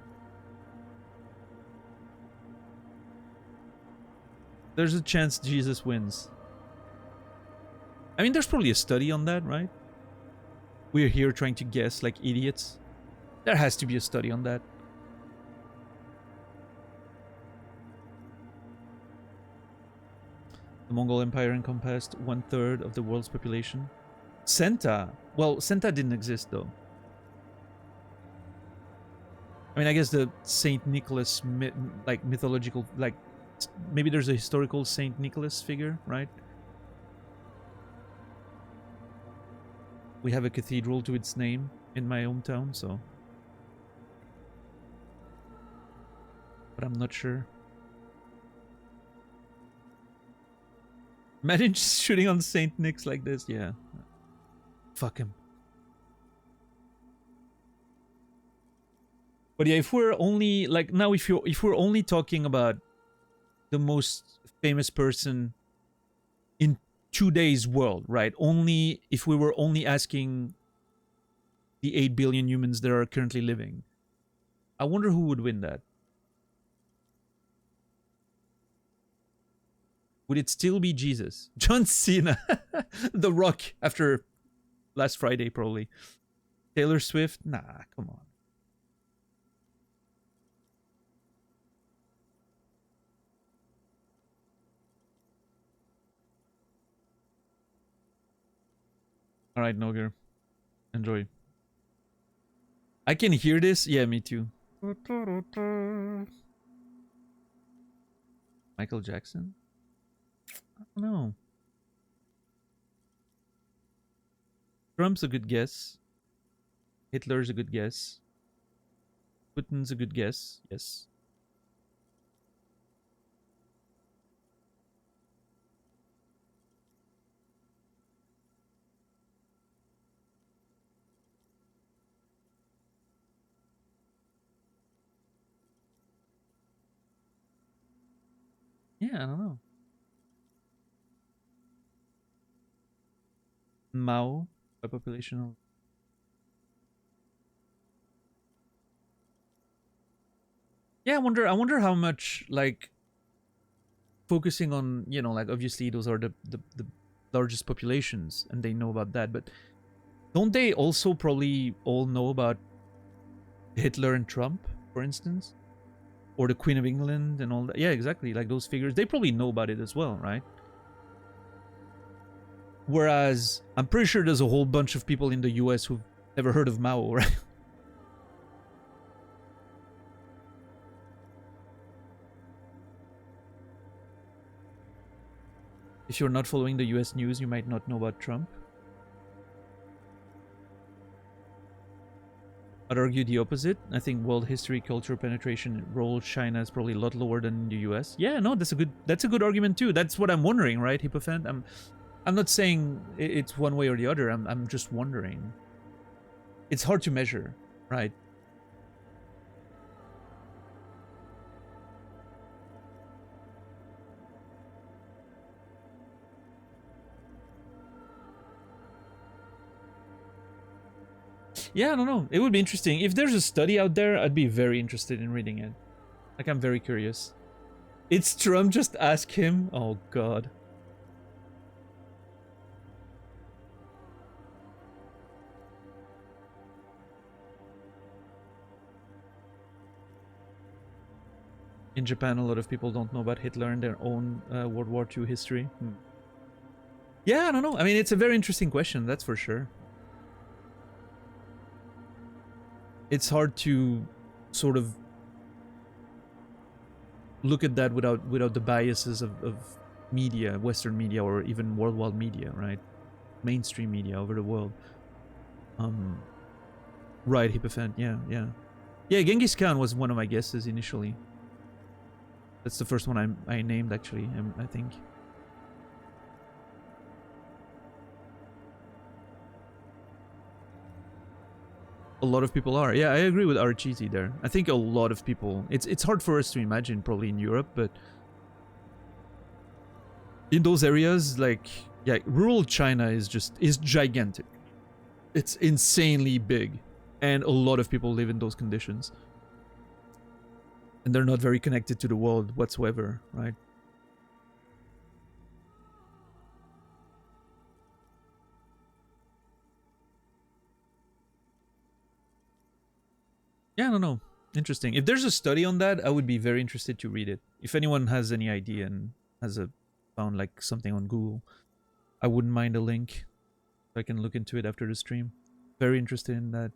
There's a chance Jesus wins. I mean, there's probably a study on that, right? We're here trying to guess like idiots. There has to be a study on that. The Mongol Empire encompassed 1/3 of the world's population. Senta. Well, Senta didn't exist though. I mean, I guess the Saint Nicholas like mythological, like maybe there's a historical Saint Nicholas figure, right? We have a cathedral to its name in my hometown, so. But I'm not sure. Imagine just shooting on Saint Nick's like this, yeah. Fuck him. But yeah, if we're only like now, if we're only talking about the most famous person in today's world, right? Only if we were only asking the 8 billion humans that are currently living, I wonder who would win that. Would it still be Jesus? John Cena? The Rock after last Friday, probably. Taylor Swift? Nah, come on. All right, Noger. Enjoy. I can hear this. Yeah, me too. Michael Jackson? I don't know. Trump's a good guess. Hitler's a good guess. Putin's a good guess. Yes. Yeah, I don't know. Mao, by population of... Yeah, I wonder how much, like, focusing on, you know, like, obviously those are the largest populations, and they know about that. But don't they also probably all know about Hitler and Trump, for instance? Or the Queen of England and all that? Yeah, exactly. Like those figures. They probably know about it as well, right? Whereas, I'm pretty sure there's a whole bunch of people in the US who've never heard of Mao, right? If you're not following the US news, you might not know about Trump. I'd argue the opposite. I think world history, culture, penetration role China is probably a lot lower than the US. Yeah, no, that's a good argument too. That's what I'm wondering, right, Hippofant? I'm not saying it's one way or the other. I'm just wondering. It's hard to measure, right? Yeah, I don't know. It would be interesting. If there's a study out there, I'd be very interested in reading it. Like, I'm very curious. It's Trump, just ask him. Oh, God. In Japan, a lot of people don't know about Hitler and their own World War II history. Yeah, I don't know. I mean, it's a very interesting question, that's for sure. It's hard to sort of look at that without the biases of media, Western media, or even worldwide media, right? Mainstream media over the world. Right, Hippofant, yeah. Yeah, Genghis Khan was one of my guesses initially. That's the first one I named, actually, I think. A lot of people are. Yeah, I agree with Archeesy there. I think a lot of people... It's hard for us to imagine, probably in Europe, but... in those areas, like... yeah, rural China is gigantic. It's insanely big. And a lot of people live in those conditions. And they're not very connected to the world whatsoever, right? Yeah, I don't know. Interesting. If there's a study on that, I would be very interested to read it. If anyone has any idea and has found like something on Google, I wouldn't mind a link. I can look into it after the stream. Very interested in that.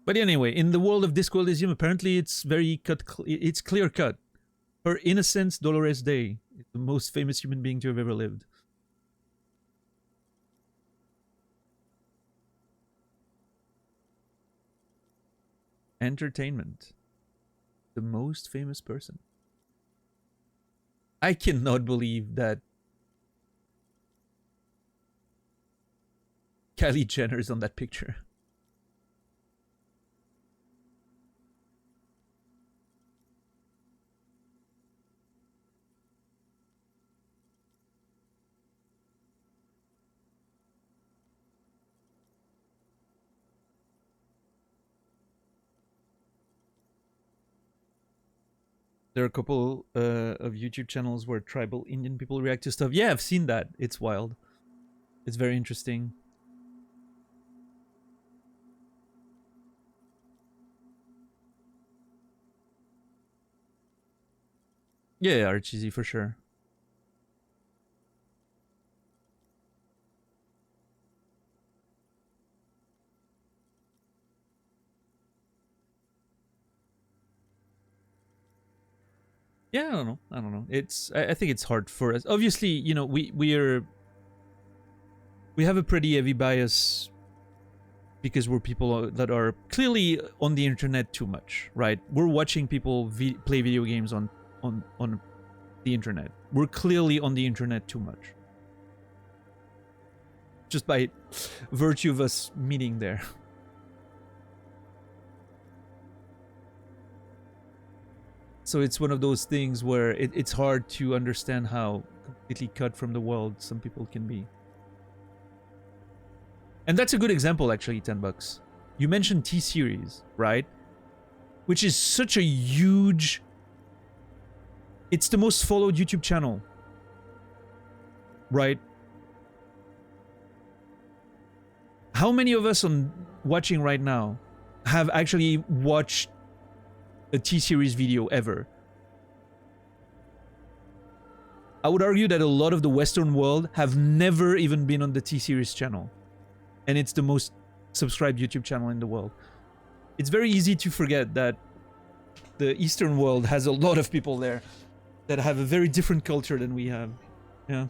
But anyway, in the world of Disco Elysium, apparently it's very it's clear cut. Her Innocence, Dolores Day is the most famous human being to have ever lived. Entertainment. The most famous person. I cannot believe that Kylie Jenner is on that picture. There are a couple of YouTube channels where tribal Indian people react to stuff. Yeah, I've seen that. It's wild. It's very interesting. Yeah, Archeesy for sure. Yeah, I don't know. I think it's hard for us. Obviously, you know, we have a pretty heavy bias because we're people that are clearly on the internet too much, right? We're watching people play video games on the internet. We're clearly on the internet too much. Just by virtue of us meeting there. So it's one of those things where it's hard to understand how completely cut from the world some people can be. And that's a good example, actually, 10 bucks. You mentioned T-Series, right? Which is such a huge... It's the most followed YouTube channel. right? How many of us watching right now have actually watched a T-series video ever? I would argue that a lot of the Western world have never even been on the T-series channel. And it's the most subscribed YouTube channel in the world. It's very easy to forget that the Eastern world has a lot of people there that have a very different culture than we have. Yeah.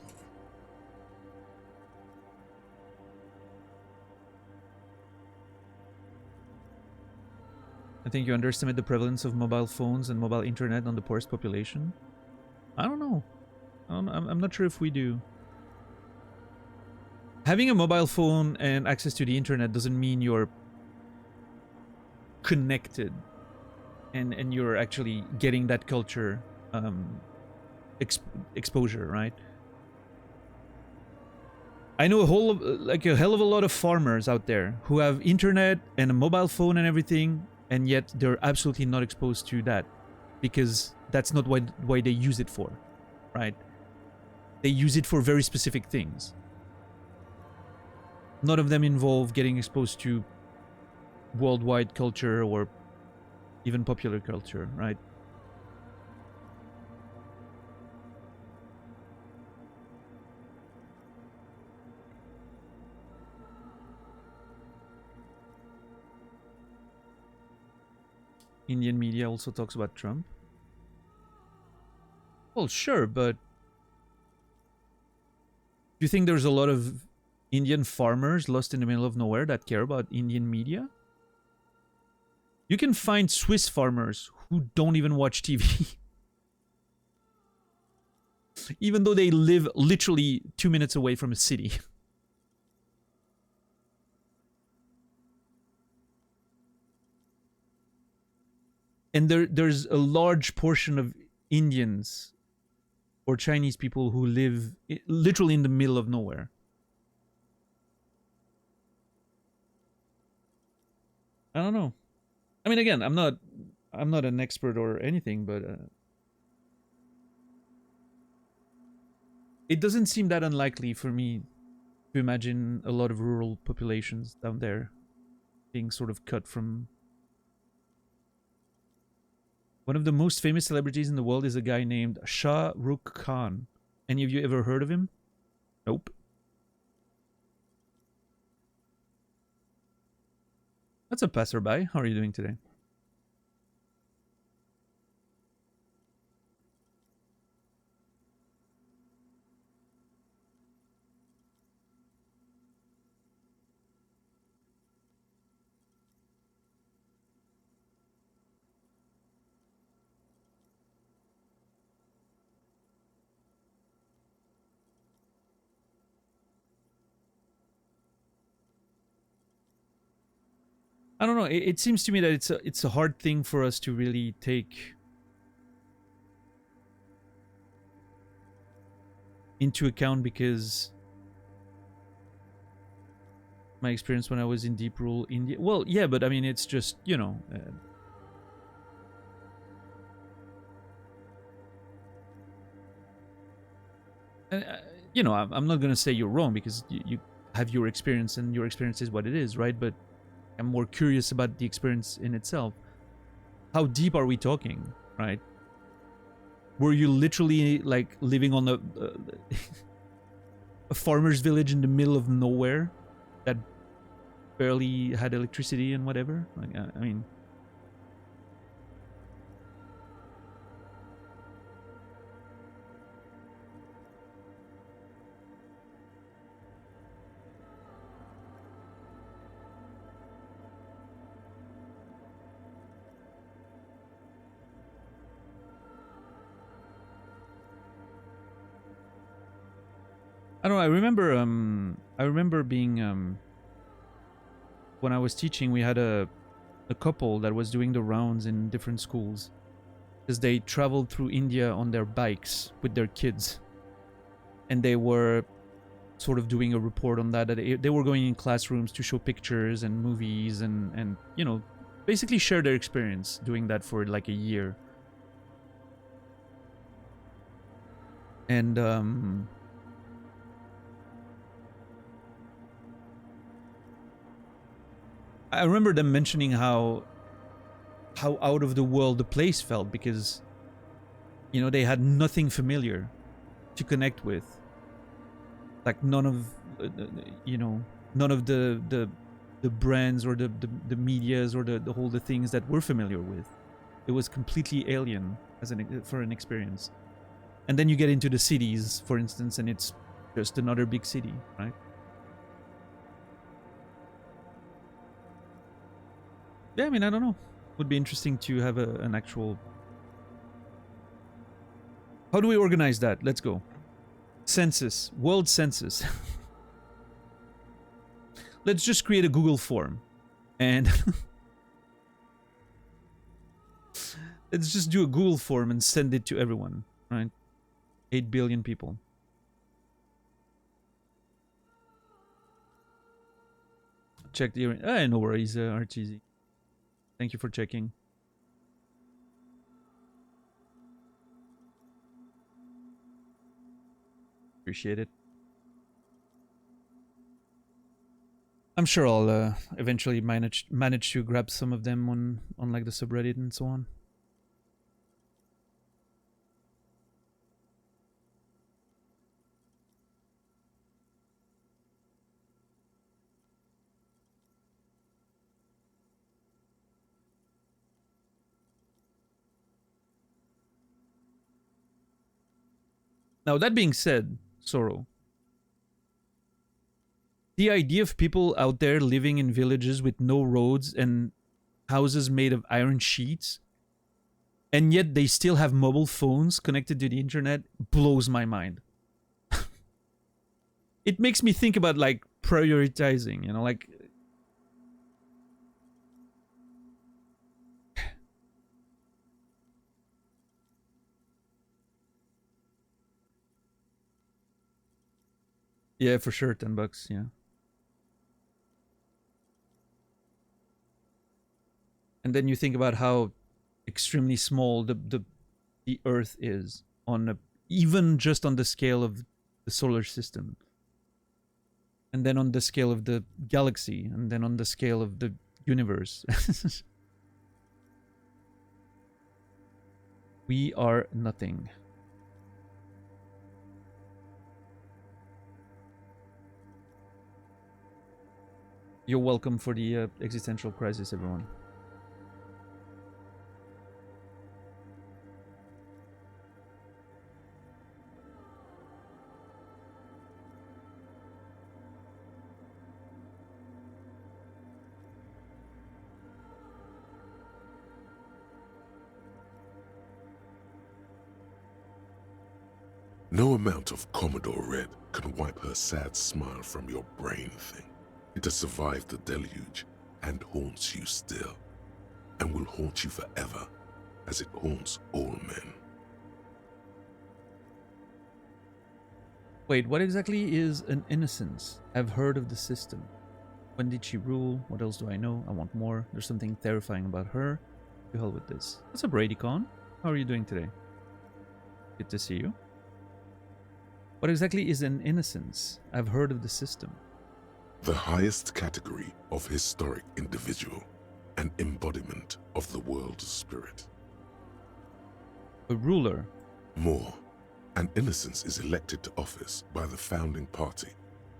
I think you underestimate the prevalence of mobile phones and mobile internet on the poorest population. I don't know. I'm not sure if we do. Having a mobile phone and access to the internet doesn't mean you're connected and you're actually getting that culture exposure, right? I know a hell of a lot of farmers out there who have internet and a mobile phone and everything, and yet they're absolutely not exposed to that because that's not why they use it for, right? They use it for very specific things. None of them involve getting exposed to worldwide culture or even popular culture, right? Indian media also talks about Trump. Well, sure, but do you think there's a lot of Indian farmers lost in the middle of nowhere that care about Indian media? You can find Swiss farmers who don't even watch TV. Even though they live literally 2 minutes away from a city. And there's a large portion of Indians or Chinese people who live literally in the middle of nowhere. I don't know. I mean, again, I'm not an expert or anything, but it doesn't seem that unlikely for me to imagine a lot of rural populations down there being sort of cut from. One of the most famous celebrities in the world is a guy named Shah Rukh Khan. Any of you ever heard of him? Nope. That's a passerby. How are you doing today? I don't know. It seems to me that it's a hard thing for us to really take into account because my experience when I was in deep rural India. Well, yeah, but I mean, it's just, you know. You know, I'm not going to say you're wrong because you have your experience and your experience is what it is, right? But I'm more curious about the experience in itself. How deep are we talking, right? Were you literally like living on a farmer's village in the middle of nowhere that barely had electricity and whatever? Like, I mean, I don't know. I remember being when I was teaching, we had a couple that was doing the rounds in different schools because they traveled through India on their bikes with their kids, and they were sort of doing a report on that. They were going in classrooms to show pictures and movies and you know, basically share their experience doing that for like a year. And I remember them mentioning how out of the world the place felt, because you know they had nothing familiar to connect with, like none of you know, none of the brands or the medias or the whole the things that we're familiar with. It was completely alien as for an experience. And then you get into the cities, for instance, and it's just another big city, right? Yeah, I mean, I don't know. Would be interesting to have an actual... How do we organize that? Let's go. Census. World census. Let's just create a Google form. And... let's just do a Google form and send it to everyone, right? 8 billion people. Check the... no worries, RTZ. Thank you for checking. Appreciate it. I'm sure I'll eventually manage to grab some of them on like the subreddit and so on. Now, that being said, Sorrow, the idea of people out there living in villages with no roads and houses made of iron sheets, and yet they still have mobile phones connected to the internet, blows my mind. It makes me think about, like, prioritizing, you know, like... Yeah, for sure, $10, yeah. And then you think about how extremely small the Earth is on a, even just on the scale of the solar system, and then on the scale of the galaxy, and then on the scale of the universe. We are nothing. You're welcome for the existential crisis, everyone. No amount of Commodore Red can wipe her sad smile from your brain thing. It has survived the deluge and haunts you still, and will haunt you forever, as it haunts all men. Wait, what exactly is an Innocence? I've heard of the system. When did she rule? What else do I know? I want more. There's something terrifying about her. To hell with this. What's up, BradyCon? How are you doing today? Good to see you. What exactly is an Innocence? I've heard of the system. The highest category of historic individual, an embodiment of the world's spirit. A ruler. More, an Innocence is elected to office by the founding party,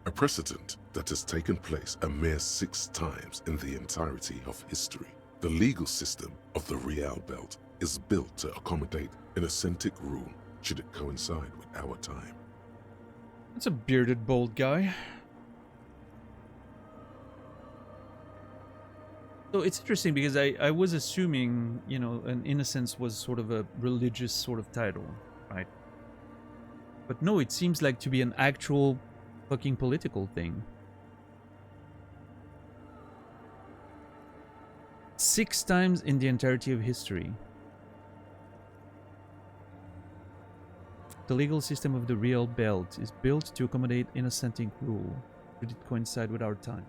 a precedent that has taken place a mere 6 times in the entirety of history. The legal system of the Real Belt is built to accommodate Innocentic rule should it coincide with our time. That's a bearded, bold guy. So it's interesting because I was assuming, you know, an Innocence was sort of a religious sort of title, right? But no, it seems like to be an actual fucking political thing. 6 times in the entirety of history. The legal system of the Real Belt is built to accommodate Innocentic rule. Should it coincide with our time?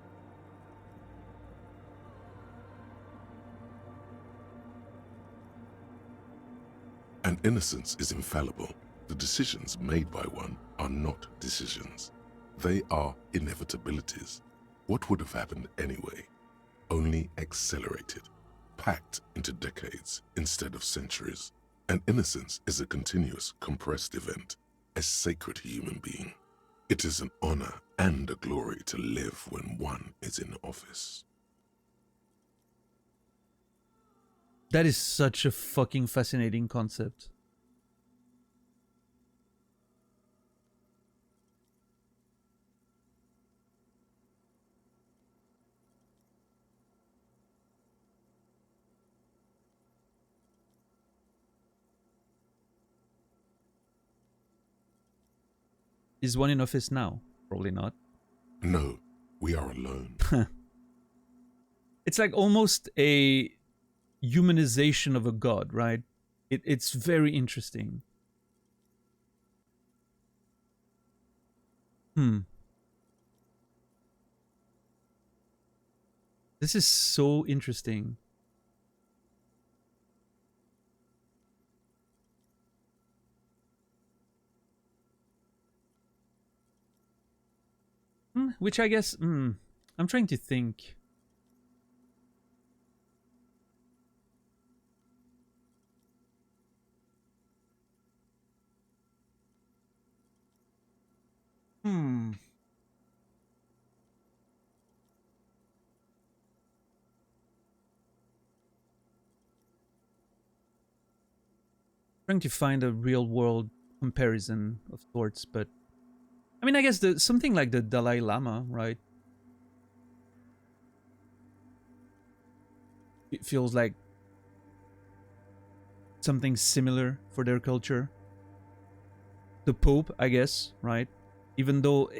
An Innocence is infallible. The decisions made by one are not decisions. They are inevitabilities. What would have happened anyway? only accelerated, packed into decades instead of centuries. And innocence is a continuous, compressed event, a sacred human being. It is an honor and a glory to live when one is in office. That is such a fucking fascinating concept. Is one in office now? Probably not. No, we are alone. It's like almost a humanization of a god, right? It's very interesting. This is so interesting. Which I guess, I'm trying to think. Trying to find a real world comparison of sorts, but I mean, I guess something like the Dalai Lama, right? It feels like something similar for their culture. The Pope, I guess, right? Even though,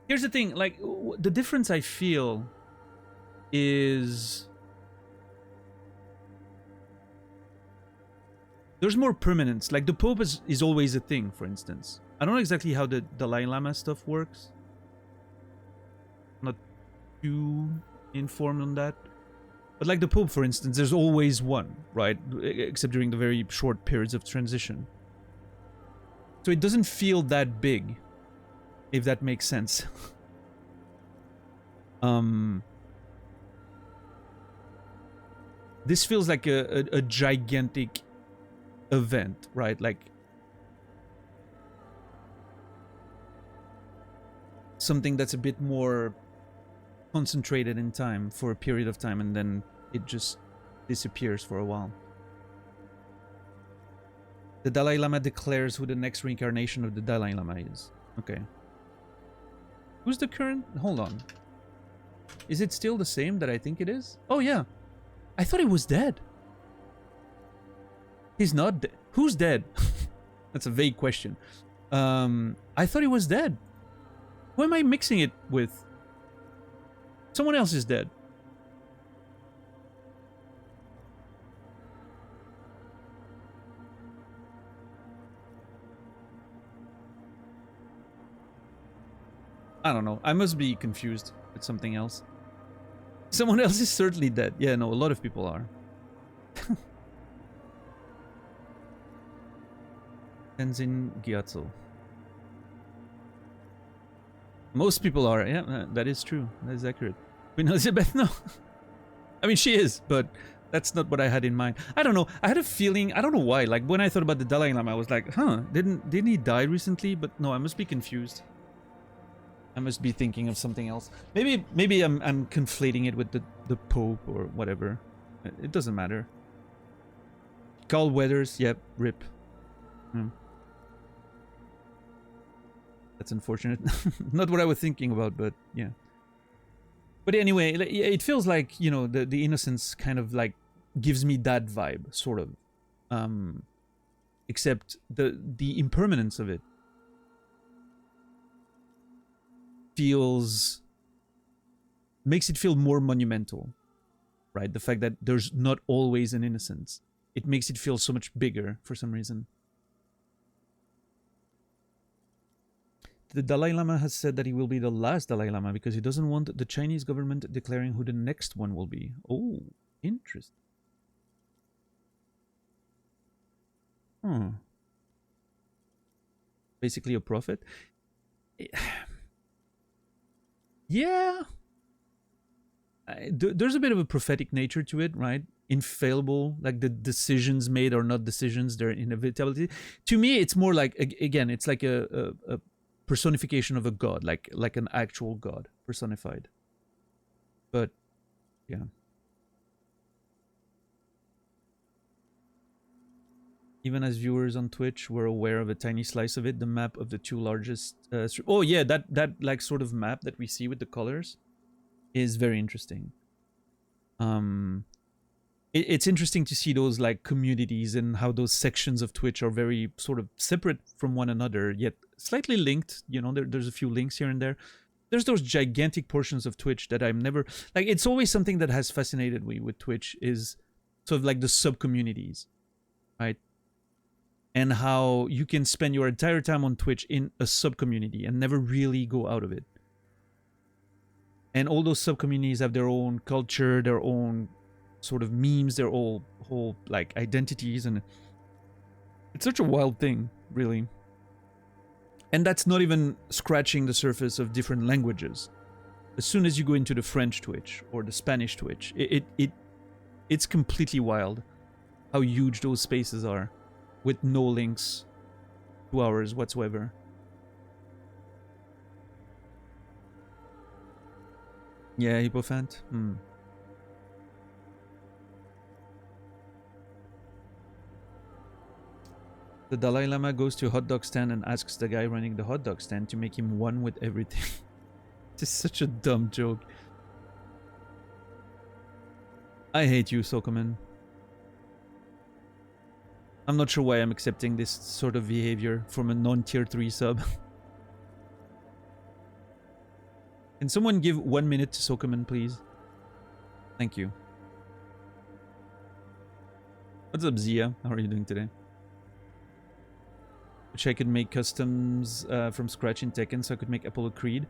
here's the thing, like, the difference I feel is there's more permanence. Like, the Pope is always a thing, for instance. I don't know exactly how the Dalai Lama stuff works. Not too informed on that. But like the Pope, for instance, there's always one, right? Except during the very short periods of transition. So it doesn't feel that big, if that makes sense. This feels like a gigantic event, right? Like something that's a bit more concentrated in time for a period of time, and then it just disappears for a while. The Dalai Lama declares who the next reincarnation of the Dalai Lama is. Okay. Who's the current? Hold on. Is it still the same that I think it is? Oh yeah. I thought he was dead. He's not dead. Who's dead? That's a vague question. I thought he was dead. Who am I mixing it with? Someone else is dead. I don't know. I must be confused with something else. Someone else is certainly dead. Yeah, no, a lot of people are. Tenzin Gyatso. Most people are. Yeah, that is true. That is accurate. Queen Elizabeth, no. I mean, she is, but that's not what I had in mind. I don't know. I had a feeling. I don't know why. Like when I thought about the Dalai Lama, I was like, huh? Didn't he die recently? But no, I must be confused. I must be thinking of something else. Maybe I'm conflating it with the Pope or whatever. It doesn't matter. Carl Weathers, yep, rip. That's unfortunate. Not what I was thinking about, but yeah. But anyway, it feels like, you know, the Innocence kind of like gives me that vibe, sort of. Except the impermanence of it makes it feel more monumental, right? The fact that there's not always an Innocence. It makes it feel so much bigger for some reason. The Dalai Lama has said that he will be the last Dalai Lama because he doesn't want the Chinese government declaring who the next one will be. Oh, interesting. Basically a prophet. Yeah. there's a bit of a prophetic nature to it, right? Infallible, like the decisions made are not decisions, they're inevitability. To me, it's more like, again, it's like a personification of a god, like an actual god personified. But yeah. Even as viewers on Twitch, we're aware of a tiny slice of it, the map of the two largest... oh yeah, that like sort of map that we see with the colors is very interesting. It's interesting to see those like communities and how those sections of Twitch are very sort of separate from one another, yet slightly linked. You know, there's a few links here and there. There's those gigantic portions of Twitch that I'm never... Like, it's always something that has fascinated me with Twitch is sort of like the sub-communities, right? And how you can spend your entire time on Twitch in a sub-community and never really go out of it. And all those sub-communities have their own culture, their own sort of memes, their whole like identities, and it's such a wild thing, really. And that's not even scratching the surface of different languages. As soon as you go into the French Twitch or the Spanish Twitch, it's completely wild how huge those spaces are, with no links to ours whatsoever. Yeah, Hippofant. The Dalai Lama goes to a hot dog stand and asks the guy running the hot dog stand to make him one with everything. This is such a dumb joke. I hate you, Sokoman. I'm not sure why I'm accepting this sort of behavior from a non-tier 3 sub. Can someone give 1 minute to Sokoman, please? Thank you. What's up, Zia? How are you doing today? Which I could make customs from scratch in Tekken, so I could make Apollo Creed.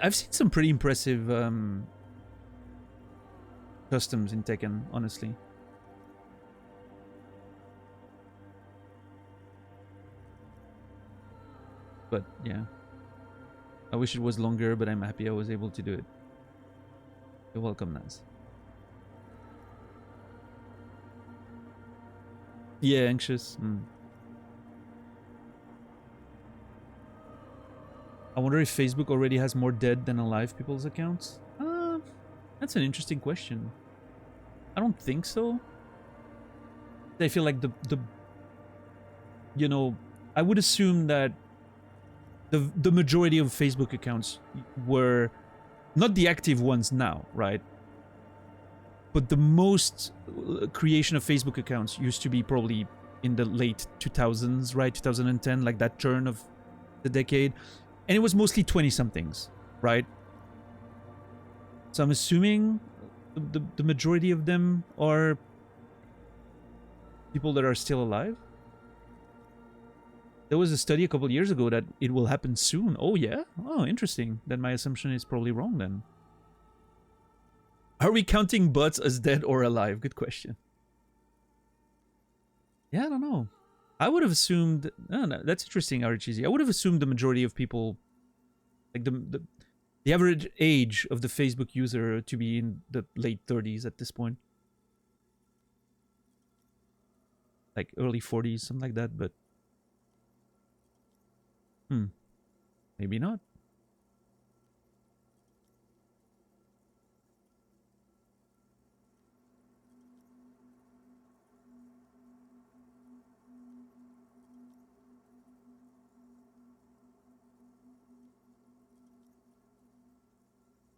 I've seen some pretty impressive customs in Tekken, honestly. But yeah, I wish it was longer, but I'm happy I was able to do it. You're welcome, Naz. Yeah, anxious. I wonder if Facebook already has more dead than alive people's accounts. That's an interesting question. I don't think so. I feel like the you know, I would assume that the majority of Facebook accounts were not the active ones now, right? But the most creation of Facebook accounts used to be probably in the late 2000s, right? 2010, like that turn of the decade. And it was mostly 20-somethings, right? So I'm assuming the majority of them are people that are still alive. There was a study a couple years ago that it will happen soon. Oh, yeah? Oh, interesting. Then my assumption is probably wrong then. Are we counting bots as dead or alive? Good question. Yeah, I don't know. I would have assumed... Oh, no, that's interesting, Archeesy. I would have assumed the majority of people... Like the average age of the Facebook user to be in the late 30s at this point. Like early 40s, something like that, but... Maybe not.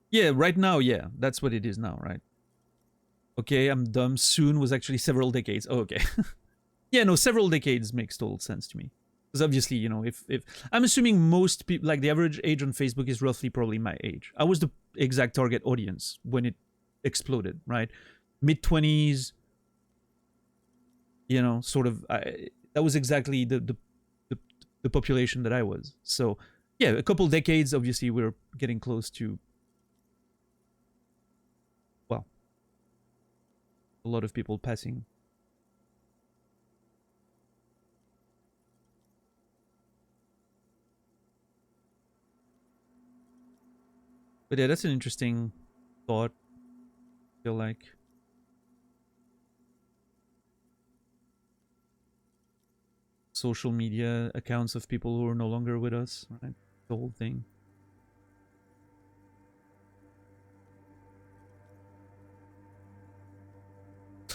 Yeah, right now, yeah. That's what it is now, right? Okay, I'm dumb. Soon was actually several decades. Oh, okay. Yeah, no, several decades makes total sense to me. Because obviously, you know, if I'm assuming most people, like the average age on Facebook is roughly probably my age. I was the exact target audience when it exploded, right? Mid-20s, you know, sort of, that was exactly the population that I was. So, yeah, a couple decades, obviously, we're getting close to, well, a lot of people passing. But yeah, that's an interesting thought. feel like. Social media accounts of people who are no longer with us, right? The whole thing.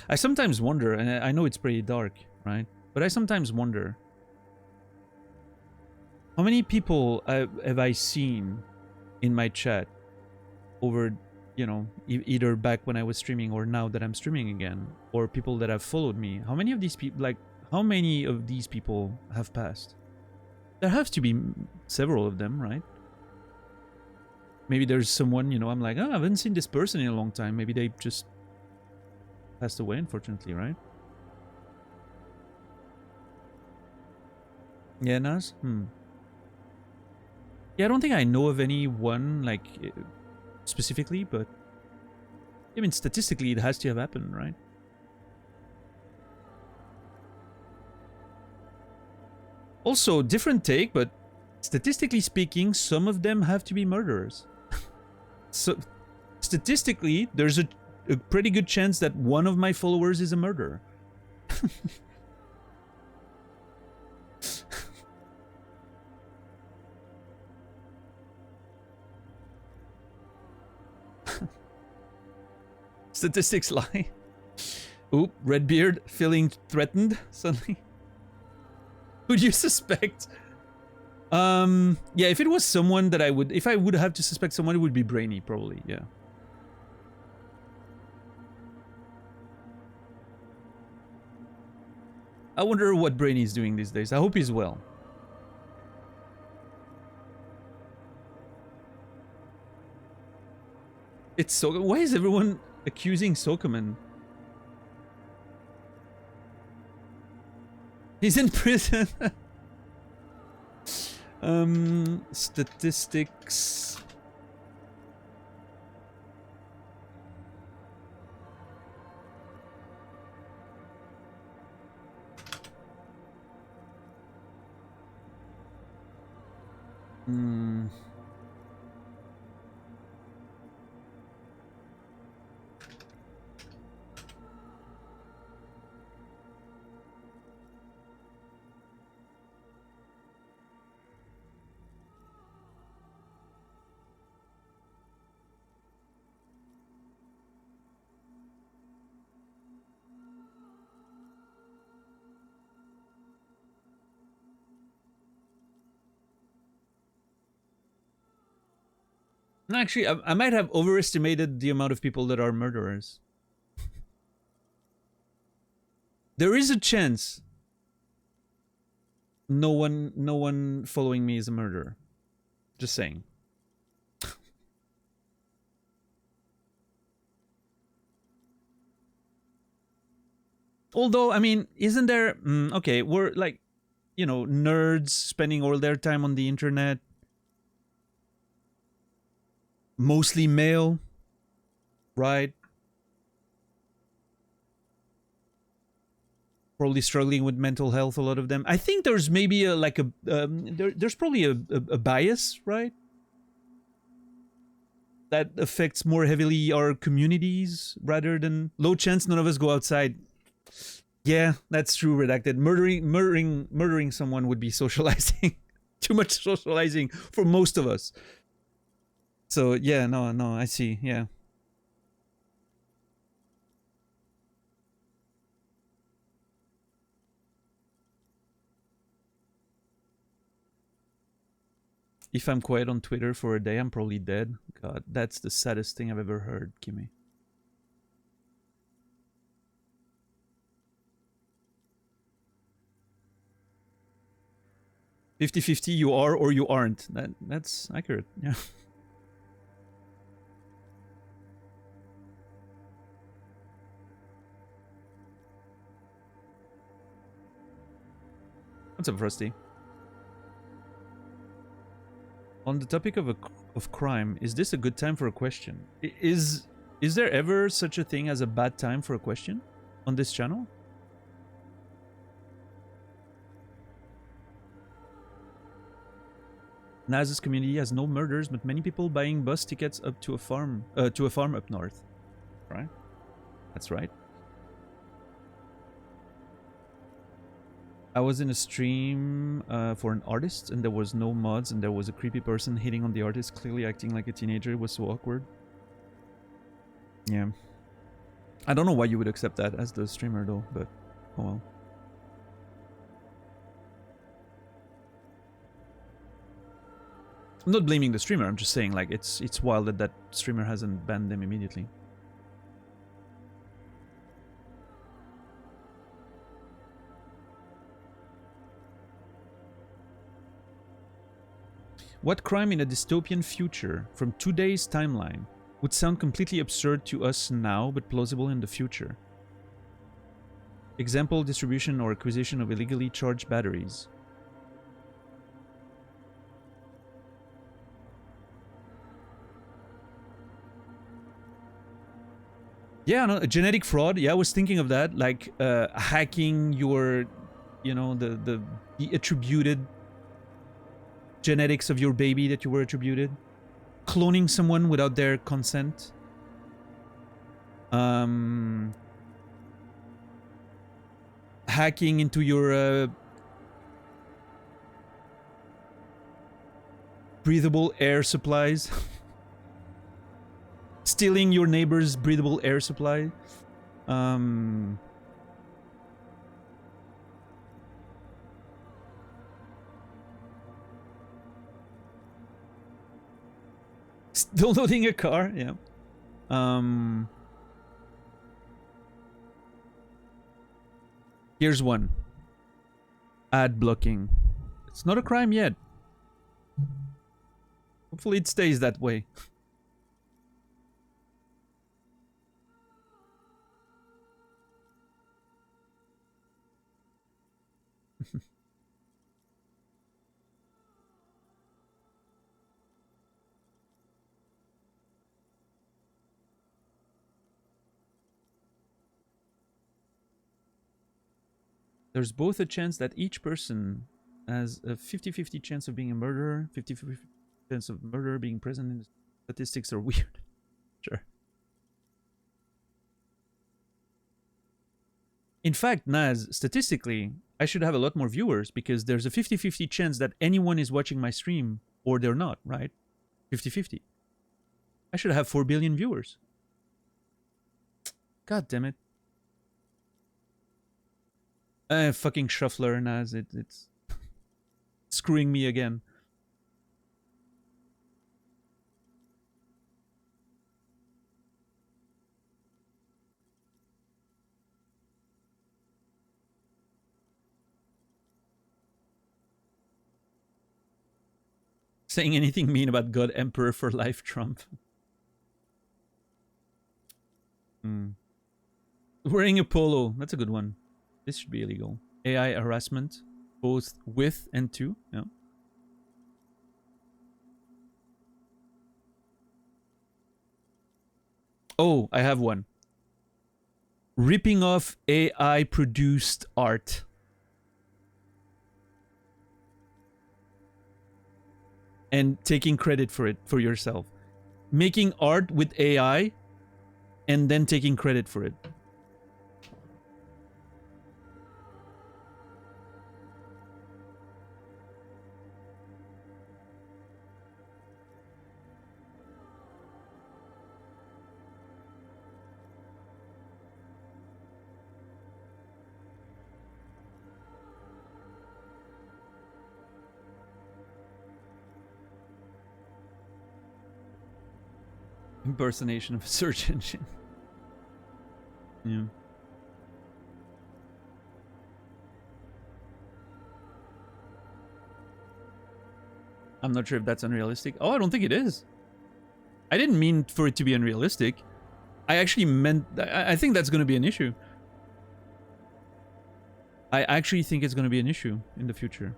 I sometimes wonder, and I know it's pretty dark, right? But I sometimes wonder, how many people have I seen in my chat over, you know, either back when I was streaming or now that I'm streaming again, or people that have followed me? How many of these people, like, how many of these people have passed? There have to be several of them, right? Maybe there's someone, you know, I'm like, oh, I haven't seen this person in a long time. Maybe they just passed away, unfortunately, right? Yeah, Naz? Yeah, I don't think I know of anyone, like, specifically, but I mean, statistically, it has to have happened, right? Also, different take, but statistically speaking, some of them have to be murderers. So, statistically, there's a pretty good chance that one of my followers is a murderer. Statistics lie. Oop, Redbeard feeling threatened suddenly. Who do you suspect? Yeah, if it was someone that if I would have to suspect someone, it would be Brainy, probably, yeah. I wonder what Brainy is doing these days. I hope he's well. It's so. Why is everyone accusing Sokoman? He's in prison. Statistics. Actually, I might have overestimated the amount of people that are murderers. There is a chance no one following me is a murderer. Just saying. Although, I mean, isn't there... okay, we're like, you know, nerds spending all their time on the internet. Mostly male, right? Probably struggling with mental health, a lot of them. I think there's maybe there's probably a bias, right? That affects more heavily our communities rather than low chance none of us go outside. Yeah, that's true, Redacted. Murdering someone would be socializing. Too much socializing for most of us. So yeah, no, I see, yeah. If I'm quiet on Twitter for a day, I'm probably dead. God, that's the saddest thing I've ever heard, Kimmy. "50-50, you are or you aren't." That's accurate, yeah. What's up, Frosty? On the topic of crime, is this a good time for a question? Is there ever such a thing as a bad time for a question on this channel? Naz's community has no murders, but many people buying bus tickets up to a farm up north. right? That's right. I was in a stream for an artist, and there was no mods, and there was a creepy person hitting on the artist, clearly acting like a teenager. It was so awkward. Yeah. I don't know why you would accept that as the streamer, though, but oh well. I'm not blaming the streamer, I'm just saying, like, it's wild that that streamer hasn't banned them immediately. What crime in a dystopian future from today's timeline would sound completely absurd to us now, but plausible in the future? Example, distribution or acquisition of illegally charged batteries. Yeah, no, genetic fraud. Yeah, I was thinking of that, like hacking your, you know, the attributed genetics of your baby that you were attributed, cloning someone without their consent. Hacking into your breathable air supplies. Stealing your neighbor's breathable air supply. Downloading a car, yeah. Here's one. Ad blocking. It's not a crime yet. Hopefully it stays that way. There's both a chance that each person has a 50-50 chance of being a murderer, 50-50 chance of murder being present in the statistics are weird. Sure. In fact, Naz, statistically, I should have a lot more viewers because there's a 50-50 chance that anyone is watching my stream or they're not, right? 50-50. I should have 4 billion viewers. God damn it. Fucking shuffler, Naz. It's screwing me again. Saying anything mean about God Emperor for life, Trump. Wearing a polo. That's a good one. This should be illegal. AI harassment, both with and to. Yeah. Oh, I have one. Ripping off AI produced art. And taking credit for it for yourself. Making art with AI and then taking credit for it. Impersonation of a search engine. Yeah. I'm not sure if that's unrealistic. Oh, I don't think it is. I didn't mean for it to be unrealistic. I actually meant... I think that's going to be an issue. I actually think it's going to be an issue in the future.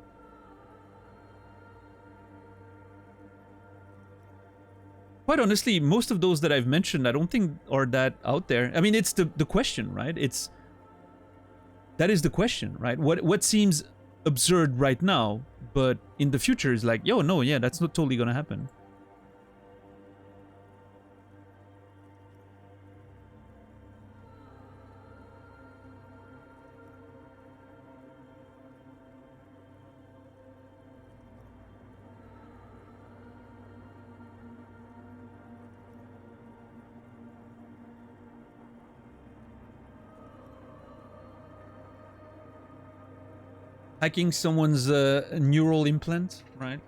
Quite honestly, most of those that I've mentioned, I don't think are that out there. I mean, it's the question, right? That is the question, right? What seems absurd right now, but in the future is like, yo, no, yeah, that's not totally gonna happen. Hacking someone's neural implant, right?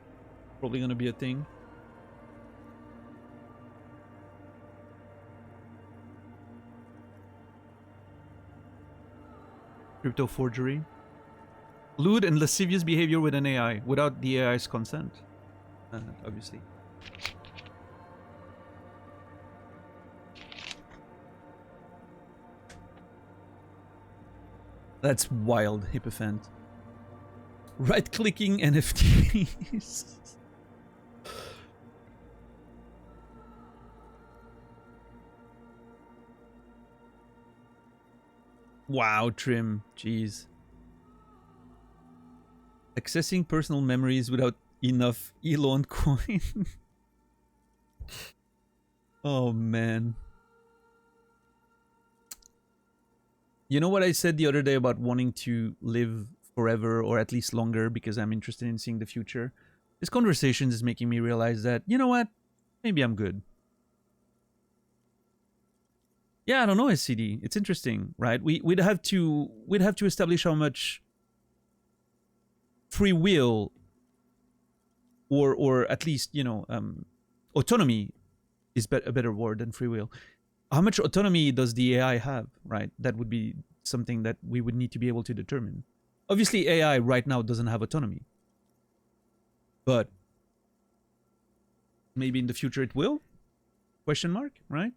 Probably gonna be a thing. Crypto forgery. Lewd and lascivious behavior with an AI without the AI's consent. Obviously. That's wild, Hippofant. Right-clicking NFTs. Wow, Trim. Jeez. Accessing personal memories without enough Elon coin. Oh, man. You know what I said the other day about wanting to live forever or at least longer because I'm interested in seeing the future? This conversation is making me realize that, you know what? Maybe I'm good. Yeah, I don't know, SCD. It's interesting, right? We'd have to establish how much free will or at least, you know, autonomy is a better word than free will. How much autonomy does the AI have, right? That would be something that we would need to be able to determine. Obviously, AI right now doesn't have autonomy. But maybe in the future it will? Question mark, right?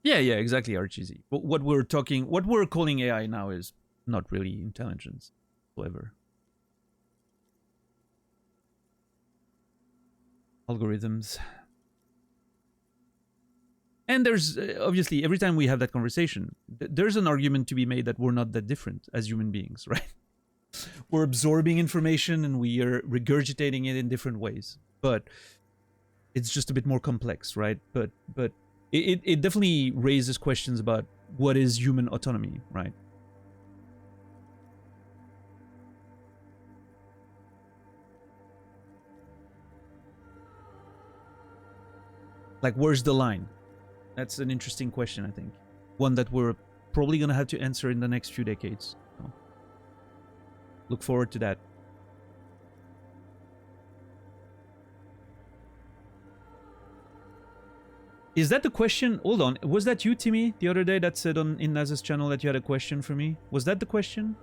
Yeah, exactly, RGZ. What we're calling AI now is not really intelligence, whatever. Algorithms. And there's obviously every time we have that conversation, there's an argument to be made that we're not that different as human beings, right? We're absorbing information and we are regurgitating it in different ways, but it's just a bit more complex, right? But it definitely raises questions about what is human autonomy, right? Like, where's the line? That's an interesting question, I think. One that we're probably going to have to answer in the next few decades. So, look forward to that. Is that the question? Hold on. Was that you, Timmy, the other day that said in Naz's channel that you had a question for me? Was that the question?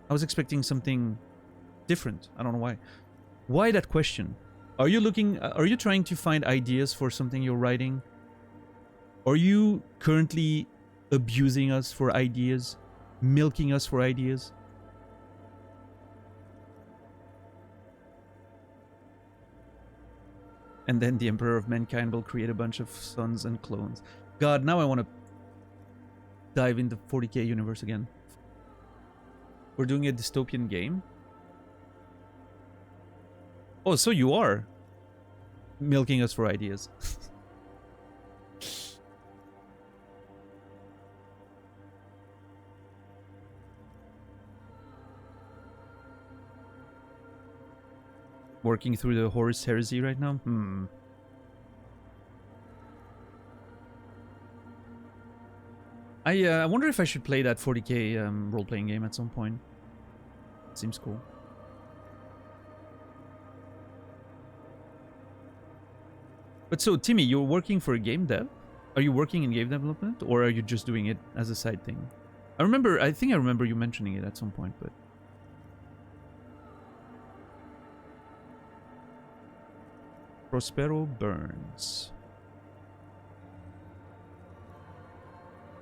I was expecting something different. I don't know why. Why that question? Are you trying to find ideas for something you're writing? Are you currently abusing us for ideas? Milking us for ideas? And then the Emperor of Mankind will create a bunch of sons and clones. God, now I want to dive into 40k universe again. We're doing a dystopian game? Oh, so you are milking us for ideas. Working through the Horus Heresy right now? I wonder if I should play that 40k role-playing game at some point. Seems cool. But so, Timmy, you're working for a game dev? Are you working in game development? Or are you just doing it as a side thing? I think I remember you mentioning it at some point, but... Prospero Burns.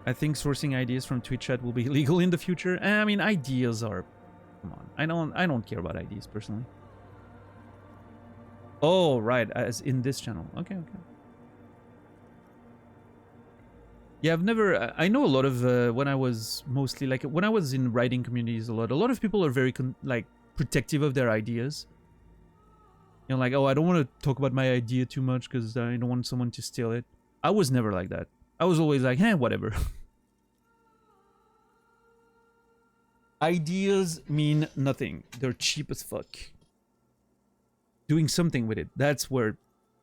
I think sourcing ideas from Twitch chat will be illegal in the future. I mean, ideas are... Come on. I don't care about ideas, personally. Oh, right. As in this channel. Okay. Yeah, I've never... I know a lot of... when I was mostly... Like, when I was in writing communities a lot of people are very, protective of their ideas. You know, like, oh, I don't want to talk about my idea too much because I don't want someone to steal it. I was never like that. I was always like, whatever. Ideas mean nothing. They're cheap as fuck. Doing something with it, that's where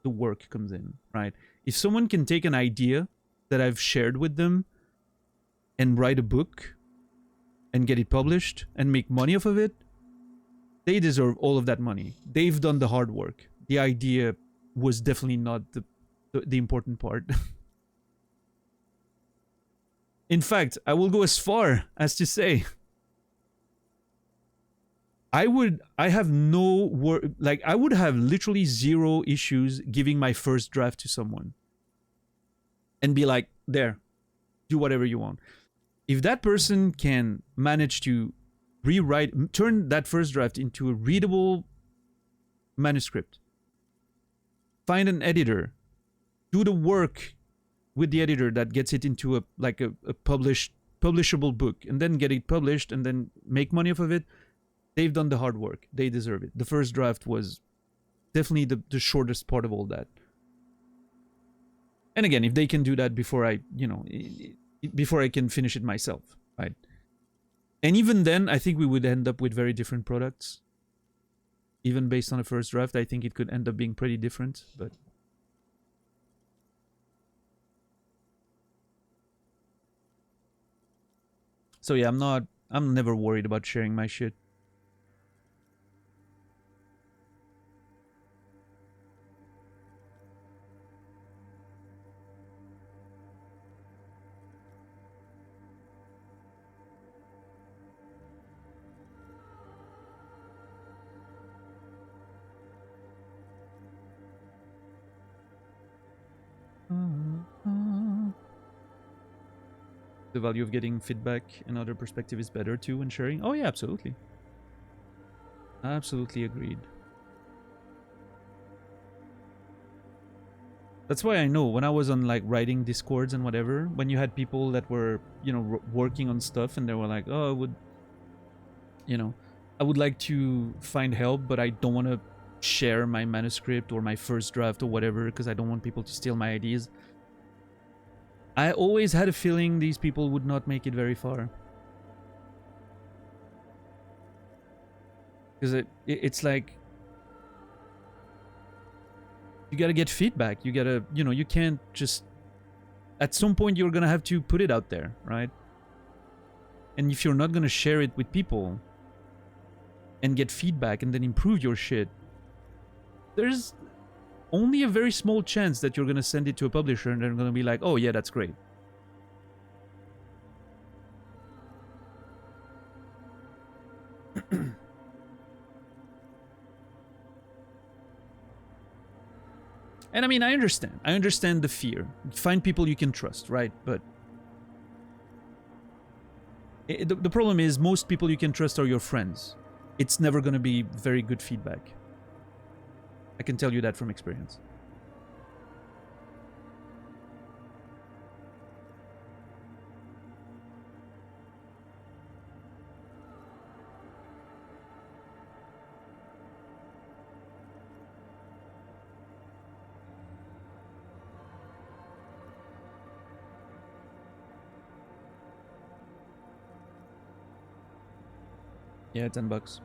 the work comes in, right? If someone can take an idea that I've shared with them and write a book and get it published and make money off of it, they deserve all of that money. They've done the hard work. The idea was definitely not the important part. In fact, I will go as far as to say I would have literally zero issues giving my first draft to someone and be like, there, do whatever you want. If that person can manage to turn that first draft into a readable manuscript, find an editor, do the work with the editor that gets it into a publishable book, and then get it published and then make money off of it, they've done the hard work. They deserve it. The first draft was definitely the shortest part of all that. And again, if they can do that before I can finish it myself, right? And even then, I think we would end up with very different products. Even based on a first draft, I think it could end up being pretty different, but... So yeah, I'm never worried about sharing my shit. The value of getting feedback and other perspective is better too when sharing. Oh yeah, absolutely. Absolutely agreed. That's why I know when I was on like writing discords and whatever, when you had people that were, working on stuff and they were like, oh, I would like to find help, but I don't want to share my manuscript or my first draft or whatever because I don't want people to steal my ideas. I always had a feeling these people would not make it very far. Because it's like... You gotta get feedback. You gotta, you can't just... At some point, you're gonna have to put it out there, right? And if you're not gonna share it with people and get feedback and then improve your shit, there's only a very small chance that you're gonna send it to a publisher and they're gonna be like, oh yeah, that's great. And I mean, I understand the fear. Find people you can trust, right? But the problem is most people you can trust are your friends. It's never gonna be very good feedback. I can tell you that from experience. Yeah, $10.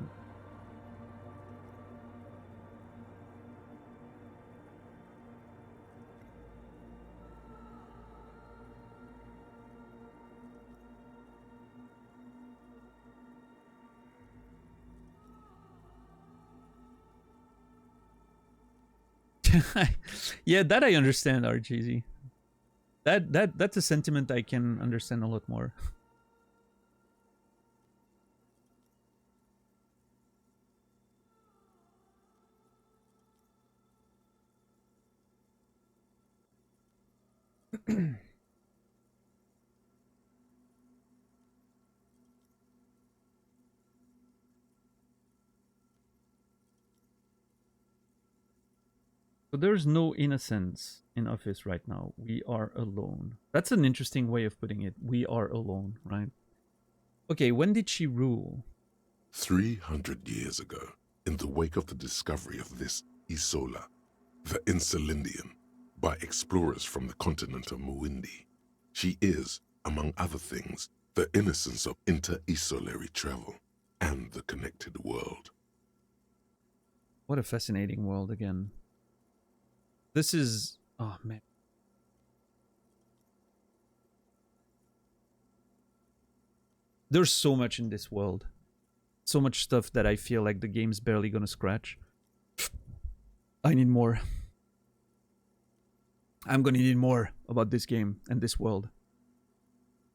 Yeah, that I understand, RGZ. That's a sentiment I can understand a lot more. So there's no innocence in office right now. We are alone. That's an interesting way of putting it. We are alone, right? Okay, when did she rule? 300 years ago, in the wake of the discovery of this Isola, the Insulindian, by explorers from the continent of Muindi. She is, among other things, the innocence of inter-isolary travel and the connected world. What a fascinating world again. This is... Oh, man. There's so much in this world. So much stuff that I feel like the game's barely gonna scratch. I need more. I'm gonna need more about this game and this world.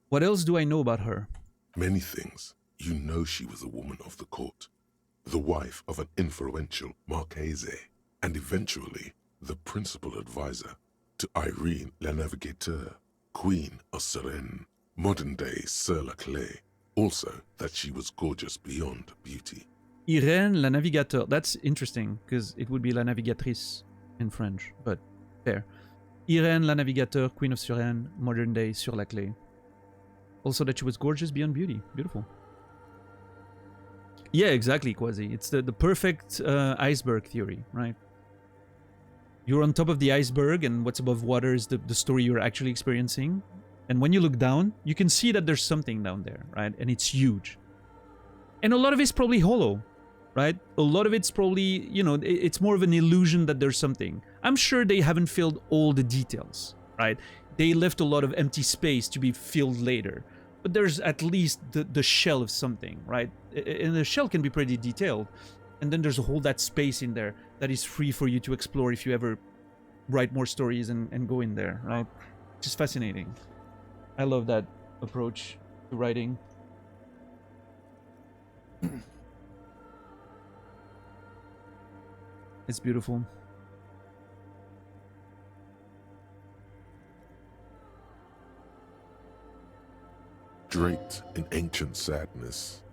What else do I know about her? Many things. You know she was a woman of the court, the wife of an influential Marchese, and eventually the principal advisor to Irene la Navigateur, Queen of Suresnes, modern-day Sir La Clé. Also, that she was gorgeous beyond beauty. Irène la Navigateur. That's interesting, because it would be la Navigatrice in French, but fair. Irène la Navigateur, Queen of Suresnes, modern-day Sur la Clé. Also that she was gorgeous beyond beauty. Beautiful. Yeah, exactly, Quasi. It's the perfect iceberg theory, right? You're on top of the iceberg, and what's above water is the story you're actually experiencing. And when you look down, you can see that there's something down there, right? And it's huge. And a lot of it's probably hollow, right? A lot of it's probably, you know, it's more of an illusion that there's something. I'm sure they haven't filled all the details, right? They left a lot of empty space to be filled later. But there's at least the shell of something, right? And the shell can be pretty detailed. And then there's a whole that space in there that is free for you to explore if you ever write more stories and go in there, right? Which is fascinating. I love that approach to writing. It's beautiful. Draped in ancient sadness.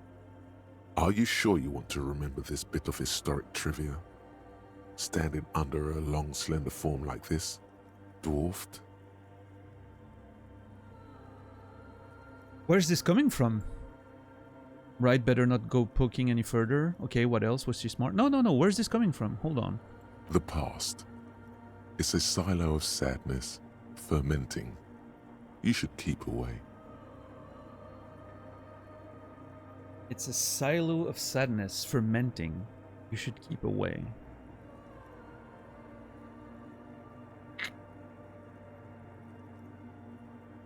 Are you sure you want to remember this bit of historic trivia? Standing under a long, slender form like this, dwarfed? Where's this coming from? Right, better not go poking any further. Okay, what else? Was she smart? No. Where's this coming from? Hold on. The past. It's a silo of sadness, fermenting. You should keep away. It's a silo of sadness fermenting. You should keep away.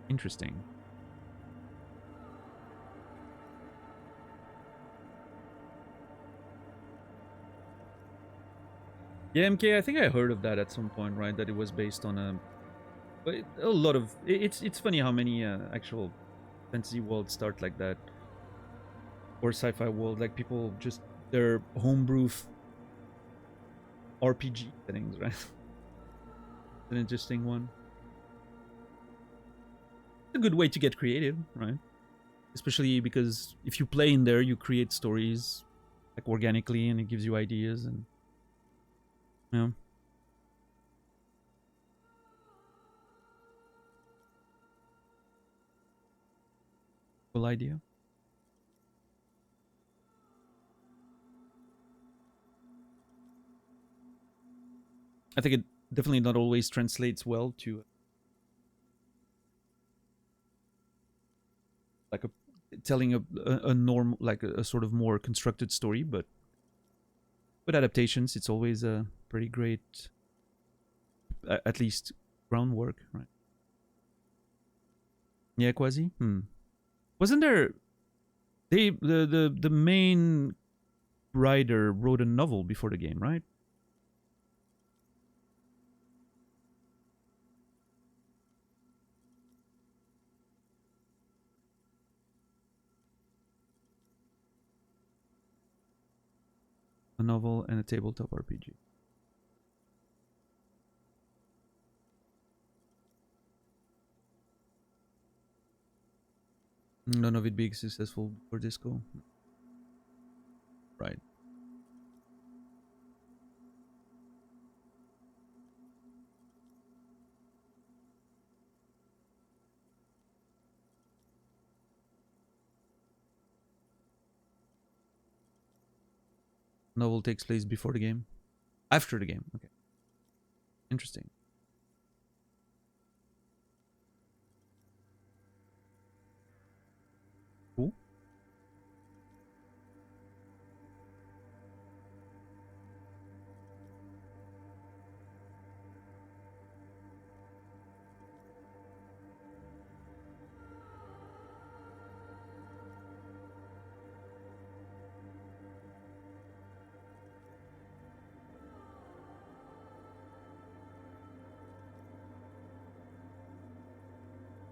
Interesting. Yeah, MK, I think I heard of that at some point, right? That it was based on a lot of... It's funny how many actual fantasy worlds start like that. Or sci-fi world, like people just... They're homebrew RPG settings, right? An interesting one. It's a good way to get creative, right? Especially because if you play in there, you create stories like organically, and it gives you ideas, and yeah. Cool idea. I think it definitely not always translates well to like telling a norm, like a sort of more constructed story, but with adaptations, it's always a pretty great, at least groundwork, right? Yeah, Quasi. Wasn't there? The main writer wrote a novel before the game, right? A novel and a tabletop RPG. None of it being successful for Disco. Right. Novel takes place before the game. After the game. Okay. Interesting. Cool.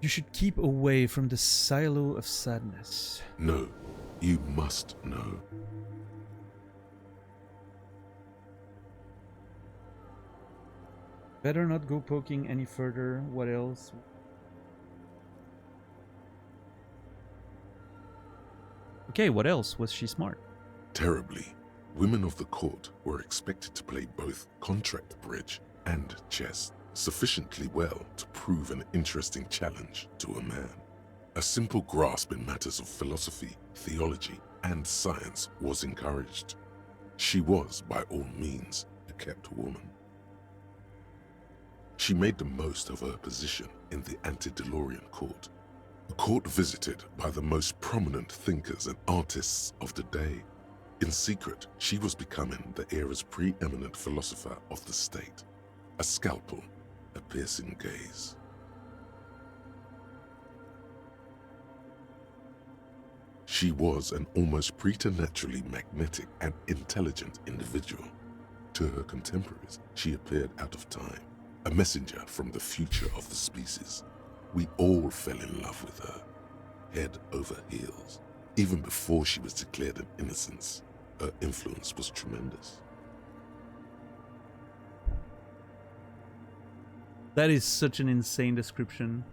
You should keep away from the silo of sadness. No, you must know. Better not go poking any further. What else? Okay, what else? Was she smart? Terribly, women of the court were expected to play both contract bridge and chess sufficiently well to prove an interesting challenge to a man. A simple grasp in matters of philosophy, theology, and science was encouraged. She was, by all means, a kept woman. She made the most of her position in the antediluvian court, a court visited by the most prominent thinkers and artists of the day. In secret, she was becoming the era's preeminent philosopher of the state. A scalpel, a piercing gaze. She was an almost preternaturally magnetic and intelligent individual. To her contemporaries, she appeared out of time, a messenger from the future of the species. We all fell in love with her, head over heels. Even before she was declared an innocence, her influence was tremendous. That is such an insane description.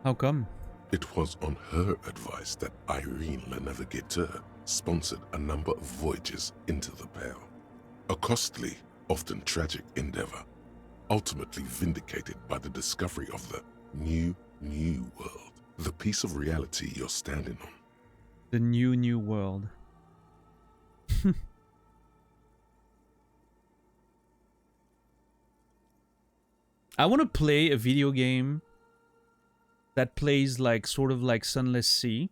How come? It was on her advice that Irene Le Navigateur sponsored a number of voyages into the Pale. A costly, often tragic endeavor, ultimately vindicated by the discovery of the new world, the piece of reality you're standing on. The new world. I want to play a video game that plays like sort of like Sunless Sea,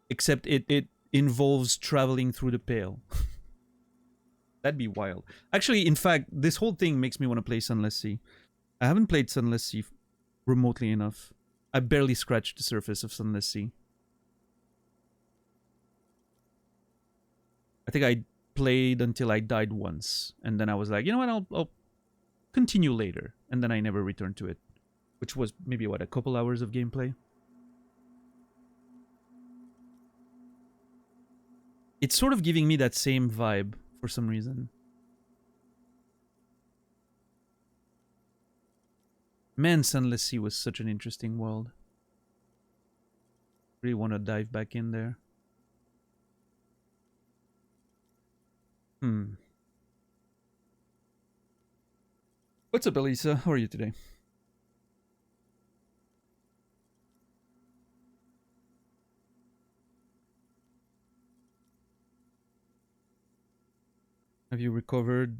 except it involves traveling through the Pale. That'd be wild. Actually, in fact, this whole thing makes me want to play Sunless Sea. I haven't played Sunless Sea remotely enough. I barely scratched the surface of Sunless Sea. I think I played until I died once, and then I was like, you know what, I'll continue later, and then I never returned to it, which was maybe what, a couple hours of gameplay. It's sort of giving me that same vibe for some reason. Man, Sunless Sea was such an interesting world. Really want to dive back in there. What's up, Elisa? How are you today? Have you recovered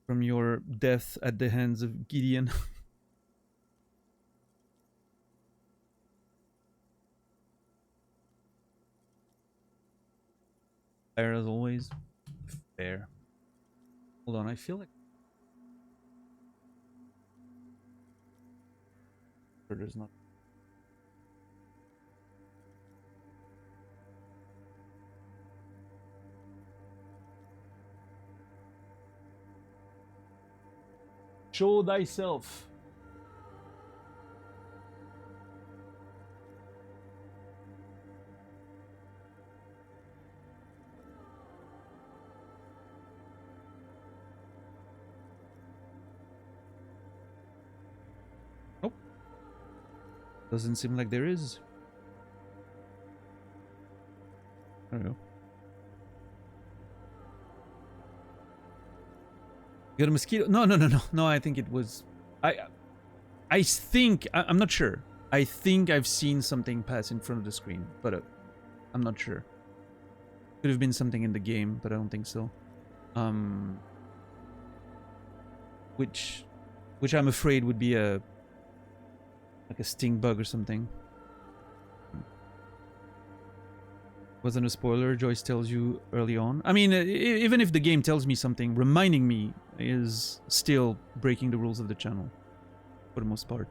from your death at the hands of Gideon? Fair as always. Fair. Hold on, I feel like there's not. Show thyself. Nope. Doesn't seem like there is. I don't know. You got a mosquito? No. I think it was. I think I'm not sure. I think I've seen something pass in front of the screen, but I'm not sure. Could have been something in the game, but I don't think so. Which I'm afraid would be like a sting bug or something. Wasn't a spoiler. Joyce tells you early on. I mean, even if the game tells me something, reminding me is still breaking the rules of the channel, for the most part.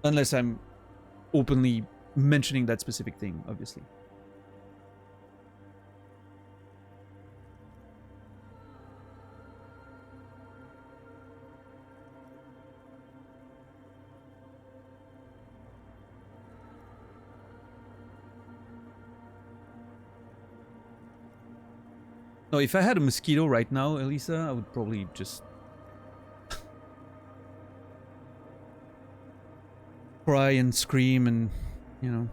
Unless I'm openly mentioning that specific thing, obviously. No, if I had a mosquito right now, Elisa, I would probably just cry and scream and, you know.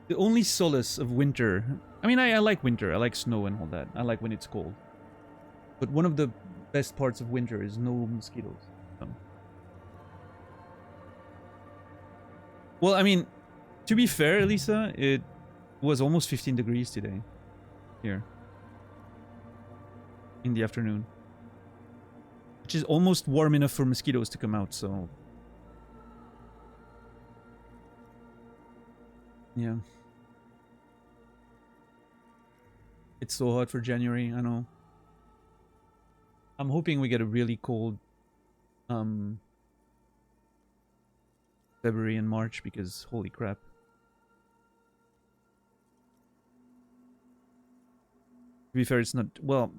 The only solace of winter... I mean, I like winter. I like snow and all that. I like when it's cold. But one of the best parts of winter is no mosquitoes. Well, I mean... To be fair, Elisa, it was almost 15 degrees today. Here. In the afternoon. Which is almost warm enough for mosquitoes to come out, so... Yeah. It's so hot for January, I know. I'm hoping we get a really cold... February and March, because holy crap. To be fair, it's not... Well...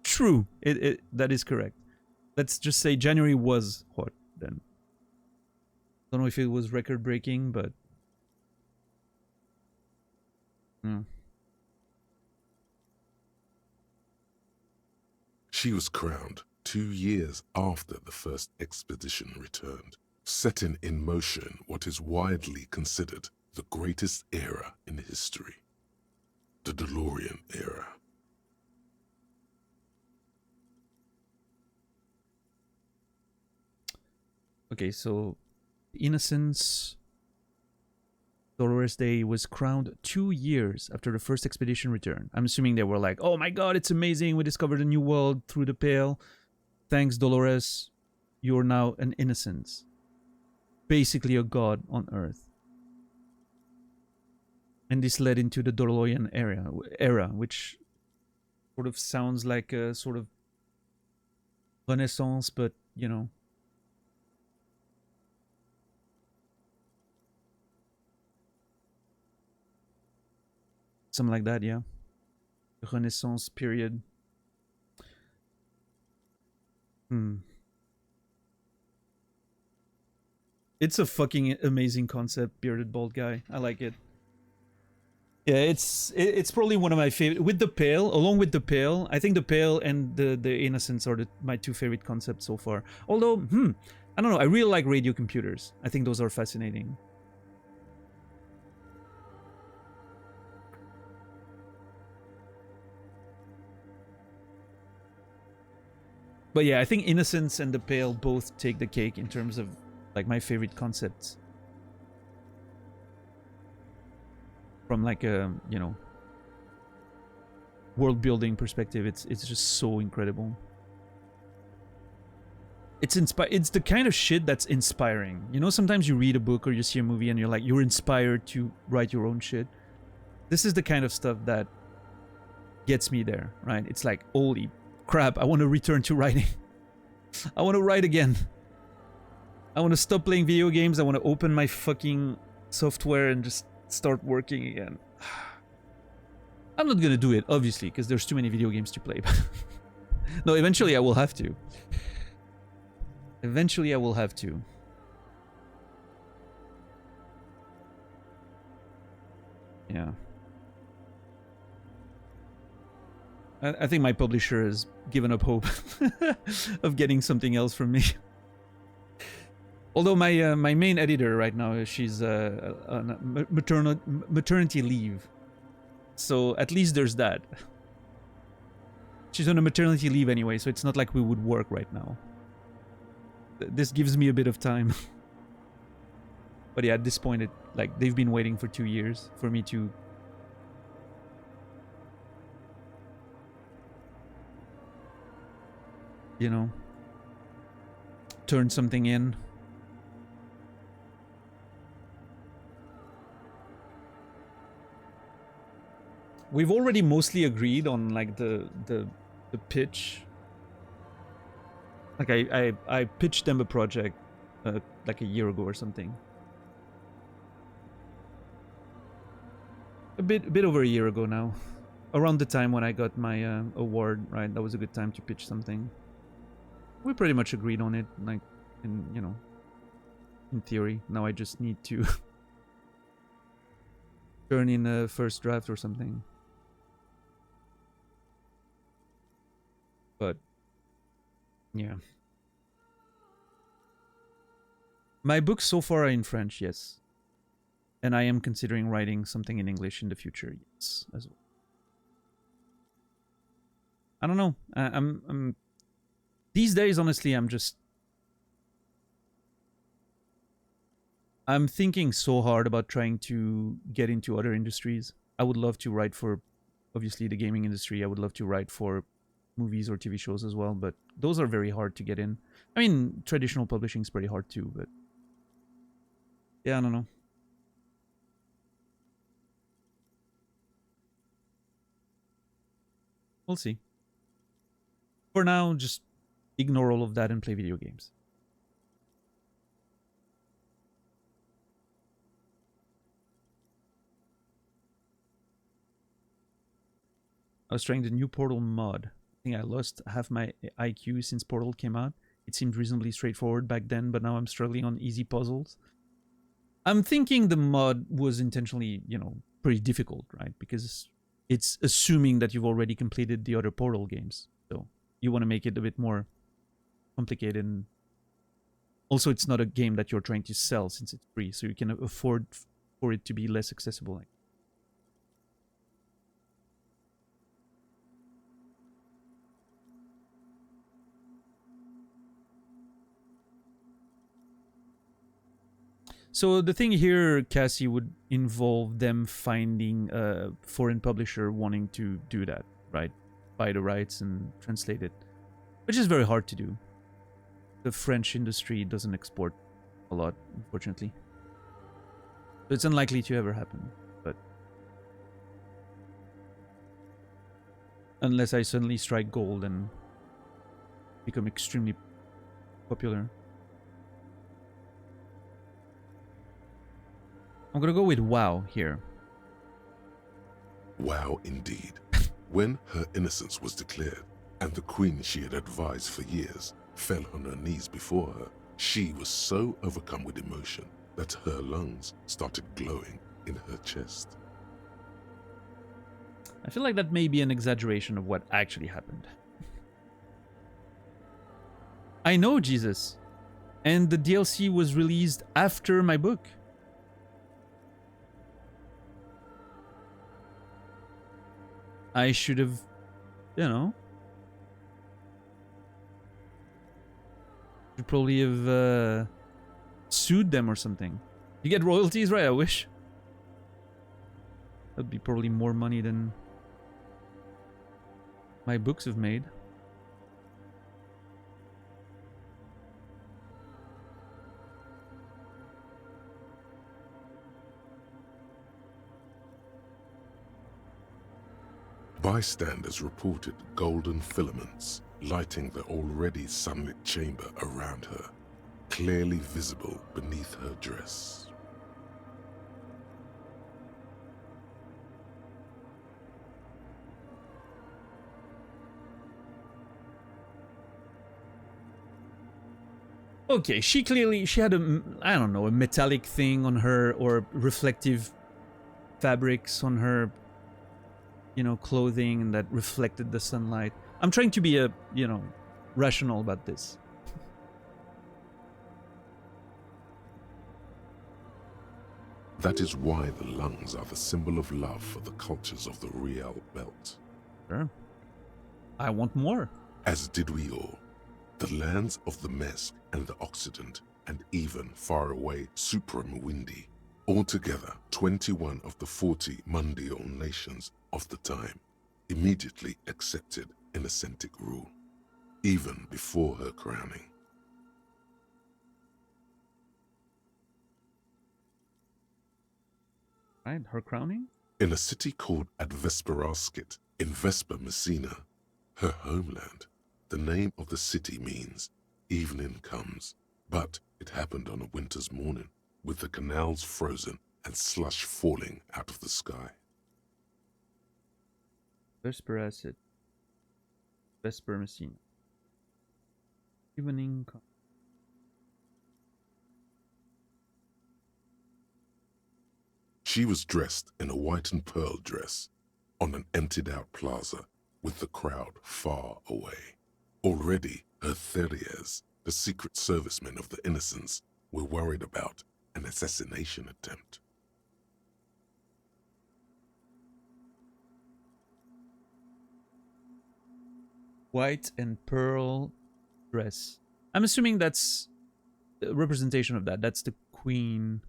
True. That is correct. Let's just say January was hot then. Don't know if it was record-breaking, but... She was crowned 2 years after the first expedition returned, setting in motion what is widely considered the greatest era in history. The DeLorean era. Okay, so Innocence Dolores Day was crowned 2 years after the first expedition returned. I'm assuming they were like, oh my god, it's amazing, we discovered a new world through the Pale. Thanks, Dolores. You're now an Innocence. Basically a god on Earth. And this led into the DeLorean era, which sort of sounds like a sort of Renaissance, but, you know. Something like that, yeah. The Renaissance period. It's a fucking amazing concept, bearded bald guy. I like it. Yeah, it's probably one of my favorite. With the Pale, along with the Pale, I think the Pale and the Innocence are my two favorite concepts so far. Although, I don't know. I really like radio computers. I think those are fascinating. But yeah, I think Innocence and the Pale both take the cake in terms of like my favorite concepts. From like a, you know, world building perspective, it's just so incredible. It's the kind of shit that's inspiring. You know, sometimes you read a book or you see a movie and you're like, you're inspired to write your own shit. This is the kind of stuff that gets me there, right? It's like, holy crap, I want to return to writing. I want to write again. I want to stop playing video games. I want to open my fucking software and just start working again. I'm not gonna do it, obviously, because there's too many video games to play. No, eventually I will have to. Eventually I will have to. Yeah. I think my publisher has given up hope of getting something else from me. Although my main editor right now, she's on maternity leave, so at least there's that. She's on a maternity leave anyway, so it's not like we would work right now. This gives me a bit of time. But yeah, at this point, they've been waiting for 2 years for me to turn something in. We've already mostly agreed on like the pitch. Like I pitched them a project like a year ago or something. A bit over a year ago now. Around the time when I got my award, right? That was a good time to pitch something. We pretty much agreed on it, like in theory. Now I just need to turn in a first draft or something. But yeah. My books so far are in French, yes. And I am considering writing something in English in the future, yes, as well. I don't know. I'm these days, honestly, I'm thinking so hard about trying to get into other industries. I would love to write for, obviously, the gaming industry. I would love to write for movies or TV shows as well, but those are very hard to get in. I mean, traditional publishing is pretty hard too, but yeah, I don't know. We'll see. For now, just ignore all of that and play video games. I was trying the new Portal mod. I think I lost half my IQ since Portal came out. It seemed reasonably straightforward back then, but now I'm struggling on easy puzzles. I'm thinking the mod was intentionally, pretty difficult, right? Because it's assuming that you've already completed the other Portal games. So you want to make it a bit more complicated. And also, it's not a game that you're trying to sell since it's free, so you can afford for it to be less accessible. So the thing here, Cassie, would involve them finding a foreign publisher wanting to do that, right? Buy the rights and translate it, which is very hard to do. The French industry doesn't export a lot, unfortunately. So it's unlikely to ever happen, but unless I suddenly strike gold and become extremely popular. I'm gonna go with WoW here. Wow, indeed. When her innocence was declared, and the queen she had advised for years fell on her knees before her, she was so overcome with emotion that her lungs started glowing in her chest. I feel like that may be an exaggeration of what actually happened. I know, Jesus. And the DLC was released after my book. I should have, should probably have sued them or something. You get royalties, right? I wish. That'd be probably more money than my books have made. Bystanders reported golden filaments lighting the already sunlit chamber around her, clearly visible beneath her dress. Okay, she had a, I don't know, a metallic thing on her or reflective fabrics on her, clothing that reflected the sunlight. I'm trying to be rational about this. That is why the lungs are the symbol of love for the cultures of the Riel Belt. Sure. I want more. As did we all. The lands of the Mesk and the Occident, and even far away Supramwindi. Altogether, 21 of the 40 Mundial nations of the time immediately accepted Innocentic rule, even before her crowning. Right, her crowning? In a city called Advesperaskit in Vesper Messina, her homeland, the name of the city means evening comes, but it happened on a winter's morning, with the canals frozen and slush falling out of the sky. Vesper acid. Vesper Messina. Evening. She was dressed in a white and pearl dress on an emptied-out plaza with the crowd far away. Already, her Theriers, the secret servicemen of the Innocence, were worried about an assassination attempt. White and pearl dress. I'm assuming that's a representation of that. That's the queen.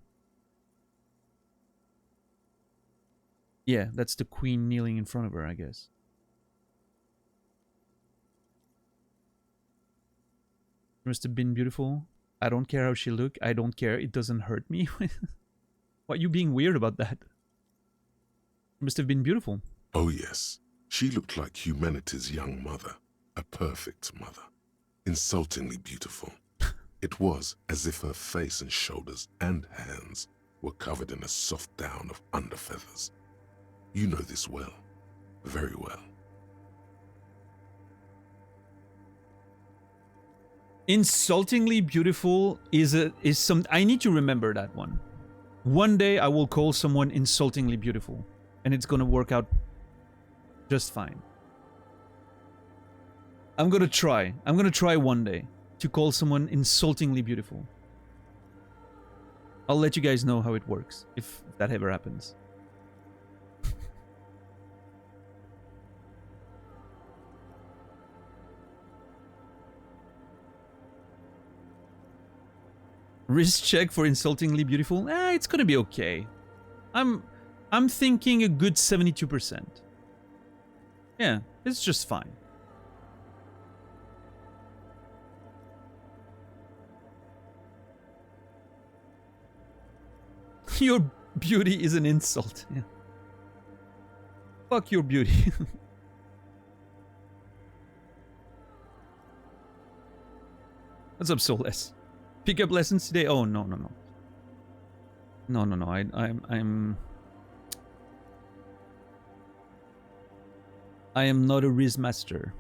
Yeah, that's the queen kneeling in front of her, I guess. She must have been beautiful. I don't care how she looked. I don't care. It doesn't hurt me. Why are you being weird about that? She must have been beautiful. Oh yes, she looked like humanity's young mother, a perfect mother, insultingly beautiful. It was as if her face and shoulders and hands were covered in a soft down of underfeathers. You know this well, very well. Insultingly beautiful is some. I need to remember that one. One day I will call someone insultingly beautiful, and it's gonna work out just fine. I'm gonna try. I'm gonna try one day to call someone insultingly beautiful. I'll let you guys know how it works if that ever happens. Wrist check for insultingly beautiful? It's gonna be okay. I'm thinking a good 72%. Yeah, it's just fine. Your beauty is an insult. Yeah. Fuck your beauty. What's up, Soulless? Pick up lessons today? Oh no. I am not a Riz master.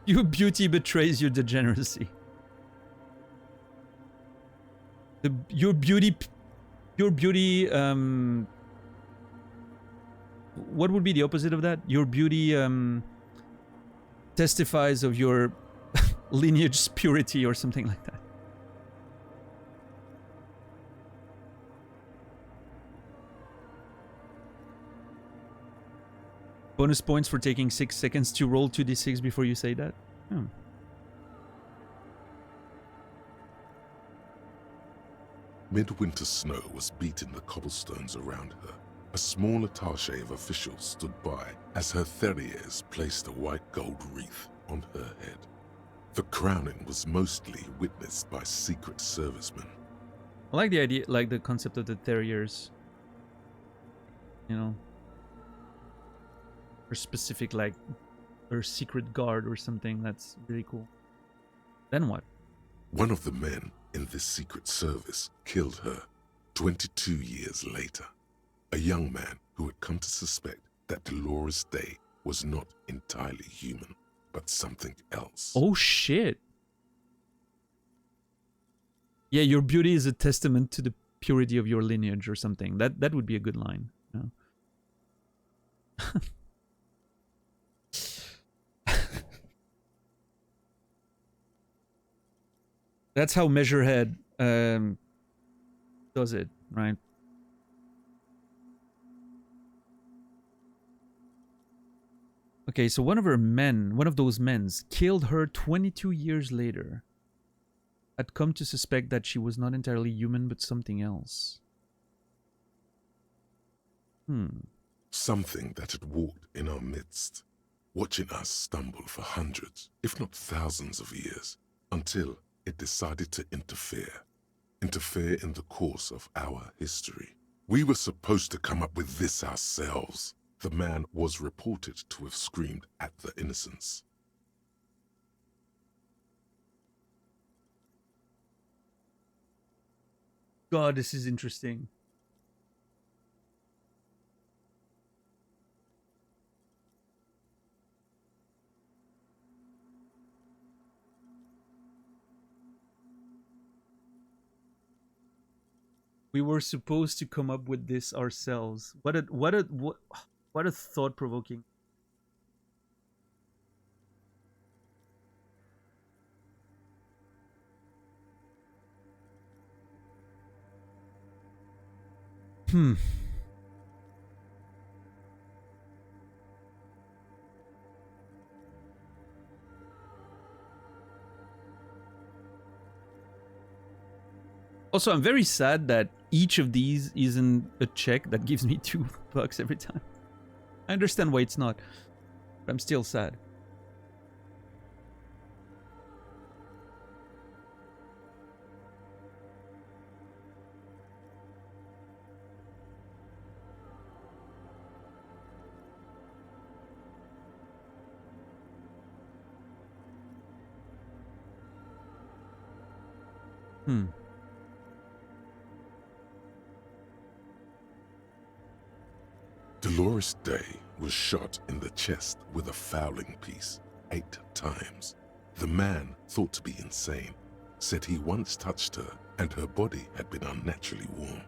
Your beauty betrays your degeneracy. Your beauty, what would be the opposite of that? Your beauty, testifies of your lineage's purity or something like that. Bonus points for taking 6 seconds to roll 2d6 before you say that. Hmm. Midwinter snow was beating the cobblestones around her. A small attaché of officials stood by as her Theriers placed a white gold wreath on her head. The crowning was mostly witnessed by secret servicemen. I like the idea, like the concept of the Theriers. You know, or specific, like, or secret guard or something. That's really cool. Then what? One of the men in this secret service killed her 22 years later. A young man who had come to suspect that Dolores Day was not entirely human, but something else. Oh shit. Yeah, your beauty is a testament to the purity of your lineage or something. That would be a good line. You know? That's how Measurehead does it, right? Okay, so one of those men, killed her 22 years later. Had come to suspect that she was not entirely human, but something else. Something that had walked in our midst, watching us stumble for hundreds, if not thousands of years, until it decided to interfere in the course of our history. We were supposed to come up with this ourselves. The man was reported to have screamed at the Innocence. God, this is interesting. We were supposed to come up with this ourselves. What a thought-provoking. Also, I'm very sad that each of these isn't a check that gives me $2 every time. I understand why it's not, but I'm still sad. Dolores Day was shot in the chest with a fowling piece 8 times. The man, thought to be insane, said he once touched her and her body had been unnaturally warm,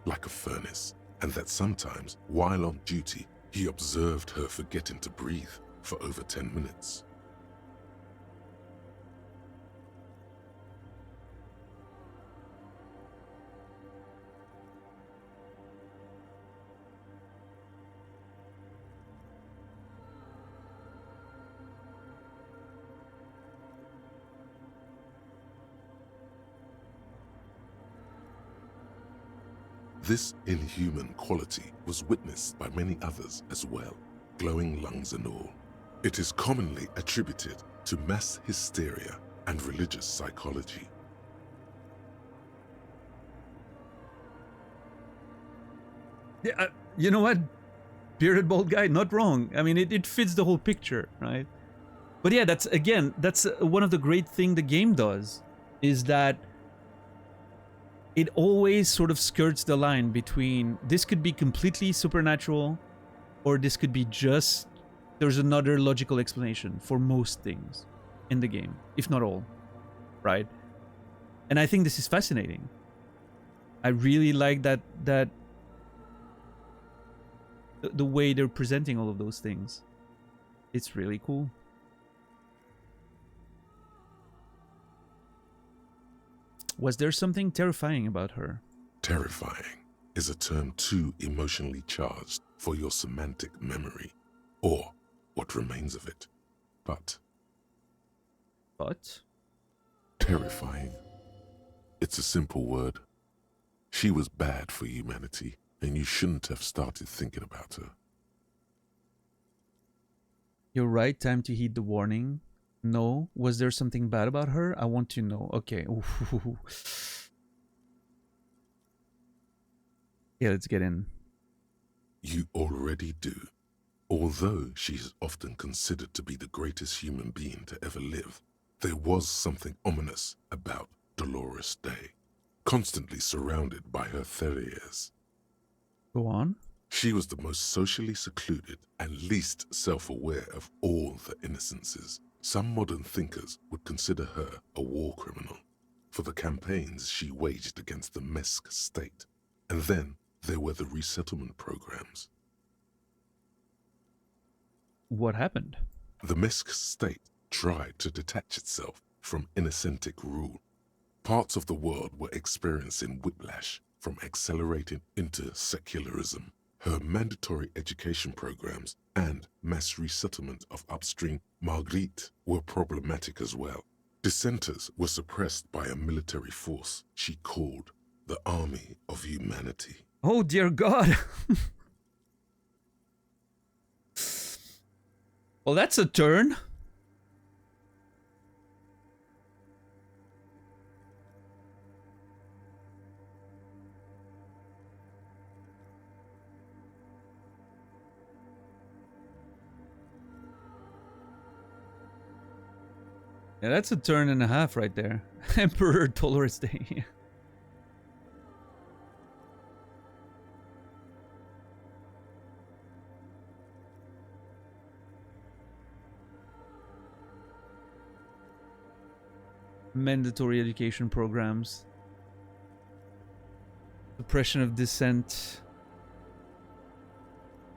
like a furnace, and that sometimes, while on duty, he observed her forgetting to breathe for over 10 minutes. This inhuman quality was witnessed by many others as well, glowing lungs and all. It is commonly attributed to mass hysteria and religious psychology. Yeah, you know what? Bearded bald guy, not wrong. I mean, it fits the whole picture, right? But yeah, that's one of the great thing the game does, is that it always sort of skirts the line between this could be completely supernatural, or this could be just there's another logical explanation for most things in the game, if not all, right? And I think this is fascinating. I really like that the way they're presenting all of those things. It's really cool. Was there something terrifying about her? Terrifying is a term too emotionally charged for your semantic memory, or what remains of it. But terrifying. It's a simple word. She was bad for humanity, and you shouldn't have started thinking about her. You're right, time to heed the warning. No. Was there something bad about her? I want to know. Okay. Ooh. Yeah, let's get in. You already do. Although she is often considered to be the greatest human being to ever live, there was something ominous about Dolores Day, constantly surrounded by her terriers. Go on. She was the most socially secluded and least self-aware of all the Innocences. Some modern thinkers would consider her a war criminal for the campaigns she waged against the Mesk state. And then there were the resettlement programs. What happened? The Mesk state tried to detach itself from Innocentic rule. Parts of the world were experiencing whiplash, from accelerating into secularism. Her mandatory education programs and mass resettlement of upstream Marguerite were problematic as well. Dissenters were suppressed by a military force she called the Army of Humanity. Oh, dear God. Well, that's a turn. Yeah, that's a turn and a half right there. Emperor Dolores Day. Mandatory education programs. Suppression of dissent.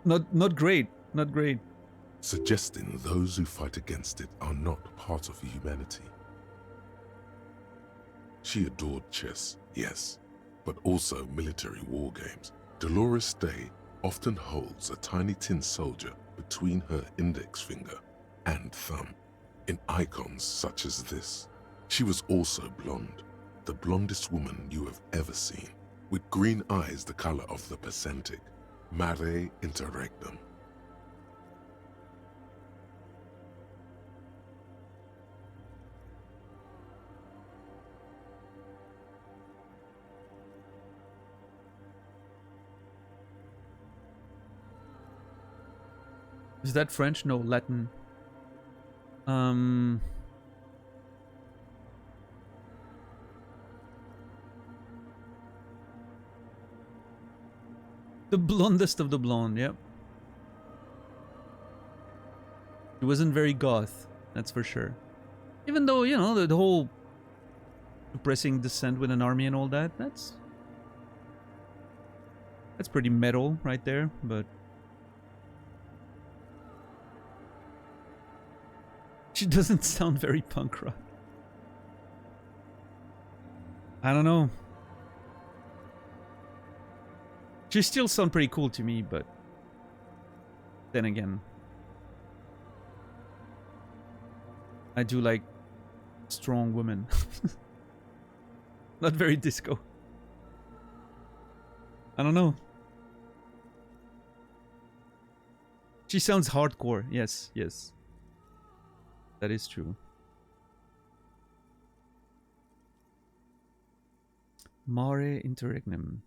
Not great. Not great. Suggesting those who fight against it are not part of humanity. She adored chess, yes, but also military war games. Dolores Day often holds a tiny tin soldier between her index finger and thumb in icons such as this. She was also blonde, the blondest woman you have ever seen, with green eyes the color of the Pacentic, mare interregnum. Is that French? No, Latin. The blondest of the blonde, yep. He wasn't very goth, that's for sure. Even though, you know, the whole suppressing dissent with an army and all that, that's pretty metal right there, but she doesn't sound very punk rock. I don't know. She still sound pretty cool to me, but then again, I do like strong women. Not very disco. I don't know. She sounds hardcore. Yes, yes. That is true. Mare interregnum.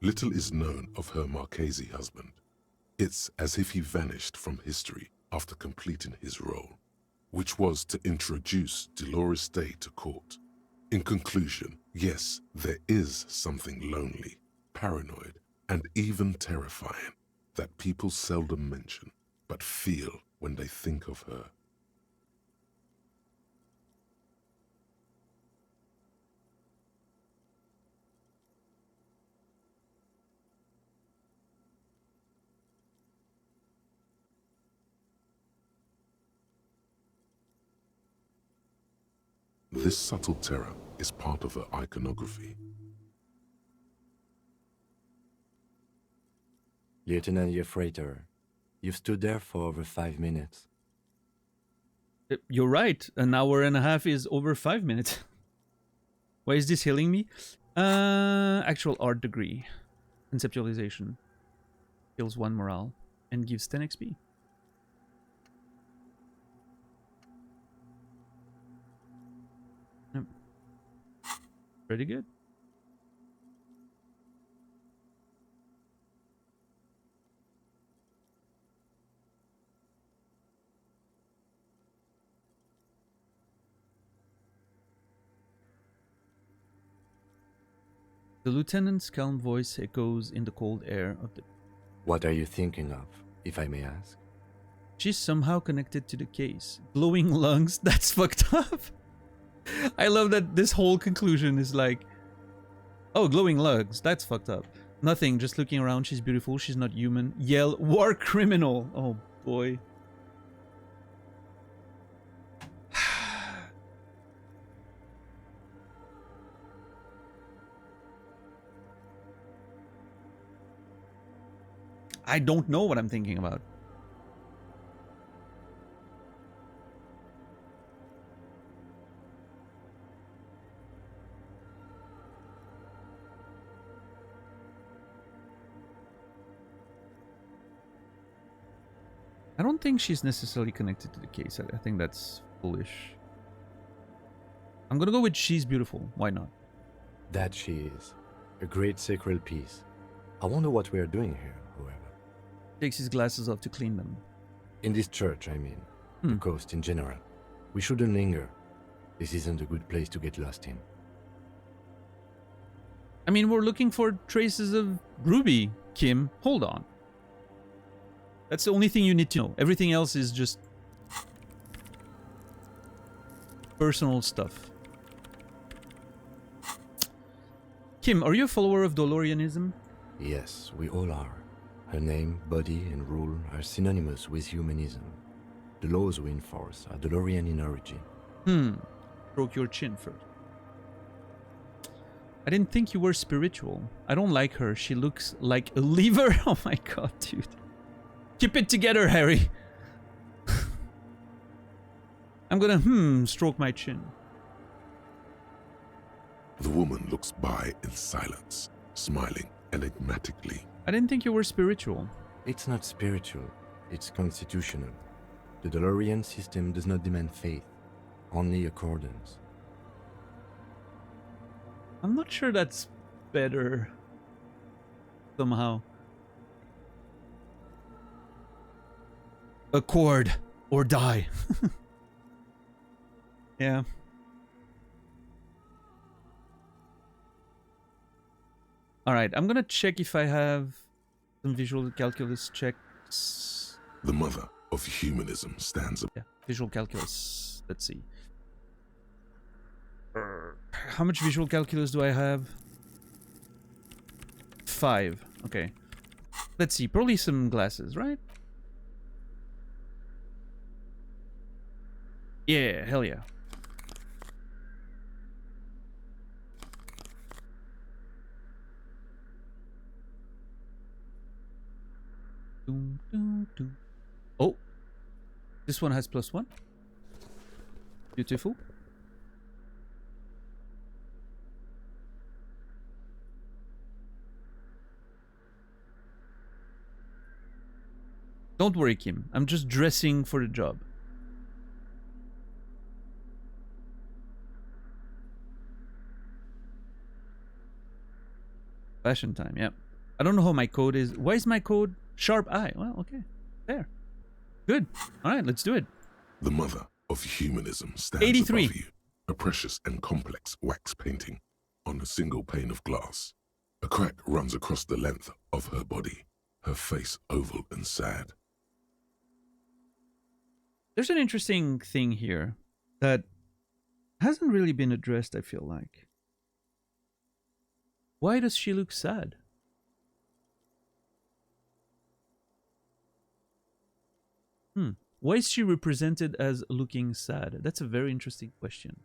Little is known of her Marchese husband. It's as if he vanished from history after completing his role, which was to introduce Dolores Day to court. In conclusion, yes, there is something lonely, paranoid, and even terrifying that people seldom mention, but feel when they think of her. This subtle terror is part of her iconography. Lieutenant Yefrater, you've stood there for over 5 minutes. You're right. An hour and a half is over 5 minutes. Why is this healing me? Actual art degree. Conceptualization. Heals 1 morale and gives 10 XP. Yep. Pretty good. The lieutenant's calm voice echoes in the cold air of the... What are you thinking of, if I may ask? She's somehow connected to the case. Glowing lungs? That's fucked up. I love that this whole conclusion is like, oh, glowing lungs. That's fucked up. Nothing, just looking around. She's beautiful. She's not human. Yell, war criminal. Oh, boy. I don't know what I'm thinking about. I don't think she's necessarily connected to the case. I think that's foolish. I'm gonna go with she's beautiful. Why not? That she is. A great sacred piece. I wonder what we are doing here, however. Takes his glasses off to clean them. In this church, I mean. The coast in general. We shouldn't linger. This isn't a good place to get lost in. I mean, we're looking for traces of Ruby, Kim. Hold on. That's the only thing you need to know. Everything else is just personal stuff. Kim, are you a follower of Dolorianism? Yes, we all are. Her name, body, and rule are synonymous with humanism. The laws we enforce are Dolorian in origin. Stroke your chin first. I didn't think you were spiritual. I don't like her. She looks like a lever. Oh my god, dude. Keep it together, Harry. I'm gonna, stroke my chin. The woman looks by in silence, smiling enigmatically. I didn't think you were spiritual. It's not spiritual, it's constitutional. The Dolorian system does not demand faith, only accordance. I'm not sure that's better. Somehow. Accord or die. Yeah. Alright, I'm gonna check if I have some visual calculus checks. The mother of humanism stands up. Yeah, visual calculus. Let's see. How much visual calculus do I have? 5. Okay. Let's see. Probably some glasses, right? Yeah, hell yeah. Doom, doom, doom. Oh, this one has +1. Beautiful. Don't worry, Kim. I'm just dressing for the job. Fashion time, yeah. I don't know how my code is. Why is my code sharp eye? Well, okay. There. Good. Alright, let's do it. The mother of humanism stands 83. above you, a precious and complex wax painting on a single pane of glass. A crack runs across the length of her body, her face oval and sad. There's an interesting thing here that hasn't really been addressed, I feel like. Why does she look sad? Why is she represented as looking sad? That's a very interesting question.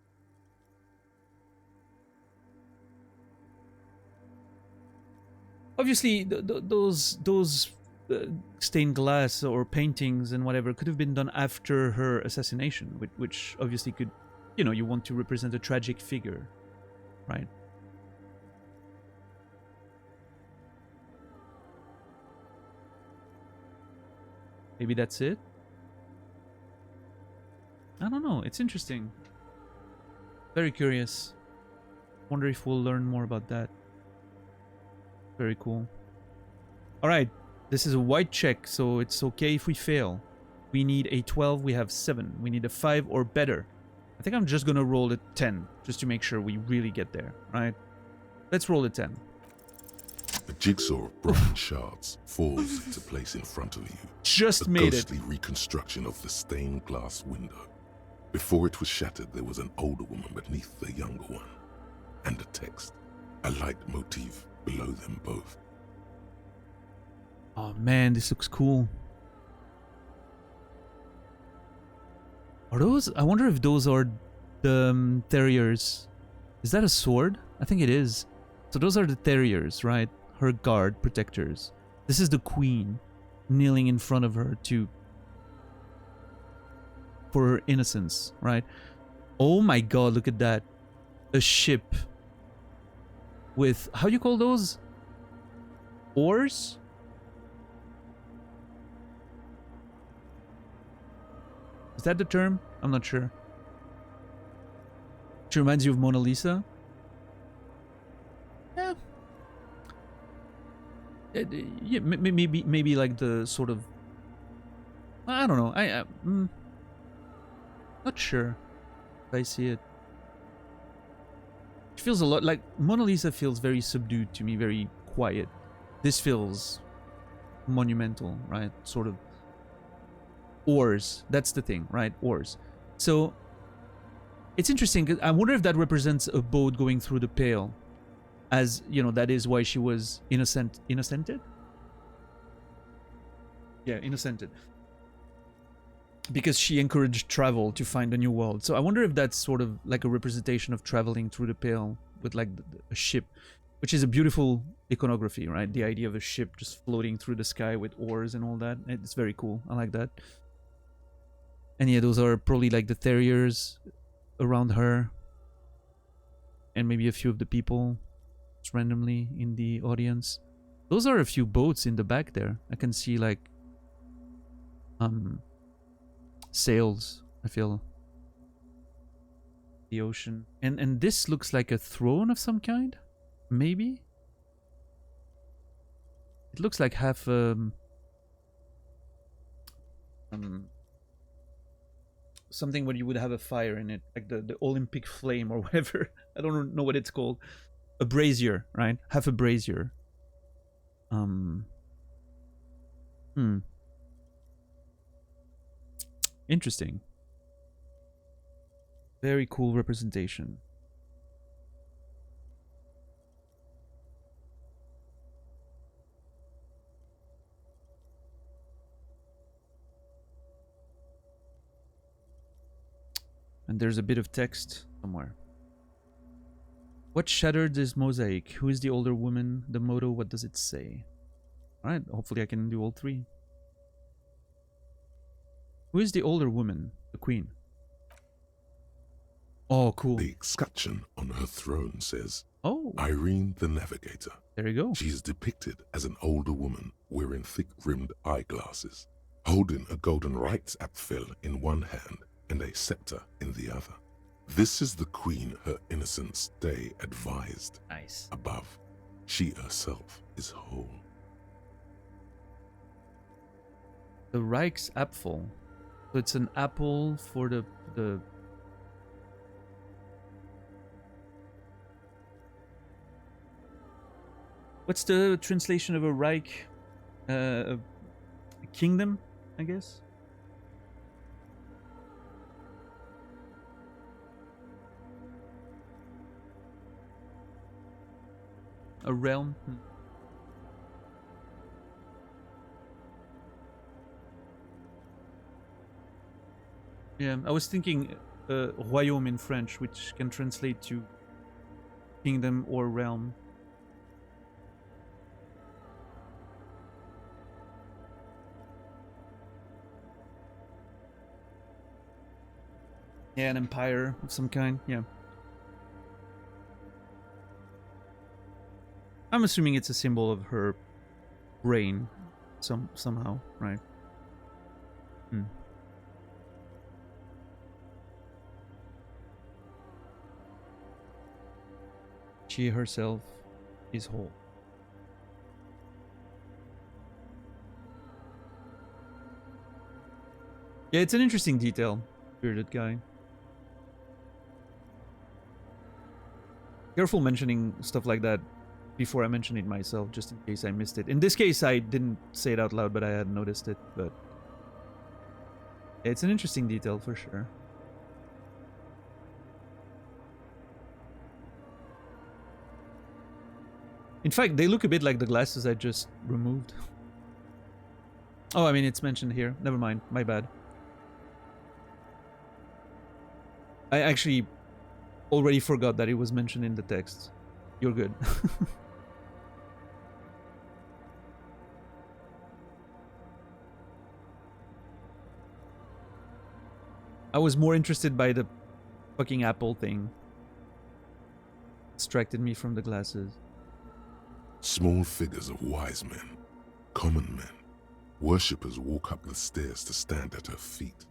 Obviously, those stained glass or paintings and whatever could have been done after her assassination, which obviously could, you know, you want to represent a tragic figure, right? Maybe that's it? I don't know. It's interesting. Very curious. Wonder if we'll learn more about that. Very cool. Alright. This is a white check, so it's okay if we fail. We need a 12. We have 7. We need a 5 or better. I think I'm just gonna roll a 10, just to make sure we really get there, right? Let's roll a 10. A jigsaw of broken shards falls into place in front of you. Just A made it. ghostly reconstruction of the stained glass window. Before it was shattered, there was an older woman beneath the younger one, and a text, a light motif below them both. Oh man, this looks cool. Are those? I wonder if those are the terriers. Is that a sword? I think it is. So those are the terriers, right? Her guard protectors. This is the queen. kneeling in front of her for her innocence, right? Oh my god, look at that. A ship with, how do you call those? Oars? Is that the term? I'm not sure. She reminds you of Mona Lisa? Yeah. Yeah, maybe like the sort of, I don't know. Not sure if I see it. It feels a lot like Mona Lisa feels very subdued to me, very quiet. This feels monumental, right? Sort of oars. That's the thing, right? Oars. So it's interesting because I wonder if that represents a boat going through the Pale, as you know, that is why she was innocented. Yeah, innocented. Because she encouraged travel to find a new world. So I wonder if that's sort of like a representation of traveling through the Pale with like a ship, which is a beautiful iconography, right? The idea of a ship just floating through the sky with oars and all that. It's very cool. I like that. And yeah, those are probably like the terriers around her. And maybe a few of the people just randomly in the audience. Those are a few boats in the back there. I can see like sails, I feel. The ocean. And this looks like a throne of some kind? Maybe? It looks like half something where you would have a fire in it, like the Olympic flame or whatever. I don't know what it's called. A brazier, right? Half a brazier. Interesting. Very cool representation. And there's a bit of text somewhere. What shattered this mosaic? Who is the older woman? The motto, what does it say? Alright, hopefully I can do all three. Who is the older woman? The queen. Oh, cool. The escutcheon on her throne says, Oh, Irene the Navigator. there you go. She is depicted as an older woman wearing thick-rimmed eyeglasses, holding a golden Reichsapfel in one hand and a scepter in the other. This is the queen her innocence day advised. Nice. Above, she herself is whole. The Reichsapfel. So it's an apple for the what's the translation of a Reich? A kingdom, I guess. A realm. Yeah, I was thinking royaume in French, which can translate to kingdom or realm. Yeah, an empire of some kind, yeah. I'm assuming it's a symbol of her reign somehow, right? She herself is whole. Yeah, it's an interesting detail, bearded guy. Careful mentioning stuff like that before I mention it myself, just in case I missed it. In this case, I didn't say it out loud, but I had noticed it. But it's an interesting detail for sure. In fact, they look a bit like the glasses I just removed. Oh, I mean, it's mentioned here. Never mind. My bad. I actually already forgot that it was mentioned in the text. You're good. I was more interested by the fucking apple thing. Distracted me from the glasses. Small figures of wise men, common men, worshippers walk up the stairs to stand at her feet.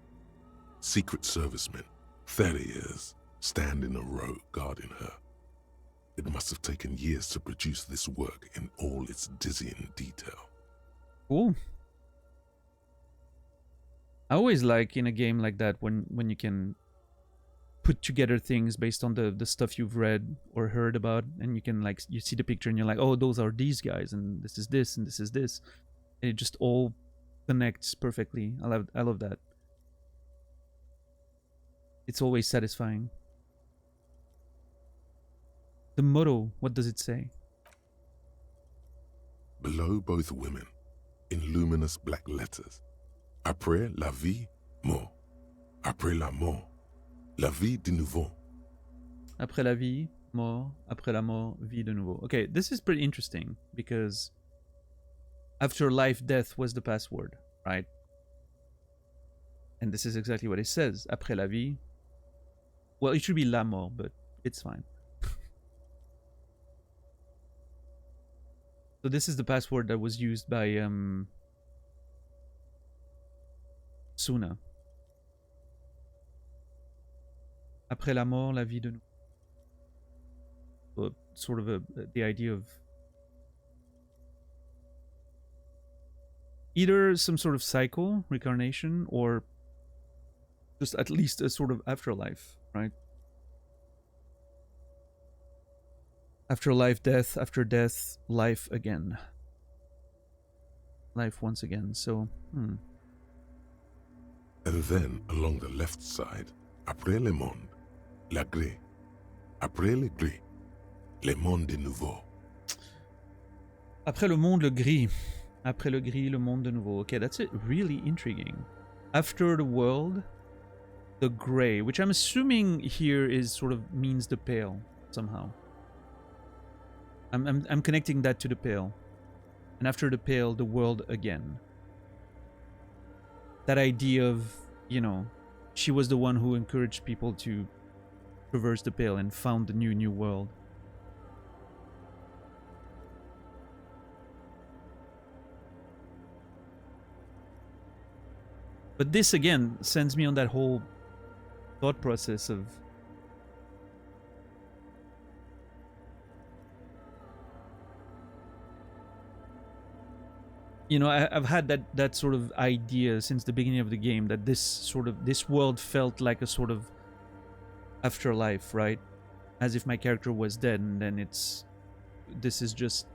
Secret servicemen, Theriers, stand in a row guarding her. It must have taken years to produce this work in all its dizzying detail. Cool. I always like in a game like that when you can put together things based on the stuff you've read or heard about, and you can like you see the picture and you're like, oh, those are these guys, and this is this, and this is this, and it just all connects perfectly. I love that. It's always satisfying. The motto, what does it say? Below both women, in luminous black letters, après la vie, mort. Après la mort, la vie de nouveau. Après la vie, mort. Après la mort, vie de nouveau. Okay, this is pretty interesting because after life, death was the password, right? And this is exactly what it says. Après la vie. Well, it should be la mort, but it's fine. So this is the password that was used by Suna. Après la mort, la vie de nouveau. So, sort of the idea of either some sort of cycle, reincarnation, or just at least a sort of afterlife, right? Afterlife, death, after death, life again. Life once again, so, And then, along the left side, après le monde, la gré. Après le gris, le monde de nouveau. Après le monde, le gris. Après le gris, le monde de nouveau. Okay, that's it. Really intriguing. After the world, the gray, which I'm assuming here is sort of means the pale somehow. I'm connecting that to the pale. And after the pale, the world again. That idea of, you know, she was the one who encouraged people to traverse the pale and found the new world. But this again sends me on that whole thought process of I've had that sort of idea since the beginning of the game that this world felt like a sort of afterlife, right? As if my character was dead, and then this is just,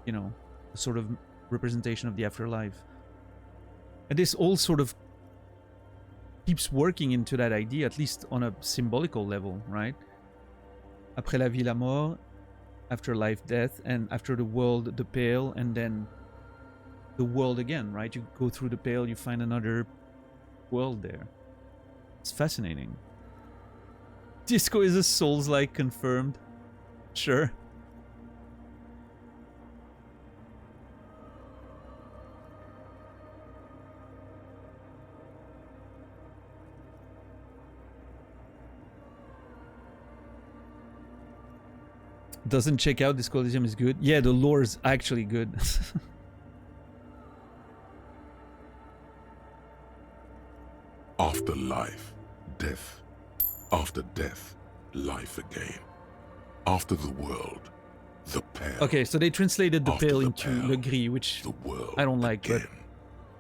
a sort of representation of the afterlife. And this all sort of keeps working into that idea, at least on a symbolical level, right? Après la vie, la mort, after life, death, and after the world, the pale, and then the world again, right? You go through the pale, you find another world there. It's fascinating. Disco is a Souls-like, confirmed. Sure. Doesn't check out Disco Elysium is good. Yeah, the lore is actually good. After life, death. After death, life again. After the world, the pale. Okay, so they translated the After pale the into pale, Le Gris, which the world I don't like, again.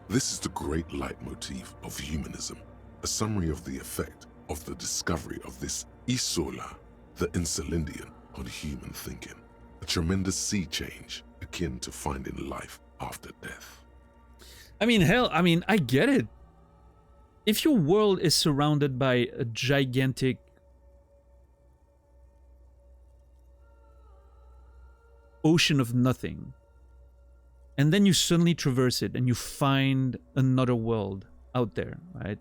This is the great leitmotif of humanism, a summary of the effect of the discovery of this Isola, the Insulindian, on human thinking. A tremendous sea change akin to finding life after death. I mean, hell, I get it. If your world is surrounded by a gigantic ocean of nothing, and then you suddenly traverse it and you find another world out there, right?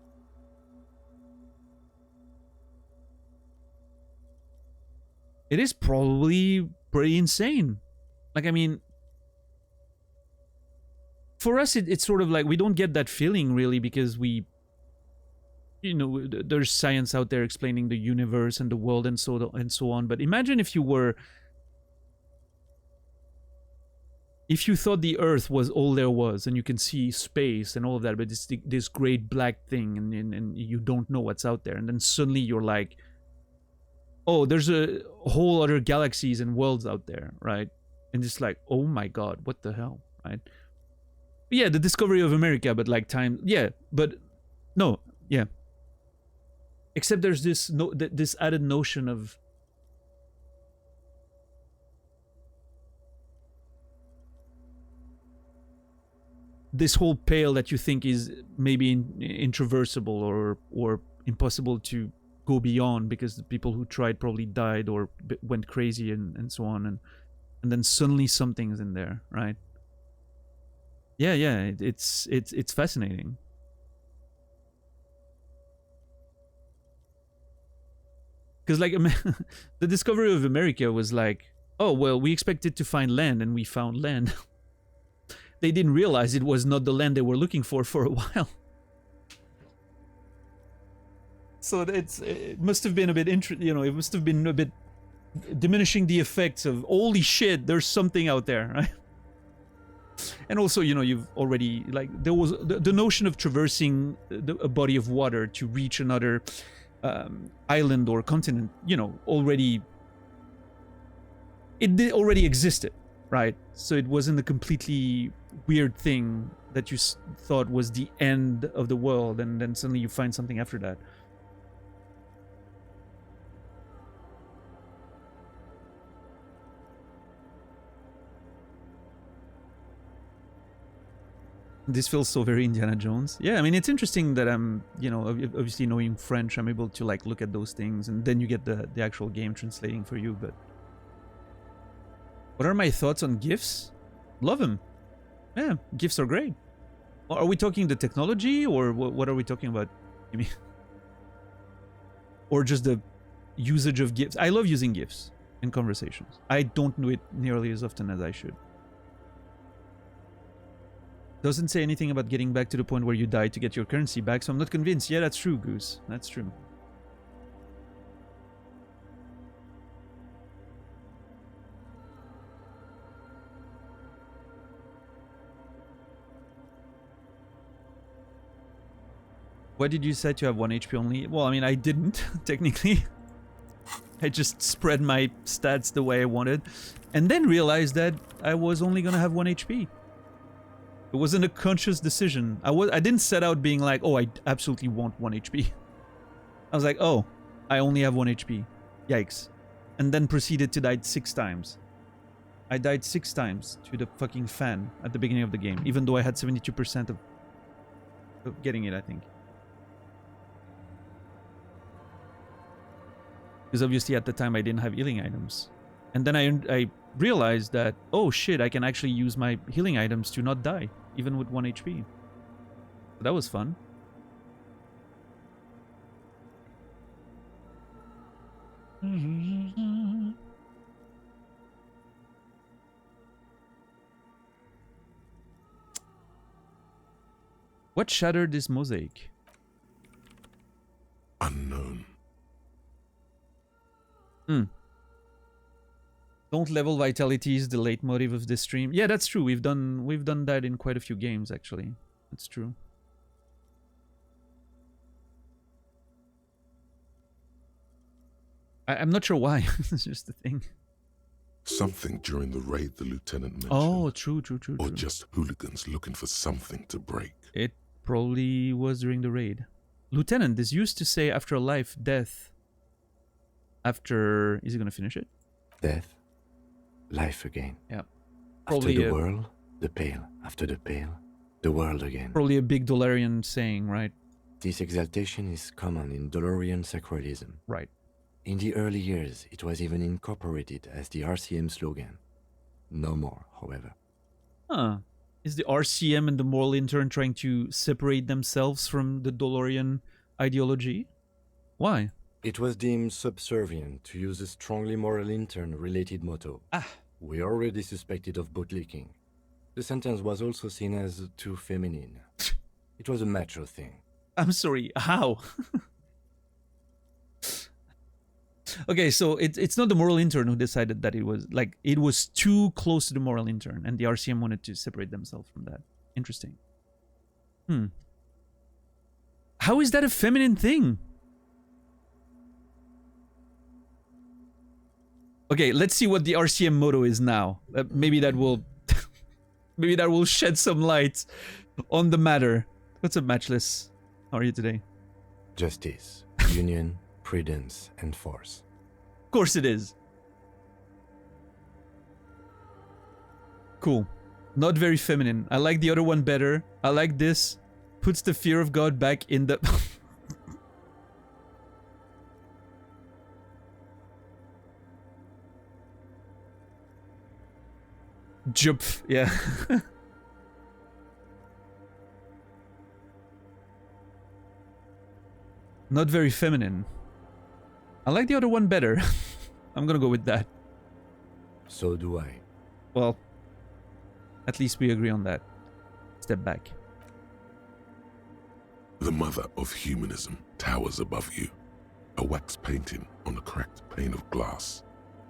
It is probably pretty insane. Like, for us, it's sort of like we don't get that feeling really because we you know, there's science out there explaining the universe and the world and so on. But imagine if you thought the Earth was all there was, and you can see space and all of that, but it's this great black thing, and you don't know what's out there, and then suddenly you're like, oh, there's a whole other galaxies and worlds out there, right? And it's like, oh my god, what the hell, right? Yeah, the discovery of America, but like time, yeah, but no, yeah. Except there's this added notion of this whole pale that you think is maybe intraversable or impossible to go beyond, because the people who tried probably died or went crazy and so on, and then suddenly something's in there, right? Yeah, it's fascinating. Because like the discovery of America was like, oh well, we expected to find land and we found land. They didn't realize it was not the land they were looking for a while. So it must have been a bit it must have been a bit diminishing the effects of, holy shit, there's something out there, right? And also, you know, you've already, like, there was the notion of traversing a body of water to reach another island or continent, you know, already existed, right? So it wasn't a completely weird thing that you thought was the end of the world, and then suddenly you find something after that. This feels so very Indiana Jones. Yeah, I mean, it's interesting that I'm, you know, obviously knowing French, I'm able to like look at those things, and then you get the actual game translating for you. But what are my thoughts on GIFs? Love them. Yeah, GIFs are great. Are we talking the technology, or what are we talking about? You mean, or just the usage of GIFs? I love using GIFs in conversations. I don't do it nearly as often as I should. Doesn't say anything about getting back to the point where you die to get your currency back, so I'm not convinced. Yeah, that's true, Goose. That's true. Why did you decide to have 1 HP only? Well, I mean, I didn't, technically. I just spread my stats the way I wanted, and then realized that I was only gonna have 1 HP. It wasn't a conscious decision. I didn't set out being like, oh, I absolutely want 1 HP. I was like, oh, I only have 1 HP. Yikes. And then proceeded to die 6 times. I died 6 times to the fucking fan at the beginning of the game, even though I had 72% of getting it, I think. Because obviously at the time I didn't have healing items. And then I realized that, oh shit, I can actually use my healing items to not die, even with 1 HP. So that was fun. What shattered this mosaic? Unknown. Don't level vitality is the leitmotif of this stream. Yeah, that's true. We've done that in quite a few games, actually. That's true. I'm not sure why. It's just the thing. Something during the raid the lieutenant mentioned. Oh, true. Or just hooligans looking for something to break. It probably was during the raid. Lieutenant, this used to say after life, death. After... Is he gonna finish it? Death, life again. Yeah. Probably after the world, the pale. After the pale, the world again. Probably a big Dolarian saying, right? This exaltation is common in Dolarian sacralism. Right. In the early years, it was even incorporated as the RCM slogan. No more, however. Huh. Is the RCM and the moral intern trying to separate themselves from the Dolarian ideology? Why? It was deemed subservient to use a strongly moral intern-related motto. We already suspected of bootlicking. The sentence was also seen as too feminine. It was a macho thing. I'm sorry, how? Okay, so it's not the moral intern who decided that it was too close to the moral intern, and the RCM wanted to separate themselves from that. Interesting. How is that a feminine thing? Okay, let's see what the RCM motto is now. Maybe that will maybe that will shed some light on the matter. What's up, Matchless? How are you today? Justice, union, prudence, and force. Of course it is. Cool. Not very feminine. I like the other one better. I like this. Puts the fear of God back in the... Jump. Yeah. Not very feminine. I like the other one better. I'm gonna go with that. So do I. Well, at least we agree on that. Step back. The mother of humanism towers above you, a wax painting on a cracked pane of glass.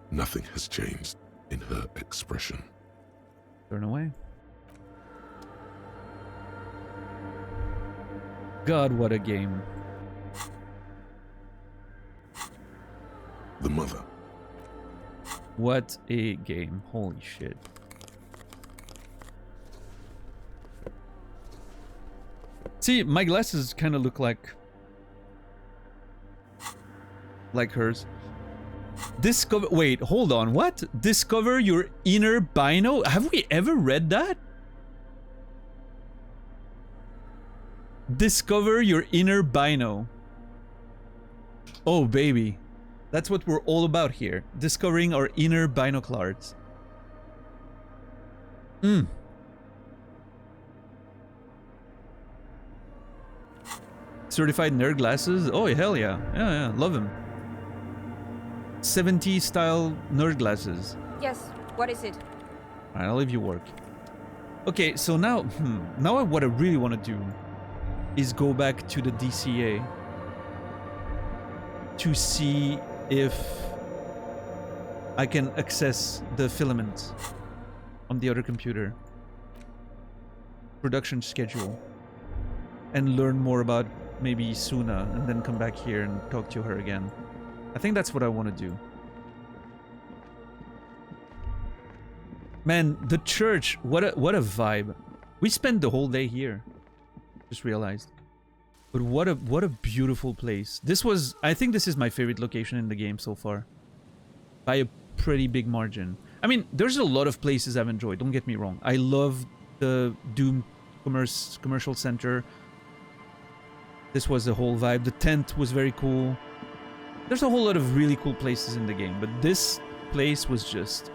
Nothing has changed in her expression. Turn away. God, what a game. The mother. What a game. Holy shit. See, my glasses kind of look like hers. Discover... Wait, hold on. What? Discover your inner bino? Have we ever read that? Discover your inner bino. Oh, baby. That's what we're all about here. Discovering our inner binoculars. Certified nerd glasses? Oh, hell yeah. Yeah, love them. 70s style nerd glasses. Yes, what is it? Alright, I'll leave you work. Okay, so now, what I really want to do is go back to the DCA to see if I can access the filament on the other computer. Production schedule. And learn more about maybe Suna, and then come back here and talk to her again. I think that's what I want to do. Man, the church, what a vibe. We spent the whole day here. Just realized. But what a beautiful place. I think this is my favorite location in the game so far. By a pretty big margin. I mean, there's a lot of places I've enjoyed, don't get me wrong. I love the Doom commercial center. This was the whole vibe. The tent was very cool. There's a whole lot of really cool places in the game, but this place was just...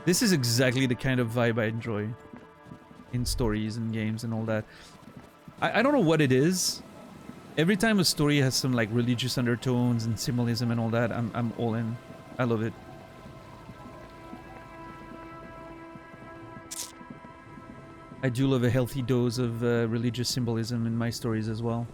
This is exactly the kind of vibe I enjoy in stories and games and all that. I don't know what it is. Every time a story has some like religious undertones and symbolism and all that, I'm all in. I love it. I do love a healthy dose of religious symbolism in my stories as well.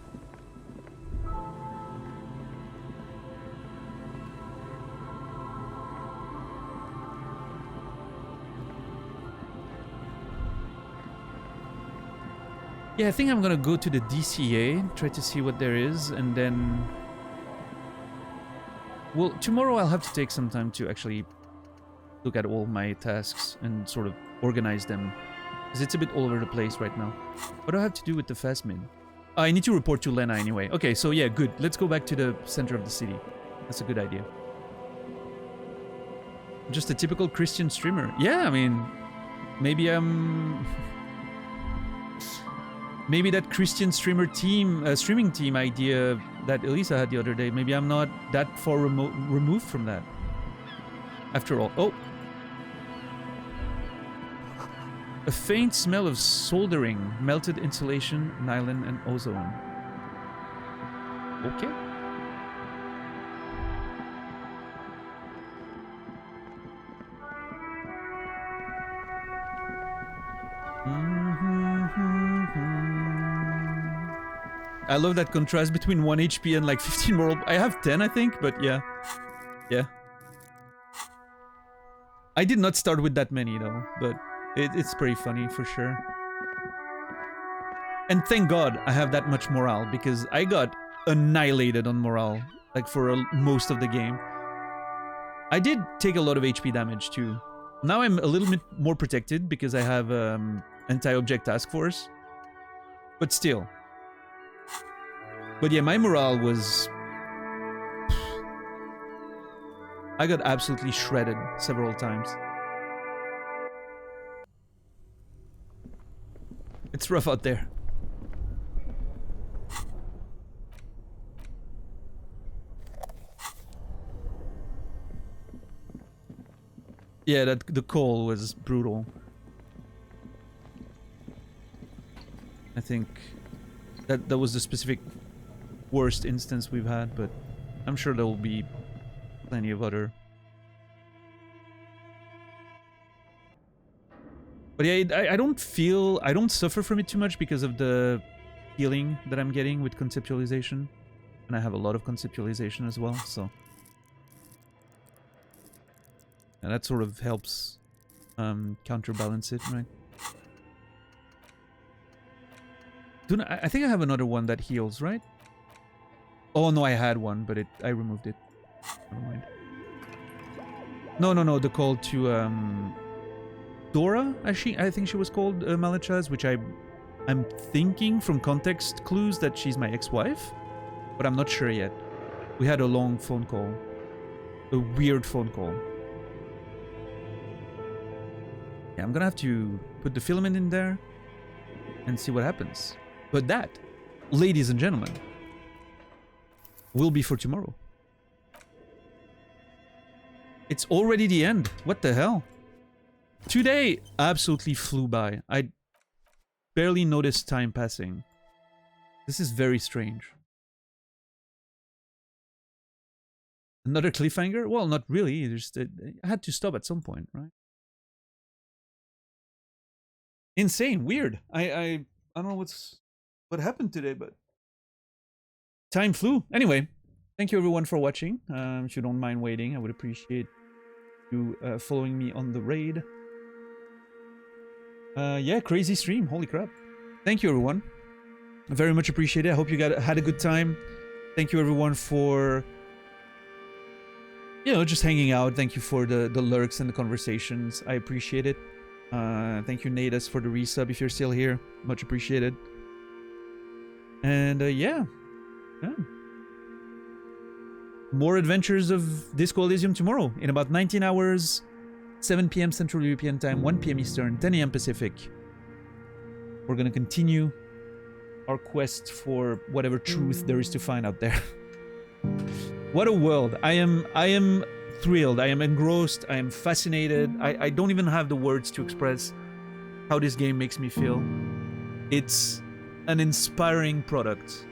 Yeah, I think I'm gonna go to the DCA, try to see what there is, and then... Well, tomorrow I'll have to take some time to actually look at all my tasks and sort of organize them. Because it's a bit all over the place right now. What do I have to do with the fast mid? I need to report to Lena anyway. Okay, so yeah, good. Let's go back to the center of the city. That's a good idea. Just a typical Christian streamer. Yeah, I mean... Maybe I'm... Maybe that Christian streaming team idea that Elisa had the other day, maybe I'm not that far removed from that. After all. Oh! A faint smell of soldering, melted insulation, nylon, and ozone. Okay. I love that contrast between 1 HP and like 15 moral. I have 10, I think, but yeah. Yeah. I did not start with that many though, but it's pretty funny for sure. And thank God I have that much morale, because I got annihilated on morale, like for most of the game. I did take a lot of HP damage too. Now I'm a little bit more protected because I have anti-object task force. But still. But yeah, my morale was... I got absolutely shredded several times. It's rough out there. Yeah, the call was brutal. I think that was the specific worst instance we've had, but I'm sure there will be plenty of other. But yeah, I don't suffer from it too much because of the healing that I'm getting with conceptualization. And I have a lot of conceptualization as well, so. And that sort of helps counterbalance it, right? I think I have another one that heals, right? Oh no, I had one, but I removed it. Never mind. No, the call to Dora, I think she was called, Malachaz, which I'm thinking from context clues that she's my ex-wife, but I'm not sure yet. We had a long phone call. A weird phone call. Yeah, I'm gonna have to put the filament in there and see what happens. But that, ladies and gentlemen, will be for tomorrow. It's already the end. What the hell? Today absolutely flew by. I barely noticed time passing. This is very strange. Another cliffhanger? Well, not really. I had to stop at some point, right? Insane, weird. I don't know what happened today, but time flew. Anyway, thank you everyone for watching. If you don't mind waiting, I would appreciate you following me on the raid. Yeah, crazy stream. Holy crap. Thank you everyone. Very much appreciate it. I hope you had a good time. Thank you everyone for, you know, just hanging out. Thank you for the lurks and the conversations. I appreciate it. Thank you, Natus, for the resub if you're still here. Much appreciated. And yeah. More adventures of Disco Elysium tomorrow in about 19 hours, 7 p.m. Central European Time, 1 p.m. Eastern, 10 a.m. Pacific. We're gonna continue our quest for whatever truth there is to find out there. What a world. I am thrilled. I am engrossed. I am fascinated. I don't even have the words to express how this game makes me feel. It's an inspiring product.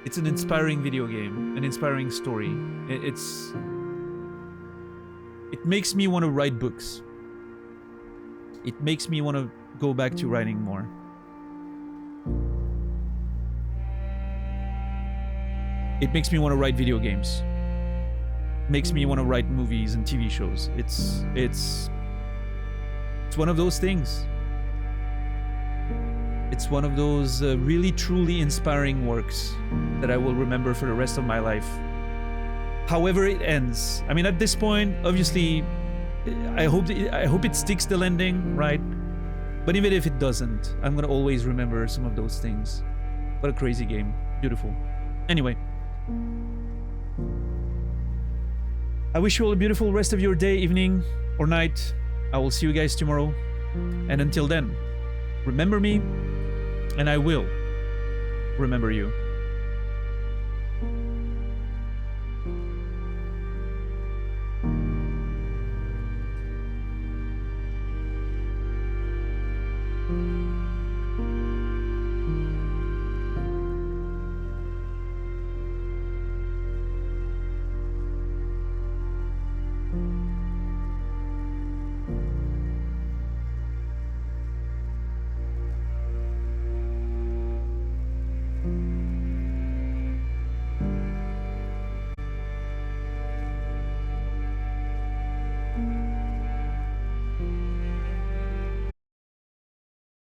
It's an inspiring video game, an inspiring story. It makes me want to write books. It makes me want to go back to writing more. It makes me want to write video games. It makes me want to write movies and TV shows. It's one of those things. It's one of those really truly inspiring works that I will remember for the rest of my life. However it ends. I mean, at this point, obviously, I hope it sticks the landing, right? But even if it doesn't, I'm gonna always remember some of those things. What a crazy game. Beautiful. Anyway. I wish you all a beautiful rest of your day, evening, or night. I will see you guys tomorrow. And until then, remember me, and I will remember you.